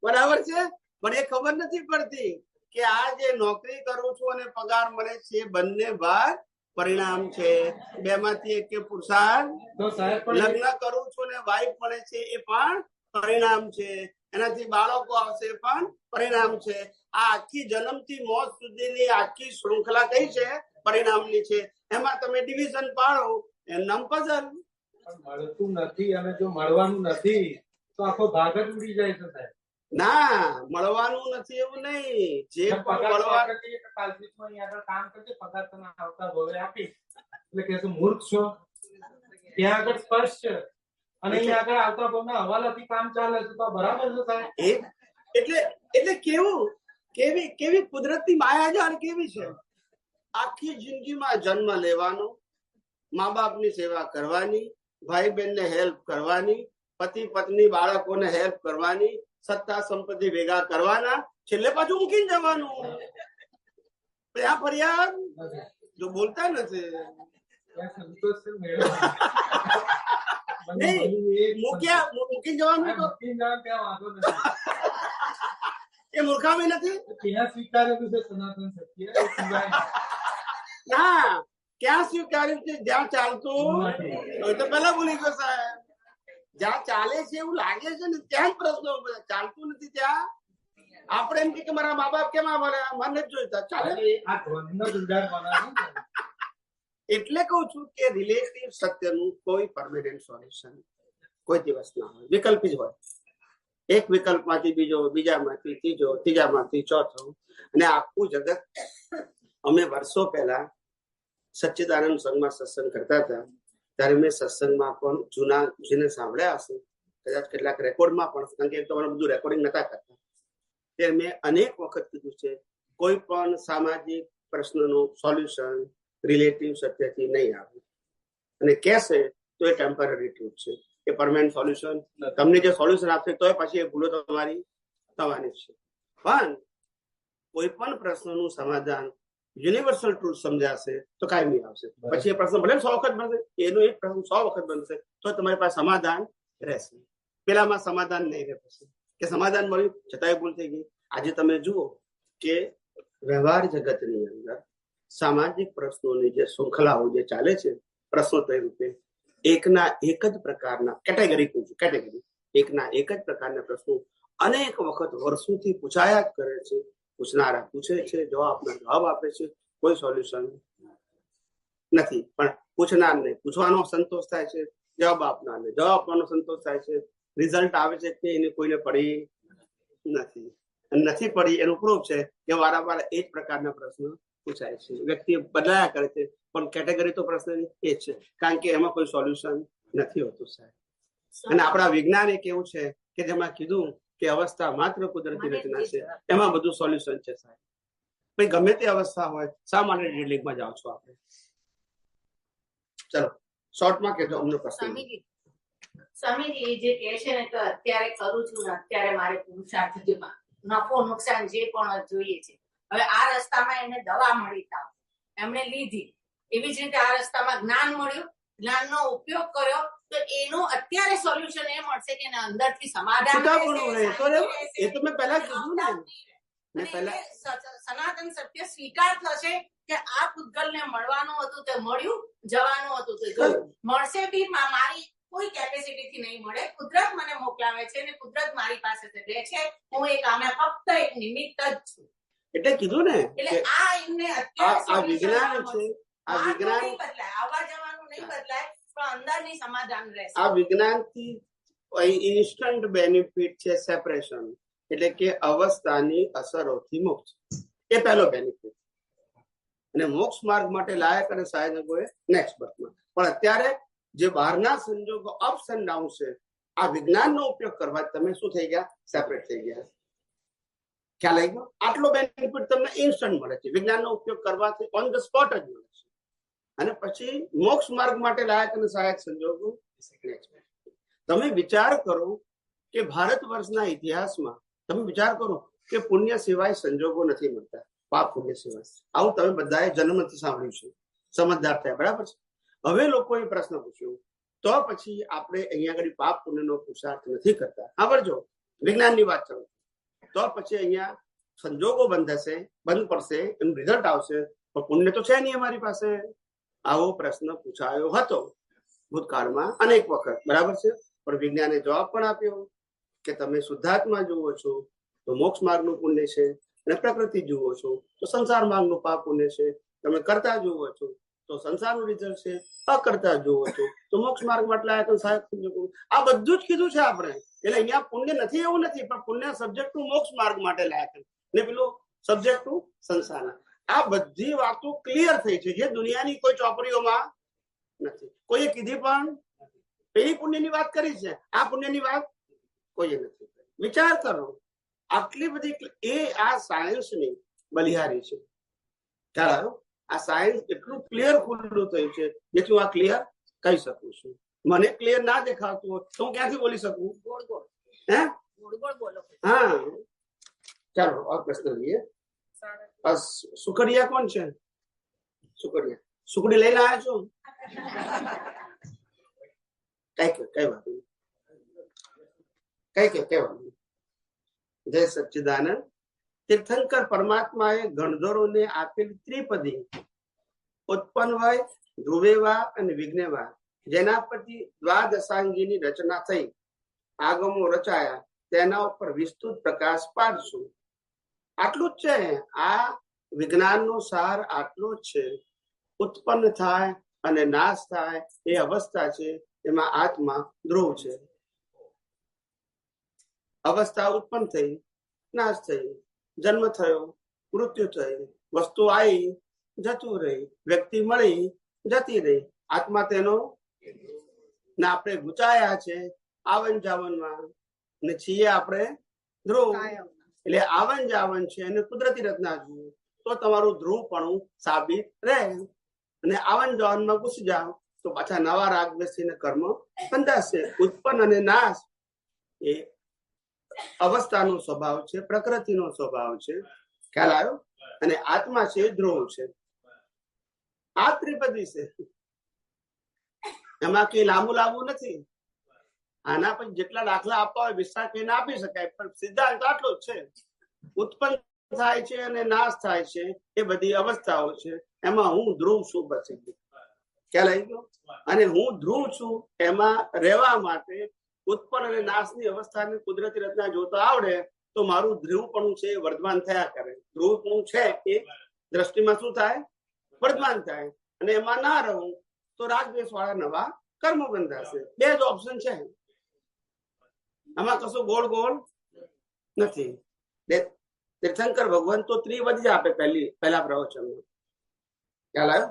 બરાબર છે. પણ એ ખબર નથી પડતી કે આ જે નોકરી કરું છું અને પગાર મળે છે, બંને ભાગ પરિણામ છે. બેમાંથી એક પુરુષાર્થ. લગ્ન કરું છું અને વાઈફ મળે છે એ પણ પરિણામ છે. એનાથી બાળકો આવશે એ પણ પરિણામ છે. આ આખી જન્મથી મોત સુધીની આખી શૃંખલા કઈ છે? પરિણામની છે. એમાં તમે ડિવિઝન પાડો, એનું નામ પઝલ. મળતું નથી અને જો મળવાનું નથી તો આખો ભાગ જ ઉડી જાય છે સાહેબ. ના, મળવાનું નથી એવું નહીં. જે પણ મળવા કામ કરજે, પગાર તને આવતા ભવે આપીશ એટલે કે મૂર્ખ છો. ત્યાં આગળ સ્પષ્ટ છે અને અહીંયા આગળ આવતા ભાવના હવાલાથી કામ ચાલે છે તો બરાબર છે સાહેબ. એટલે કેવી કુદરતી માયાજાળ કેવી છે. આખી જિંદગીમાં જન્મ લેવાનો, મા બાપની સેવા કરવાની, ભાઈ બહેનને હેલ્પ કરવાની, પતિ પત્ની બાળકોને હેલ્પ કરવાની, સત્તા સંપત્તિ ભેગા કરવાના, છેલ્લે પાછું મૂકીને જવાનું. ત્યાં ફરિયાદ જો બોલતા નથી. મૂકીને જવાનું એ મૂર્ખામી નથી. ત્યાં સ્વીકારેલું છે સનાતન સત્ય. ના, ક્યાં સ્વીકાર્યું છે? જ્યાં ચાલતું તો પેલા બોલી ગયો સાહેબ. જ્યાં ચાલે છે એવું લાગે છે ને ત્યાં જ પ્રશ્નો ચાલતું નથી. ત્યાં આપણે એમ કે મારા મા બાપ કેમ મને જ જોઈતા ચાલે. આ ધ્વનિનો જ ઉડાડવાનો છે. એટલે કઉ છું કે રિલેટિવ સત્યનું કોઈ પરમેનન્ટ સોલ્યુશન કોઈ દિવસ ના હોય, વિકલ્પ જ હોય. એક વિકલ્પમાંથી બીજો, બીજામાંથી ત્રીજો, ત્રીજામાંથી ચોથો, અને આખું જગત. અમે વર્ષો પહેલા સચ્ચિદાનંદ સંઘમાં સત્સંગ કરતા હતા, ત્યારે મેં સત્સંગમાં પણ જૂના જેને સાંભળ્યા હશે, કદાચ કેટલાક રેકોર્ડમાં પણ, કારણ કે તમારે બધું રેકોર્ડિંગ નતા કરતા, ત્યારે મેં અનેક વખત કીધું છે કોઈ પણ સામાજિક પ્રશ્નનું સોલ્યુશન રિલેટિવ સત્યથી નહીં આવે. અને કહેશે તો એ ટેમ્પરરી ટ્રુથ છે, એ પરમેનન્ટ સોલ્યુશન. તમને જે સોલ્યુશન આપશે તોય પછી એ ભૂલો તમારી થવાની છે. પણ કોઈ પણ પ્રશ્નનું સમાધાન યુનિવર્સલ ટ્રુથ સમજાશે તો કાયમી આવશે. પછી એ પ્રશ્ન ભલે 100 વખત બનશે, એનો એક પ્રશ્ન 100 વખત બનશે તો તમારી પાસે સમાધાન રહેશે. પેલામાં સમાધાન નહીં રહે, પછી કે સમાધાન મળ્યું છતાંય ભૂલ થઈ ગઈ. આજે તમે જુઓ કે વ્યવહાર જગતની અંદર સામાજિક પ્રશ્નોની જે શૃંખલાઓ જે ચાલે છે, પ્રશ્નોત્તરી રૂપે એકના એક જ પ્રકારના કેટેગરી કહું છું, કેટેગરી એકના એક જ પ્રકારના પ્રશ્નો અનેક વખત વર્ષોથી પૂછાયા જ કરે છે. પૂછનારા પૂછે છે, જવાબના જવાબ આપે છે, કોઈ સોલ્યુશન નથી. પણ પૂછનારને પૂછવાનો સંતોષ થાય છે, જવાબ આપનારને જવાબ આપવાનો સંતોષ થાય છે. રિઝલ્ટ આવે છે કે એને કોઈને પડી નથી પડી. એનું પ્રૂફ છે કે વારંવાર એ જ પ્રકારના પ્રશ્નો પૂછાય છે. વ્યક્તિ બદલાયા કરે છે પણ કેટેગરી તો પ્રશ્ન એ જ છે, કારણ કે એમાં કોઈ સોલ્યુશન નથી હોતું સાહેબ. અને આપણા વિજ્ઞાન એક એવું છે કે જેમાં કીધું કે અવસ્થા માત્ર કુદરતી રચના છે, એમાં બધું સોલ્યુશન છે સાહેબ. ભાઈ ગમે તે અવસ્થા હોય, શા માટે ડિટેલિંગમાં જાઓ છો આપણે? ચલો શોર્ટમાં કહેજો અમને પ્રશ્ન. સ્વામીજી જે કહે છે ને કે અત્યારે કરું છું ને અત્યારે મારે પુરુષાર્થ નફો નુકસાન જે પણ જોઈએ છે. હવે આ રસ્તામાં એમને દવા મળી તાવ એમણે લીધી, એવી જ રીતે આ રસ્તામાં જ્ઞાન મળ્યું, જ્ઞાનનો ઉપયોગ કર્યો, તો એનું અત્યારે સોલ્યુશન એ મળશે કે અંદરથી સમાધાન એ તો મેં પહેલા કીધું ને, સનાતન સત્ય સ્વીકાર થશે કે આ પૂતગલને મળવાનું હતું તે મળ્યું, જવાનું હતું તે ગયું. મળશે બી મારી કોઈ કેપેસિટી થી નહીં મળે, કુદરત મને મોકલાવે છે અને કુદરત મારી પાસે રહે છે. હું એક આમે ફક્ત એક નિમિત્ત જ છું. એટલે કીધું ને એટલે આ એમને અત્યારે આ વિજ્ઞાન છે, આ વિજ્ઞાન બદલાય, આવવા જવાનું નહીં બદલાય પણ અંદરની સમાધાન રહેશે. આ વિજ્ઞાનથી ઇન્સ્ટન્ટ બેનિફિટ છે સેપરેશન, એટલે કે અવસ્થાની અસરોથી મોક્ષ. એ પહેલો બેનિફિટ. અને મોક્ષ માર્ગ માટે લાયક અને સહાયકોએ નેક્સ્ટ બર્થમાં. પણ અત્યારે જે બહારના સંજોગો અપ્સ એન્ડ ડાઉન છે, આ વિજ્ઞાનનો ઉપયોગ કરવા તમે શું થઈ ગયા? સેપરેટ થઈ ગયા. ખ્યાલ આવી ગયો? આટલો બેનિફિટ તમને ઇન્સ્ટન્ટ મળે છે, વિજ્ઞાનનો ઉપયોગ કરવાથી ઓન ધ સ્પોટ જ મળે છે. અને પછી મોક્ષ માર્ગ માટે લાયક અને સહાયક સંજોગો. તમે વિચાર કરો કે ભારત વર્ષના ઇતિહાસમાં તમે વિચાર કરો કે પુણ્ય સિવાય સંજોગો નથી મળતા, પાપ પુણ્ય સિવાય. આવું તમે બધાએ જન્મથી સાંભળ્યું છે, સમજદાર થયા, બરાબર છે? હવે લોકોએ પ્રશ્ન પૂછ્યો તો પછી આપણે અહીંયા આગળ પાપ પુણ્યનો પુરુષાર્થ નથી કરતા. આવડજો, વિજ્ઞાનની વાત કરો તો પછી અહીંયા સંજોગો બંધ પડશે, એનું રિઝલ્ટ આવશે, પણ પુણ્ય તો છે નહીં અમારી પાસે. આવો પ્રશ્ન પૂછાયો હતો ભૂતકાળમાં અનેક વખત, બરાબર છે? પણ વિજ્ઞાને જવાબ પણ આપ્યો કે તમે શુદ્ધાત્મા જુઓ છો તો મોક્ષ માર્ગનું પુણ્ય છે, અને પ્રકૃતિ જુઓ છો તો સંસાર માર્ગનું પાપ પુણ્ય છે. તમે કરતા જુઓ છો તો સંસારનું રિઝલ્ટ છે, અકર્તા જુઓ છો તો મોક્ષ માર્ગ માટે સહાયક સંજોગો. આ બધું જ કીધું છે આપણે. એટલે અહીંયા પુણ્ય નથી એવું નથી, પણ પુણ્ય સબ્જેક્ટ ટુ મોક્ષ માર્ગ માટે લાયક ને પેલું સબ્જેક્ટ ટુ સંસાર. આ બધી વાતો ક્લિયર થઈ છે જે દુનિયાની કોઈ ચોપડીઓમાં નથી. કોઈએ કીધી પણ પેલી પુણ્યની વાત કરી છે, આ પુણ્યની વાત કોઈએ નથી. વિચાર કરો, આટલી બધી આ સાયન્સની બલિહારી છે. ખ્યાલ આવ્યો? આ સાયન્સ એટલું ક્લિયર ખુલ્લું થયું છે જેથી હું આ ક્લિયર કહી શકું છું. મને ક્લિયર ના દેખાતું હોય તો હું ક્યાંથી બોલી શકું? હે? હા, ચાલો આ પ્રશ્ન લઈએ. સુકડિયા કોણ છે? સુકડિયા સુકડી લઈને આવ્યા છો? કઈ વાત નહીં. જય સચ્ચિદાનંદ. તીર્થંકર પરમાત્માએ ગણધરોને આપેલી ત્રિપદી ઉત્પન્ન હોય, ધ્રુવેવા અને વિઘ્નેવા જેના પછી દ્વાદશાંગીની રચના થઈ, આગમો રચાયા, તેના ઉપર વિસ્તૃત પ્રકાશ પાડશું. આટલું જ છે. આ વિજ્ઞાનનો સાર આટલો જ છે. ઉત્પન્ન થાય અને નાશ થાય એ અવસ્થા છે, એમાં આત્મા ધ્રુવ છે. અવસ્થા ઉત્પન્ન થઈ, નાશ થઈ, જન્મ થયો, મૃત્યુ થઈ, વસ્તુ આવી, જતું રહી, વ્યક્તિ મળી, જતી રહી. આત્મા તેનો ને આપણે ગુચાયા છે આવન જાવનમાં, ને છીએ આપણે ધ્રુવ. એટલે આવન જાવન છે અને કુદરતી રચના જુઓ તો તમારું ધ્રુવપણું સાબિત રહે. અને આવન જાવનમાં ઘૂસી જાઓ તો પાછા નવા રાગ બેસીને કર્મ બંધાશે. ઉત્પન્ન અને નાશ એ અવસ્થાનો સ્વભાવ છે, પ્રકૃતિનો સ્વભાવ છે. ખ્યાલ આવ્યો? અને આત્મા છે ધ્રુવ છે. આ ત્રિપદી છે, એમાં કઈ લાંબુ નથી. આના પછી જેટલા દાખલા આપવા હોય વિસ્તાર કરીને આપી શકાય, પણ સિદ્ધાંત આટલો જ છે. ઉત્પન્ન થાય છે અને નાશ થાય છે, એ બધી અવસ્થાઓ છે. એમાં હું ધ્રુવ છું, બચી ગયું. ખ્યાલ આવી ગયો? અને હું ધ્રુવ છું એમાં રહેવા માટે ઉત્પન્ન અને નાશની અવસ્થાની કુદરતી રચના જોતા આવડે તો મારું ધ્રુવપણું છે વર્ધમાન થયા કરે. ધ્રુવપણું છે એ દ્રષ્ટિમાં શું થાય? વર્ધમાન થાય. અને એમાં ના રહું તો રાગદ્વેષ વાળા નવા કર્મ બંધાશે. બે જ ઓપ્શન છે, આમાં કશું ગોળ ગોળ નથી. તીર્થંકર ભગવાન તો ત્રિવધી આપે પહેલા પ્રવચનમાં. ખ્યાલ આવ્યો?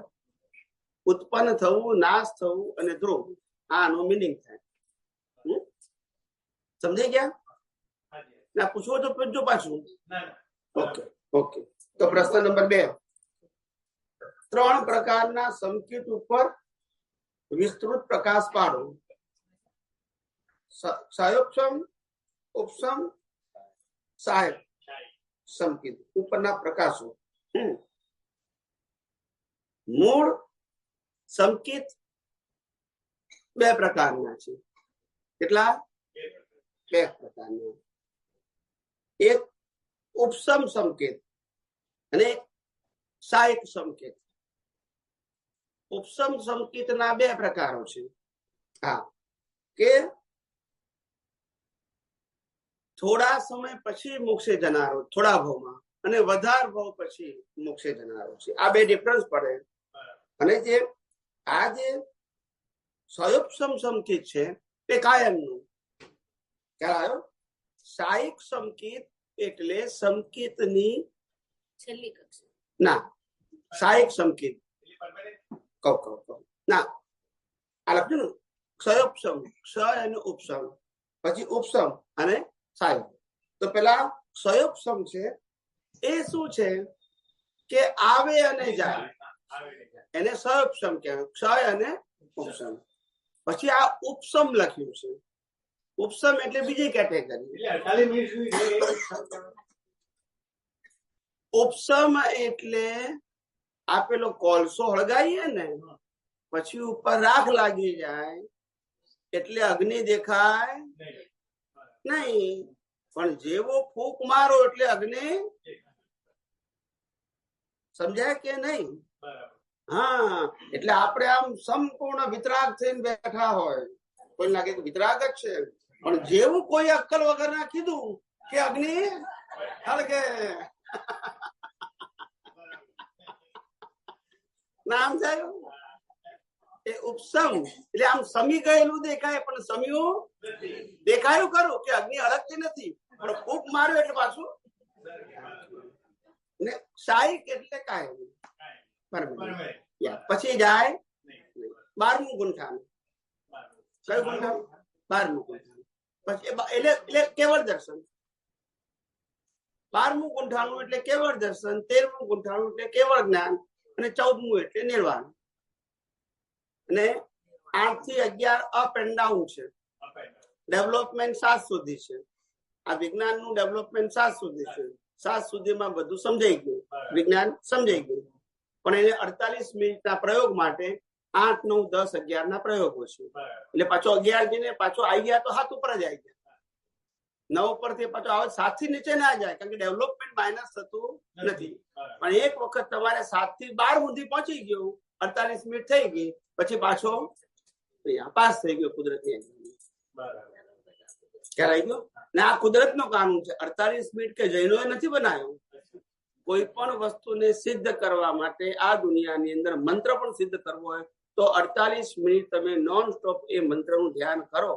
ઉત્પન્ન થવું, નાશ થવું અને ધ્રુવ, આનો મિનિંગ થાય. સમજી ગયા? ના પૂછવું તો પૂછજો પાછું. ઓકે. તો પ્રશ્ન નંબર 2, 3 પ્રકારના સંકેત ઉપર વિસ્તૃત પ્રકાશ પાડો. સાયોપસમ, ઉપસમ, સહાયક સંકેત ઉપરના પ્રકાશો. મૂળ સંકેત 2 પ્રકારના છે. કેટલા? 2 પ્રકારના. એક ઉપસમ સંકેત અને એક સહાયક સંકેત. ઉપસમ સંકેતના 2 પ્રકારો છે. હા, કે થોડા સમય પછી મોક્ષે જનારો, થોડા ભાવમાં, અને વધારે ભાવ પછી મોક્ષે જનારો છે. આ 2 ડિફરન્સ પડે. અને જે આ જે સયોપસમ સંકેત છે તે કાયમનું. ખ્યાલ આવ્યો? સહાયક સંકેત એટલે સંકેતની છેલ્લી કક્ષા. ના, સહાયક સંકેત કહું ના, આ લખ્યું ને ક્ષયોપસમ, ક્ષય અને ઉપસમ, પછી ઉપસમ અને સહાયક. તો પેલા ક્ષયોપસમ છે એ શું છે કે આવે અને જાય, એને ક્ષયોપસમ કહેવાય. ક્ષય અને ઉપસમ. પછી આ ઉપસમ લખ્યું છે. ઉપસમ એટલે બીજી કેટેગરી. ઉપસમ એટલે આપેલો કોલસો હળગાઈએ ને પછી ઉપર રાખ લાગી જાય એટલે અગ્નિ દેખાય નહીં, પણ જેવો ફૂંક મારો એટલે અગ્નિ. સમજાય કે નહીં? હા, એટલે આપણે આમ સંપૂર્ણ વિતરાગ થઈને બેઠા હોય, કોઈ લાગે કે વિતરાગ જ છે, પણ જેવું કોઈ અક્કલ વગર ના કીધું કે અગ્નિ હળગે, નામ થયું એ ઉપસમ. એટલે આમ સમી ગયેલું દેખાય પણ સમ્યું દેખાયું ખરું કે અગ્નિ હળગતી નથી, પણ ફૂંક માર્યો એટલે પાછું. ને સહાયક એટલે કાયમ. પછી જાય 12મું ગુંઠાનું. કયું ગુંઠાનું? 12મું ગુંઠાનું. પછી એટલે કેવળ દર્શન. 12મું ગુંઠાનું એટલે કેવળ દર્શન, 13મું ગુંઠાનું એટલે કેવળ જ્ઞાન, અને 14મું એટલે નિર્વાણ. અને 8 થી 11 અપ એન્ડ ડાઉન છે. ડેવલપમેન્ટ 7 સુધી છે. આ વિજ્ઞાનનું ડેવલપમેન્ટ 7 સુધી છે. 7 સુધીમાં બધું સમજાઈ ગયું, વિજ્ઞાન સમજાઈ ગયું. પણ એને 48 મિનિટના પ્રયોગ માટે 8, 9, 10, 11 ના પ્રયોગો છે. એટલે પાછો 11 જઈને પાછો આવી ગયા તો 7 ઉપર જ આવી ગયા. 9 પરથી પાછો આવે 7 થી નીચે ના જાય, કારણ કે ડેવલપમેન્ટ માઇનસ થતું નથી. પણ એક વખત તમારે 7 થી 12 સુધી પહોંચી ગયું, 48 મિનિટ થઈ ગઈ, પછી પાછો અહીંયા પાસ થઈ ગયો કુદરતની એક્ઝામ. બરાબર. ખ્યાલ આવી ગયો ને? આ કુદરતનો કાનૂન છે. 48 મિનિટ કે જૈનોએ નથી બનાવ્યો. કોઈ પણ વસ્તુને સિદ્ધ કરવા માટે આ દુનિયાની અંદર મંત્ર પણ સિદ્ધ કરવો હોય તો 48 મિનિટ તમે નોન સ્ટોપ એ મંત્રનું ધ્યાન કરો,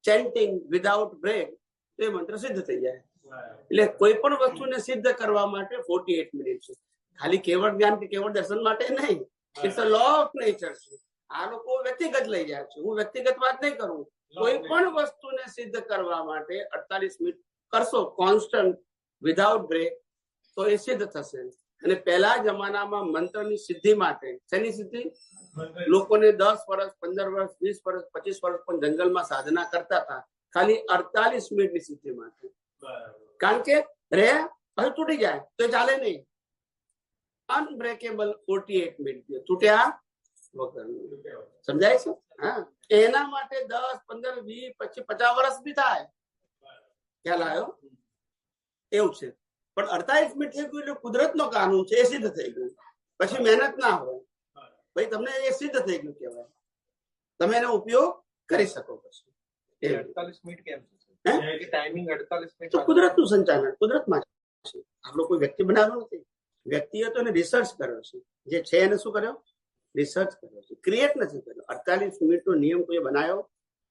ચેન્ટિંગ વિધાઉટ બ્રેક, તો એ મંત્ર સિદ્ધ થઈ જાય. એટલે કોઈ પણ વસ્તુને સિદ્ધ કરવા માટે 48 મિનિટ છે. ખાલી કેવળ જ્ઞાન કે કેવળ દર્શન માટે નહીં. It's a law of nature છે. આ લોકો વ્યક્તિગત લઈ જાય છે. હું વ્યક્તિગત વાત નહીં કરું. કોઈ પણ વસ્તુને સિદ્ધ કરવા માટે 48 મિનિટ કરશો કોન્સ્ટન્ટ વિધાઉટ બ્રેક તો એ સિદ્ધ થશે. અને પહેલા જમાનામાં મંત્રની સિદ્ધિ માટે શેની સિદ્ધિ? લોકોને 10 વર્ષ 15 વર્ષ 20 વર્ષ 25 વર્ષ પણ જંગલમાં સાધના કરતા હતા ખાલી 48 મિનિટની સિદ્ધિ માટે. કારણ કે રે હવે તૂટી જાય તો ચાલે નહીં. અનબ્રેકેબલ 48 મિનિટ તૂટ્યા વગર. સમજાય છે? હા, એના માટે 10 15 20 25 50 વર્ષ બી થાય. ખ્યાલ આવ્યો? એવું છે. પણ 48 મિનિટ થઈ ગયું એટલે કુદરતનો કાનૂન છે, એ સિદ્ધ થઈ ગયું. પછી મહેનત ના હોય ભાઈ, તમને એ સિદ્ધ થઈ ગયું કહેવાય. તમે એનો ઉપયોગ કરી શકો. પછી 48 મિનિટ કેમ છે? ટાઈમિંગ 48 મિનિટ તો કુદરતનું સંચાલન કુદરતમાં છે. આપણો કોઈ વ્યક્તિ બનાવ્યો નથી. વ્યક્તિએ તો એને રિસર્ચ કર્યો છે. જે છે એને શું કર્યો? રિસર્ચ કર્યો છે. ક્રિએટ નથી કર્યો. 48 મિનિટનો નિયમ કોઈ બનાવ્યો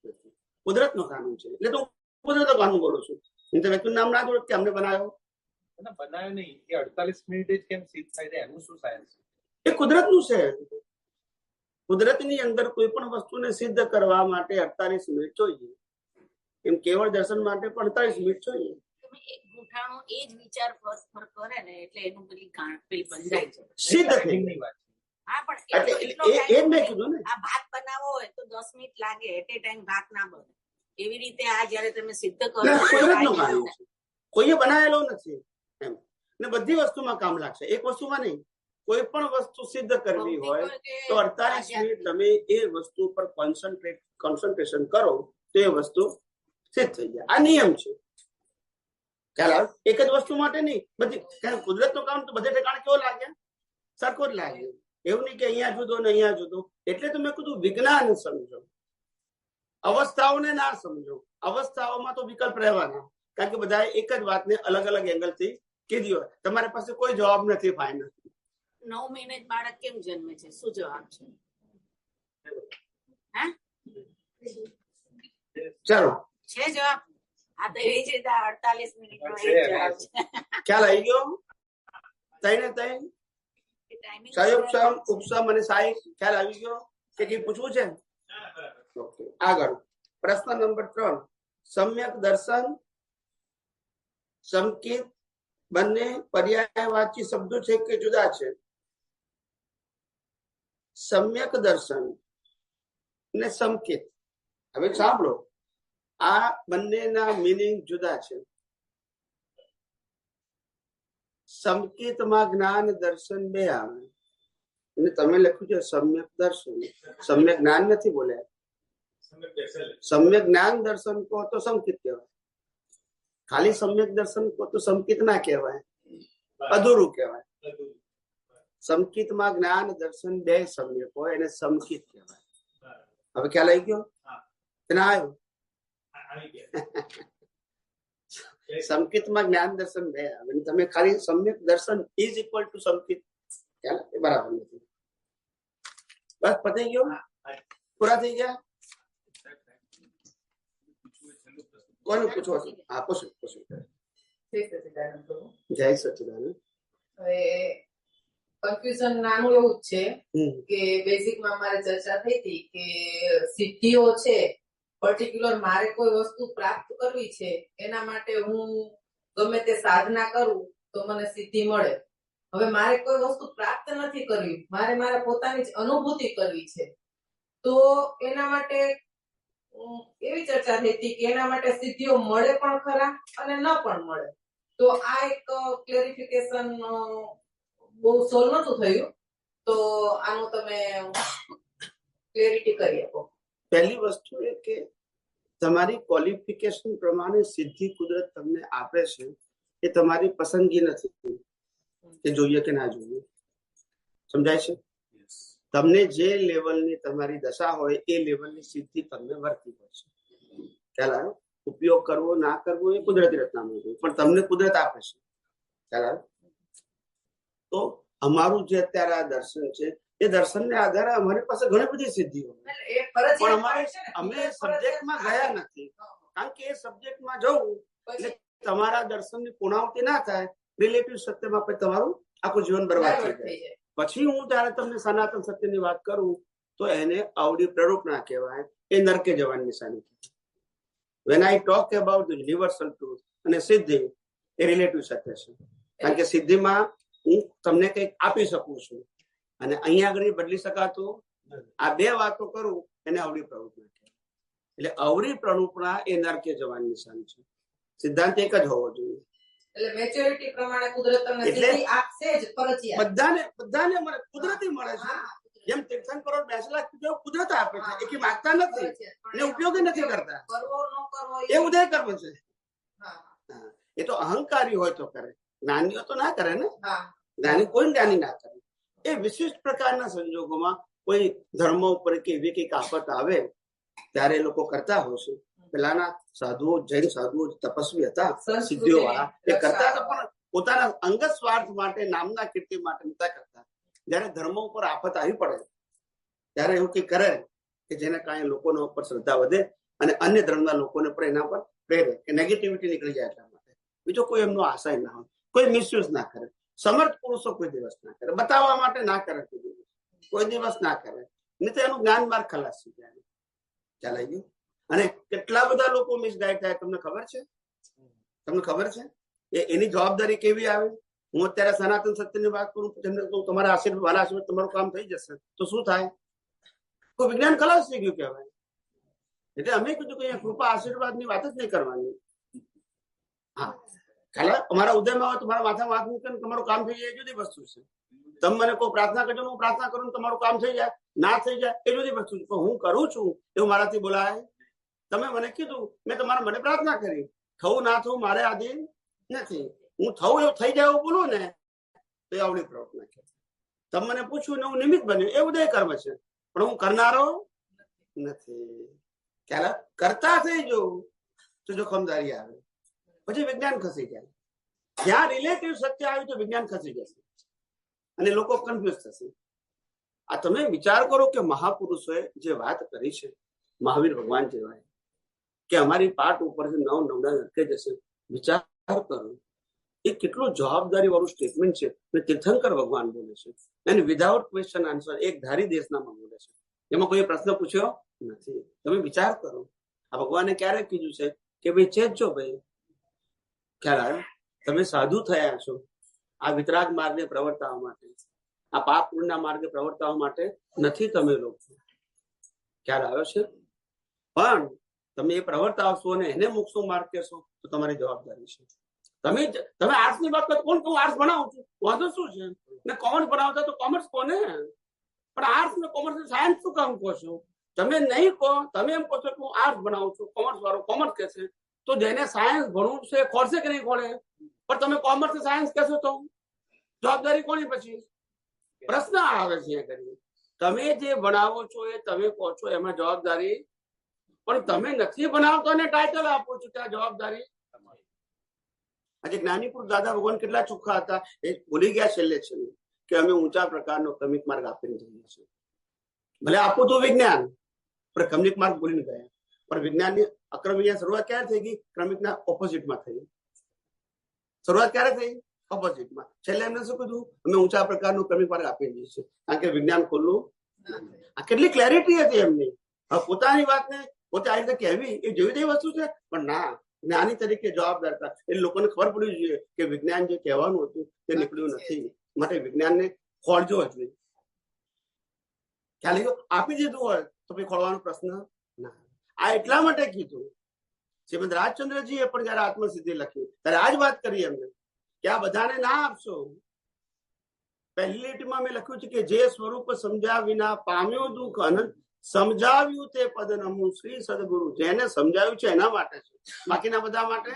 નથી. કુદરતનો કાનૂન છે. એટલે તો કુદરતનો કાનૂન બોલું છું. હું તો વ્યક્તિનું નામ ના જોડું કે અમને બનાવ્યો. બનાવ્યો નહીં. એ 48 મિનિટ જ કેમ સિદ્ધ થાય છે? એનું શું સાયન્સ? એ કુદરતનું છે. કુદરતની અંદર કોઈ પણ વસ્તુને સિદ્ધ કરવા માટે 48 મિનિટ જોઈએ. એમ કેવળ દર્શન માટે પણ 48 મિનિટ જોઈએ. એક ગૂંઠાણું એ જ વિચાર ફર કરે ને એટલે એનું પેલી પેલી બંધાય છે. સિદ્ધ થઈ ની વાત. હા, પણ એ જ મેં કીધું ને. આ ભાત બનાવવો હોય તો 10 મિનિટ લાગે. એટ એ ટાઈમ ભાત ના બને. એવી રીતે આ જયારે તમે સિદ્ધ કરો કુદરતનું કાનૂન છે. કોઈએ બનાવેલો નથી એમ. ને બધી વસ્તુમાં કામ લાગશે, એક વસ્તુમાં નહીં. કોઈ પણ વસ્તુ સિદ્ધ કરવી હોય તો 48 મિનિટ તમે એ વસ્તુ પર કોન્સન્ટ્રેશન કરો તો એ વસ્તુ સિદ્ધ થઈ જાય. આ નિયમ છે. ખ્યાલ? એક જ વસ્તુ માટે નહીં, બધી. કુદરતનું કામ તો બધે ઠેકાણે કેવો લાગે? સરખો જ લાગે. એવું નહીં કે અહીંયા જુદો ને અહીંયા જુદો. એટલે તો મેં કીધું વિજ્ઞાન સમજો, અવસ્થાઓને ના સમજો. અવસ્થાઓમાં તો વિકલ્પ રહેવાના, કારણ કે બધા એક જ વાતને અલગ અલગ એંગલથી કીધી હોય. તમારી પાસે કોઈ જવાબ નથી ફાઇનલ. 9 મહિને બાળક કેમ જન્મે છે? શું જવાબ છે? હા, ચાલો છે જવાબ? આ તો એ છે 48 મિનિટનો એક જવાબ છે. ખ્યાલ આવી ગયો? તઈને તઈ સંયુક્ત ઉપસમ અને સાહિક ખ્યાલ આવી ગયો કે કઈ પૂછવું છે? ઓકે, આગળ પ્રશ્ન નંબર 3. સમ્યક દર્શન સંકેત બંને પર્યાયવાચી શબ્દો છે કે જુદા છે? સમ્યક દર્શન ને સંકેત, હવે સાંભળો, આ બંનેના મીનિંગ જુદા છે. સંકેતમાં જ્ઞાન દર્શન બે આવે અને તમે લખ્યું છે સમ્યક દર્શન. સમ્યક જ્ઞાન નથી બોલ્યા. સમ્યક જ્ઞાન દર્શન કહો તો સંકેત કહેવાય. ખાલી સમ્યક દર્શન કહો તો સંકેત ના કહેવાય, અધૂરું કહેવાય. સંકેતમાં જ્ઞાન દર્શન બે સમ્યક હોય એને સંકેત કહેવાય. હવે ખ્યાલ આવી ગયો? ના આવ્યો? સંકેતમાં જ્ઞાન દર્શન બે આવે. તમે ખાલી સમ્યક દર્શન ઇઝ ઇક્વલ ટુ સંકેત, ખ્યાલ? એ બરાબર નથી. બસ પતી ગયો? પૂરા થઈ ગયા? કોને પૂછવો છે? હા, પૂછો. જય સચિદાનંદ. કન્ફ્યુઝન નાનું એવું જ છે કે બેઝિકમાં મારે ચર્ચા થઈ હતી કે સિદ્ધિઓ છે, પર્ટિક્યુલર મારે કોઈ વસ્તુ પ્રાપ્ત કરવી છે એના માટે હું ગમે તે સાધના કરું તો મને સિદ્ધિ મળે. હવે મારે કોઈ વસ્તુ પ્રાપ્ત નથી કરવી, મારે મારા પોતાની જ અનુભૂતિ કરવી છે, તો એના માટે એવી ચર્ચા થઈ હતી કે એના માટે સિદ્ધિઓ મળે પણ ખરા અને ન પણ મળે. તો આ એક ક્લેરિફિકેશન બહુ સોલ્વ નતું થયું, તો આનું તમે ક્લેરિટી કરી આપો. પહેલી વસ્તુ એ કે તમારી ક્વોલિફિકેશન પ્રમાણે સિદ્ધિ કુદરત તમને આપે છે, એ તમારી પસંદગી નથી કે જોઈએ કે ના જોઈએ. સમજાય છે? તમને જે લેવલની તમારી દશા હોય એ લેવલની સિદ્ધિ તમને વર્તી પડશે. ખ્યાલ આવ્યો? ઉપયોગ કરવો ના કરવો એ કુદરતી રચનામાં છે, પણ તમને કુદરત આપે છે. ખ્યાલ આવ્યો? તો અમારું જે અત્યારે આ દર્શન છે એ દર્શનને આધારે અમારી પાસે ઘણી બધી સિદ્ધિઓ, પણ અમે સબ્જેક્ટમાં ગયા નથી. કારણ કે એ સબ્જેક્ટમાં જવું એટલે તમારા દર્શનની પૂર્ણાવતિ ના થાય, રિલેટિવ સત્યમાં પછી તમારું આખું જીવન બરબાદ થઈ જાય. પછી હું ત્યારે તમને સનાતન સત્યની વાત કરું તો એને અવળી પ્રરૂપણા કહેવાય, એ નરકે જવાની નિશાની કહેવાય. When I talk about the universal truth અને સિદ્ધિ, એ રિલેટિવ સત્ય છે. કારણ કે સિદ્ધિમાં હું તમને કંઈક આપી શકું છું અને અહીંયા આગળ બદલી શકાતું. આ બે વાતો કરું એને અવળી પ્રરૂપણા કહેવાય. એટલે અવળી પ્રરૂપણા એ નરકે જવાની નિશાની છે. સિદ્ધાંત એક જ હોવો જોઈએ. એટલે મેચ્યોરિટી પ્રમાણે કુદરત તમને સિદ્ધિ આપશે જ ફરજિયાત. બધાને મળે, કુદરતી મળે છે. જેમ તીર્થંકરો 82 લાખ રૂપિયા કુદરત આપે છે, એકી માંગતા નથી ને ઉપયોગ નથી કરતા. કરવો ન કરવો એ ઉદય કર્મ છે. એ તો અહંકારી હોય તો કરે, જ્ઞાનીઓ તો ના કરે ને. જ્ઞાની કોઈ જ્ઞાની ના કરે. એ વિશિષ્ટ પ્રકારના સંજોગોમાં કોઈ ધર્મ ઉપર કે એવી કઈક આફત આવે ત્યારે એ લોકો કરતા હોય છે. પેલાના સાધુઓ, જૈન સાધુઓ તપસ્વી હતા, સિદ્ધિઓ વાળા, એ કરતા હતા, પણ પોતાના અંગત સ્વાર્થ માટે, નામના કીર્તિ માટે નતા કરતા. જયારે ધર્મ ઉપર આફત આવી પડે ત્યારે એવું કઈ કરે કે જેને કારણે લોકોના ઉપર શ્રદ્ધા વધે અને અન્ય ધર્મના લોકોને પણ એના પર પ્રેરે કે નેગેટિવિટી નીકળી જાય. એટલા માટે બીજો કોઈ એમનો આશય ના હોય, કોઈ મિસયુઝ ના કરે. સમર્થ પુરુષો કોઈ દિવસ ના કરે, બતાવવા માટે ના કરે, કોઈ દિવસ ના કરે, નહીં તો એનું જ્ઞાન માર્ગ ખલાસ થઈ જાય. ચાલાઈ ગયું. અને કેટલા બધા લોકો મિસગાઈડ થાય તમને ખબર છે? તમને ખબર છે એની જવાબદારી કેવી આવે? હું અત્યારે સનાતન સત્યની વાત કરું, તમારા આશીર્વાદ, મારા આશીર્વાદ તમારું કામ થઈ જશે તો શું થાય? કોઈ વિજ્ઞાન ખલાસ થઈ ગયું કહેવાય. એટલે અમે કીધું કે કૃપા આશીર્વાદ ની વાત જ નહીં કરવાની. હા, ખ્યાલ અમારા ઉદયમાં હોય તમારા માથામાં હાથ મૂકે તમારું કામ થઈ જાય, એ જુદી વસ્તુ છે. તમે મને કોઈ પ્રાર્થના કરજો, હું પ્રાર્થના કરું તમારું કામ થઈ જાય, ના થઈ જાય એ જુદી વસ્તુ છે. પણ હું કરું છું એવું મારાથી બોલાય? તમે મને કીધું, મેં તમારા મને પ્રાર્થના કરી, થવું ના થવું મારે આધીન નથી. હું થવું એવું થઈ જાય એવું બોલું ને તો એ આવડી પ્રાર્થના છે. તમે મને પૂછ્યું ને હું નિમિત્ત બન્યું, એ ઉદય કર્મ છે, પણ હું કરનારો નથી. ખ્યાલ? કરતા થઈ જવું તો જોખમદારી આવે, પછી વિજ્ઞાન ખસી જાય. જ્યાં રિલેટિવ સત્ય આવ્યું તો વિજ્ઞાન ખસી જશે અને લોકો કન્ફ્યુઝ થશે. આ તમે વિચાર કરો કે મહાપુરુષોએ જે વાત કરી છે, મહાવીર ભગવાન જેવા, કે અમારી પાઠ ઉપર નવડા નરકે જશે. વિચાર કરો, એ કેટલું જવાબદારી વાળું સ્ટેટમેન્ટ છે. તીર્થંકર ભગવાન બોલે છે અને વિધાઉટ ક્વેશ્ચન આન્સર એક ધારી દેશનામાં બોલે છે. એમાં કોઈ પ્રશ્ન પૂછ્યો નથી. તમે વિચાર કરો, આ ભગવાને ક્યારે કીધું છે કે ભાઈ ચેતજો ભાઈ? ખ્યાલ આવ્યો? તમે સાધુ થયા છો આ વિતરાગ માર્ગે પ્રવર્તાવવા માટે, આ પાપ પુણ્યના માર્ગે પ્રવર્તાવવા માટે નથી તમે લોકો. ખ્યાલ આવ્યો છે? પણ તમે એ પ્રવર્તાવશો અને એને મોક્ષનો માર્ગ કહેશો તો તમારી જવાબદારી છે. તમે આર્ટ્સ ની વાત કરો, કોણ હું આર્ટ્સ ભણાવું છું, વાંધો શું છે? ને કોમર્સ ભણાવતા તો કોમર્સ કોને? પણ આર્ટ્સ ને કોમર્સ સાયન્સ શું કામ કહો છો? તમે નહીં કહો, તમે એમ કહો છો કે હું આર્ટ્સ ભણાવું છું, કોમર્સ વાળો કોમર્સ કહેશે, તો જેને સાયન્સ ભણવું છે ખોરશે કે નહીં ખોડે? પણ તમે કોમર્સ સાયન્સ કહેશો તો જવાબદારી કોની? પછી પ્રશ્ન આવે છે. તમે જે ભણાવો છો એ તમે કહો છો એમાં જવાબદારી, પણ તમે નથી ભણાવતો ને ટાઇટલ આપો છો ત્યાં જવાબદારી. આજે જ્ઞાનીપુર દાદા ભગવાન કેટલા ચોખ્ખા હતા એ ભૂલી ગયા છેલ્લે છે કે અમે ઊંચા પ્રકારનો ક્રમિક માર્ગ આપીને જઈએ છીએ. ભલે આપું તો વિજ્ઞાન, પણ ક્રમિક માર્ગ ભૂલીને ગયા. પણ વિજ્ઞાનની અક્રમિક શરૂઆત ક્યારે થઈ ગઈ? ક્રમિકના ઓપોઝિટમાં થઈ. શરૂઆત ક્યારે થઈ? ઓપોઝિટમાં. છેલ્લે એમને શું કીધું? અમે ઊંચા પ્રકારનું ક્રમિક માર્ગ આપી દઈએ છીએ, કારણ કે વિજ્ઞાન ખુલ્લું. આ કેટલી ક્લેરિટી હતી એમની. હવે પોતાની વાતને પોતે આ રીતે કહેવી એ જેવી તેવી વસ્તુ છે, પણ ના, જ્ઞાની તરીકે જવાબદારતા એ લોકોને ખબર પડવી જોઈએ કે વિજ્ઞાન જે કહેવાનું હતું તે નીકળ્યું નથી, માટે વિજ્ઞાનને ખોળજો જોઈએ. ખ્યાલ આપી દીધું હોય તો પછી ખોળવાનો પ્રશ્ન ના. આ એટલા માટે કીધું. શ્રીમદ રાજચંદ્રજીએ પણ જયારે આત્મસિદ્ધિ લખી ત્યારે આ જ વાત કરી એમને કે આ બધાને ના આપશો. પહેલી લીટીમાં મેં લખ્યું છે કે જે સ્વરૂપ સમજ્યા વિના પામ્યો દુઃખ અનંત, સમજાવ્યું તે પદ નમું શ્રી સદગુરુ. જેને સમજાવ્યું છે એના માટે છે, બાકીના બધા માટે.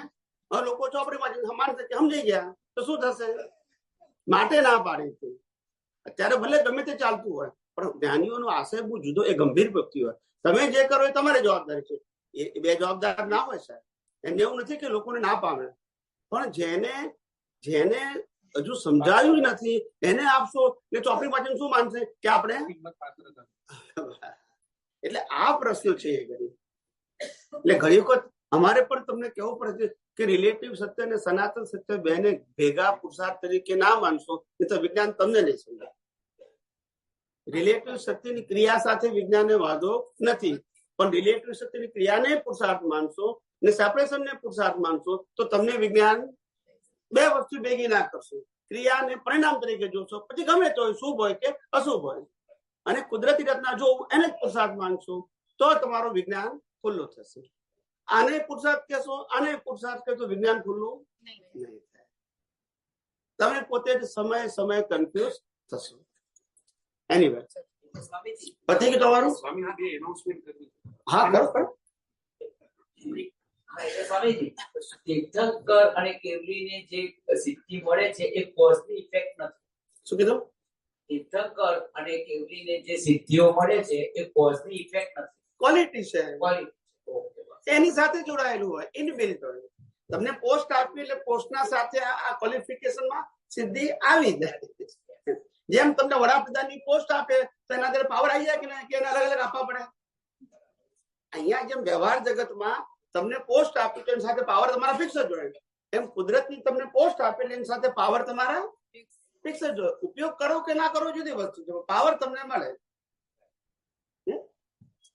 હવે લોકો ચોપડીમાં સમાન સમજાઈ ગયા તો શું થશે? માટે ના પાડી હતી. અત્યારે ભલે ગમે તે ચાલતું હોય, પણ જ્ઞાનીઓનો આશય બહુ જુદો, એ ગંભીર વ્યક્તિ હોય. તમે જે કરો એ તમારી જવાબદારી છે. એ બે જવાબદાર ના હોય સાહેબ. એને એવું નથી કે લોકોને ના પામે, પણ જેને હજુ સમજાયું નથી એને આપશો એટલે ચોપડી પાછળ શું માનશે કે આપણે. એટલે આ પ્રશ્ન છે એ ઘણી. એટલે ઘણી વખત અમારે પણ તમને કેવું પડે છે કે રિલેટિવ સત્ય અને સનાતન સત્ય બેને ભેગા પુરુષાર્થ તરીકે ના માનશો એ તો વિજ્ઞાન તમને નહીં સમજાય. રિલેટિવ સત્યની ક્રિયા સાથે વિજ્ઞાનને વાંધો નથી, પણ રિલેટિવ સત્યની ક્રિયાને પુરુષાર્થ માનશો અને સેપરેશનને પુરુષાર્થ માનશો તો તમને વિજ્ઞાન બે વસ્તુ ભેગી ના કરશે. ક્રિયાને પરિણામ તરીકે જોશો, પછી ગમે તો શુભ હોય કે અશુભ હોય, અને કુદરતી રચના જોવું એને જ પુરુષાર્થ માનશો તો તમારું વિજ્ઞાન ખુલ્લું થશે. આને પુરુષાર્થ કહેશો, આને પુરુષાર્થ કહેશો, વિજ્ઞાન ખુલ્લું નહીં થાય. તમે પોતે જ સમય કન્ફ્યુઝ થશો. એનીવે પતી ગયું તમારું? સ્વામી બે એનાઉન્સમેન્ટ કરવી. હા કરો. સ્વામીજી, તીર્થંકર અને કેવલીને જે સિદ્ધિ મળે છે એ કોઝની ઇફેક્ટ નથી. શું કીધું? તીર્થંકર અને કેવલીને જે સિદ્ધિઓ મળે છે એ કોઝની ઇફેક્ટ નથી, ક્વોલિટી છે, ક્વોલિટી. એની સાથે જોડાયેલું હોય, ઇનબિલ્ટ હોય. તમને પોસ્ટ આપી એટલે પોસ્ટના સાથે આ ક્વોલિફિકેશનમાં સિદ્ધિ આવી જાય. જેમ તમને વડાપ્રધાનની પોસ્ટ આપે તો એના અંદર પાવર આવી જાય કે ના, કે એના અલગ અલગ આપવા પડે. અહીંયા જેમ વ્યવહાર જગતમાં તમને પોસ્ટ આપી તો એની સાથે પાવર તમારા ફિક્સ જ હોય, એમ કુદરતની તમને પોસ્ટ આપે એટલે એની સાથે પાવર તમારા ફિક્સ જ હોય. ઉપયોગ કરો કે ના કરો જુદી વસ્તુ છે, પાવર તમને મળે.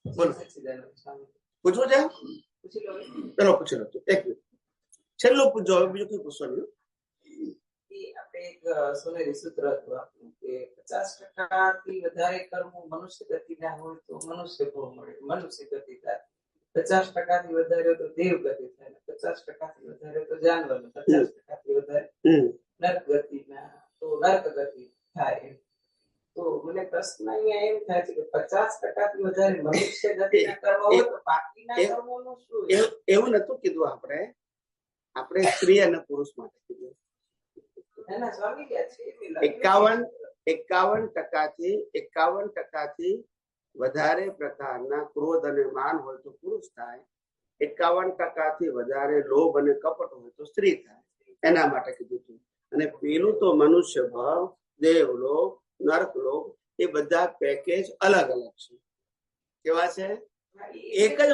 બોલો પૂછવું છે? ચલો પૂછી લો. એક મિનિટ છેલ્લું પૂછજો, હવે બીજું કઈ પૂછો નહીં. આપણે એક સોનેરી સૂત્ર હતું આપણું કે 50% થી વધારે કર્મો મનુષ્ય ગતિના હોય તો મનુષ્ય ભોગ મળે, મનુષ્ય ગતિ થાય. 50% થી વધારે તો દેવ ગતિ થાય, 50% થી વધારે તો જાનવર, 50% થી વધારે નર્ક ગતિના તો નર્ક ગતિ થાય. તો મને પ્રશ્ન અહીંયા એમ થાય છે કે 50% થી વધારે મનુષ્ય ગતિના કર્મ હોય તો બાકીના કર્મોનું શું? એવું નતું કીધું આપણે સ્ત્રી અને પુરુષ માટે કીધું. 51% થી વધારે પ્રકારના ક્રોધ અને માન હોય તો પુરુષ થાય, 51% થી વધારે લોભ અને કપટ હોય તો સ્ત્રી થાય. એના માટે કીધું હતું. અને પેલું તો મનુષ્ય ભાવ, દેવલોક, નર્કલોક એ બધા પેકેજ અલગ અલગ છે. કેવા છે? એક જ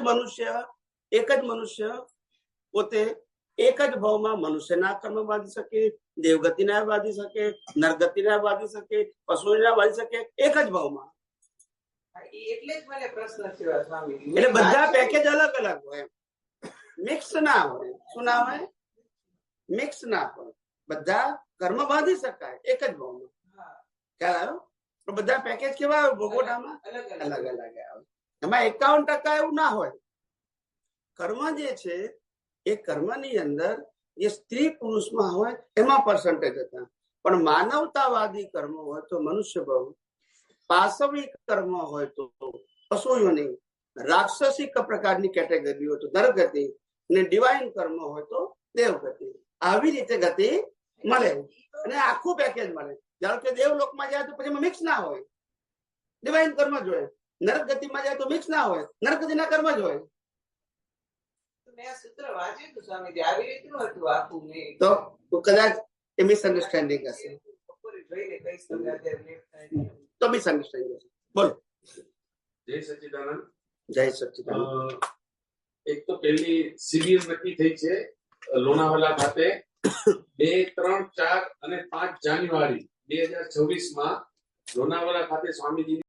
મનુષ્ય પોતે એક જ ભાવમાં મનુષ્યના કર્મ બાંધી શકે, દેવગતિના બાંધી શકે, નરગતિના બાંધી શકે, પશુના બાંધી શકે, એક જ ભાવમાં. એટલે જ મને પ્રશ્ન થયો સ્વામી. એટલે બધા પેકેજ અલગ અલગ હોય, મિક્સ ના હોય. શું ના હોય? મિક્સ ના હોય. બધા કર્મ બાંધી શકાય એક જ ભાવમાં. ખ્યાલ આવ્યો? તો બધા પેકેજ કેવા આવે ભોગવટામાં? અલગ અલગ આવે. એમાં 51% એવું ના હોય. કર્મ જે છે એ કર્મની અંદર જે સ્ત્રી પુરુષમાં હોય એમાં પર્સન્ટેજ હતા, પણ માનવતાવાદી કર્મ હોય તો મનુષ્ય ભાવ, પાશવિક કર્મ હોય તો પશુઓની, રાક્ષસિક પ્રકારની કેટેગરી હોય તો નરગતિ, અને ડિવાઇન કર્મ હોય તો દેવગતિ. આવી રીતે ગતિ મળે અને આખું પેકેજ મળે. ધારો કે દેવલોકમાં જાય તો પછી મિક્સ ના હોય, ડિવાઇન કર્મ જ હોય. નરગતિમાં જાય તો મિક્સ ના હોય, નરગતિના કર્મ જ હોય. સૂત્ર વાંચ્યું હતું સ્વામીજી, આવી રીતનું હતું આખું. તો કદાચ એ મિસઅન્ડરસ્ટેન્ડિંગ હશે, તો મિસઅન્ડરસ્ટેન્ડિંગ હશે. બોલો. જય સચ્ચિદાનંદ. જય સચ્ચિદાનંદ. એક તો પહેલી શિબિર નક્કી થઈ છે લોનાવાલા ખાતે 2, 3, 4 અને 5 જાન્યુઆરી 2026 લોનાવાલા ખાતે સ્વામીજી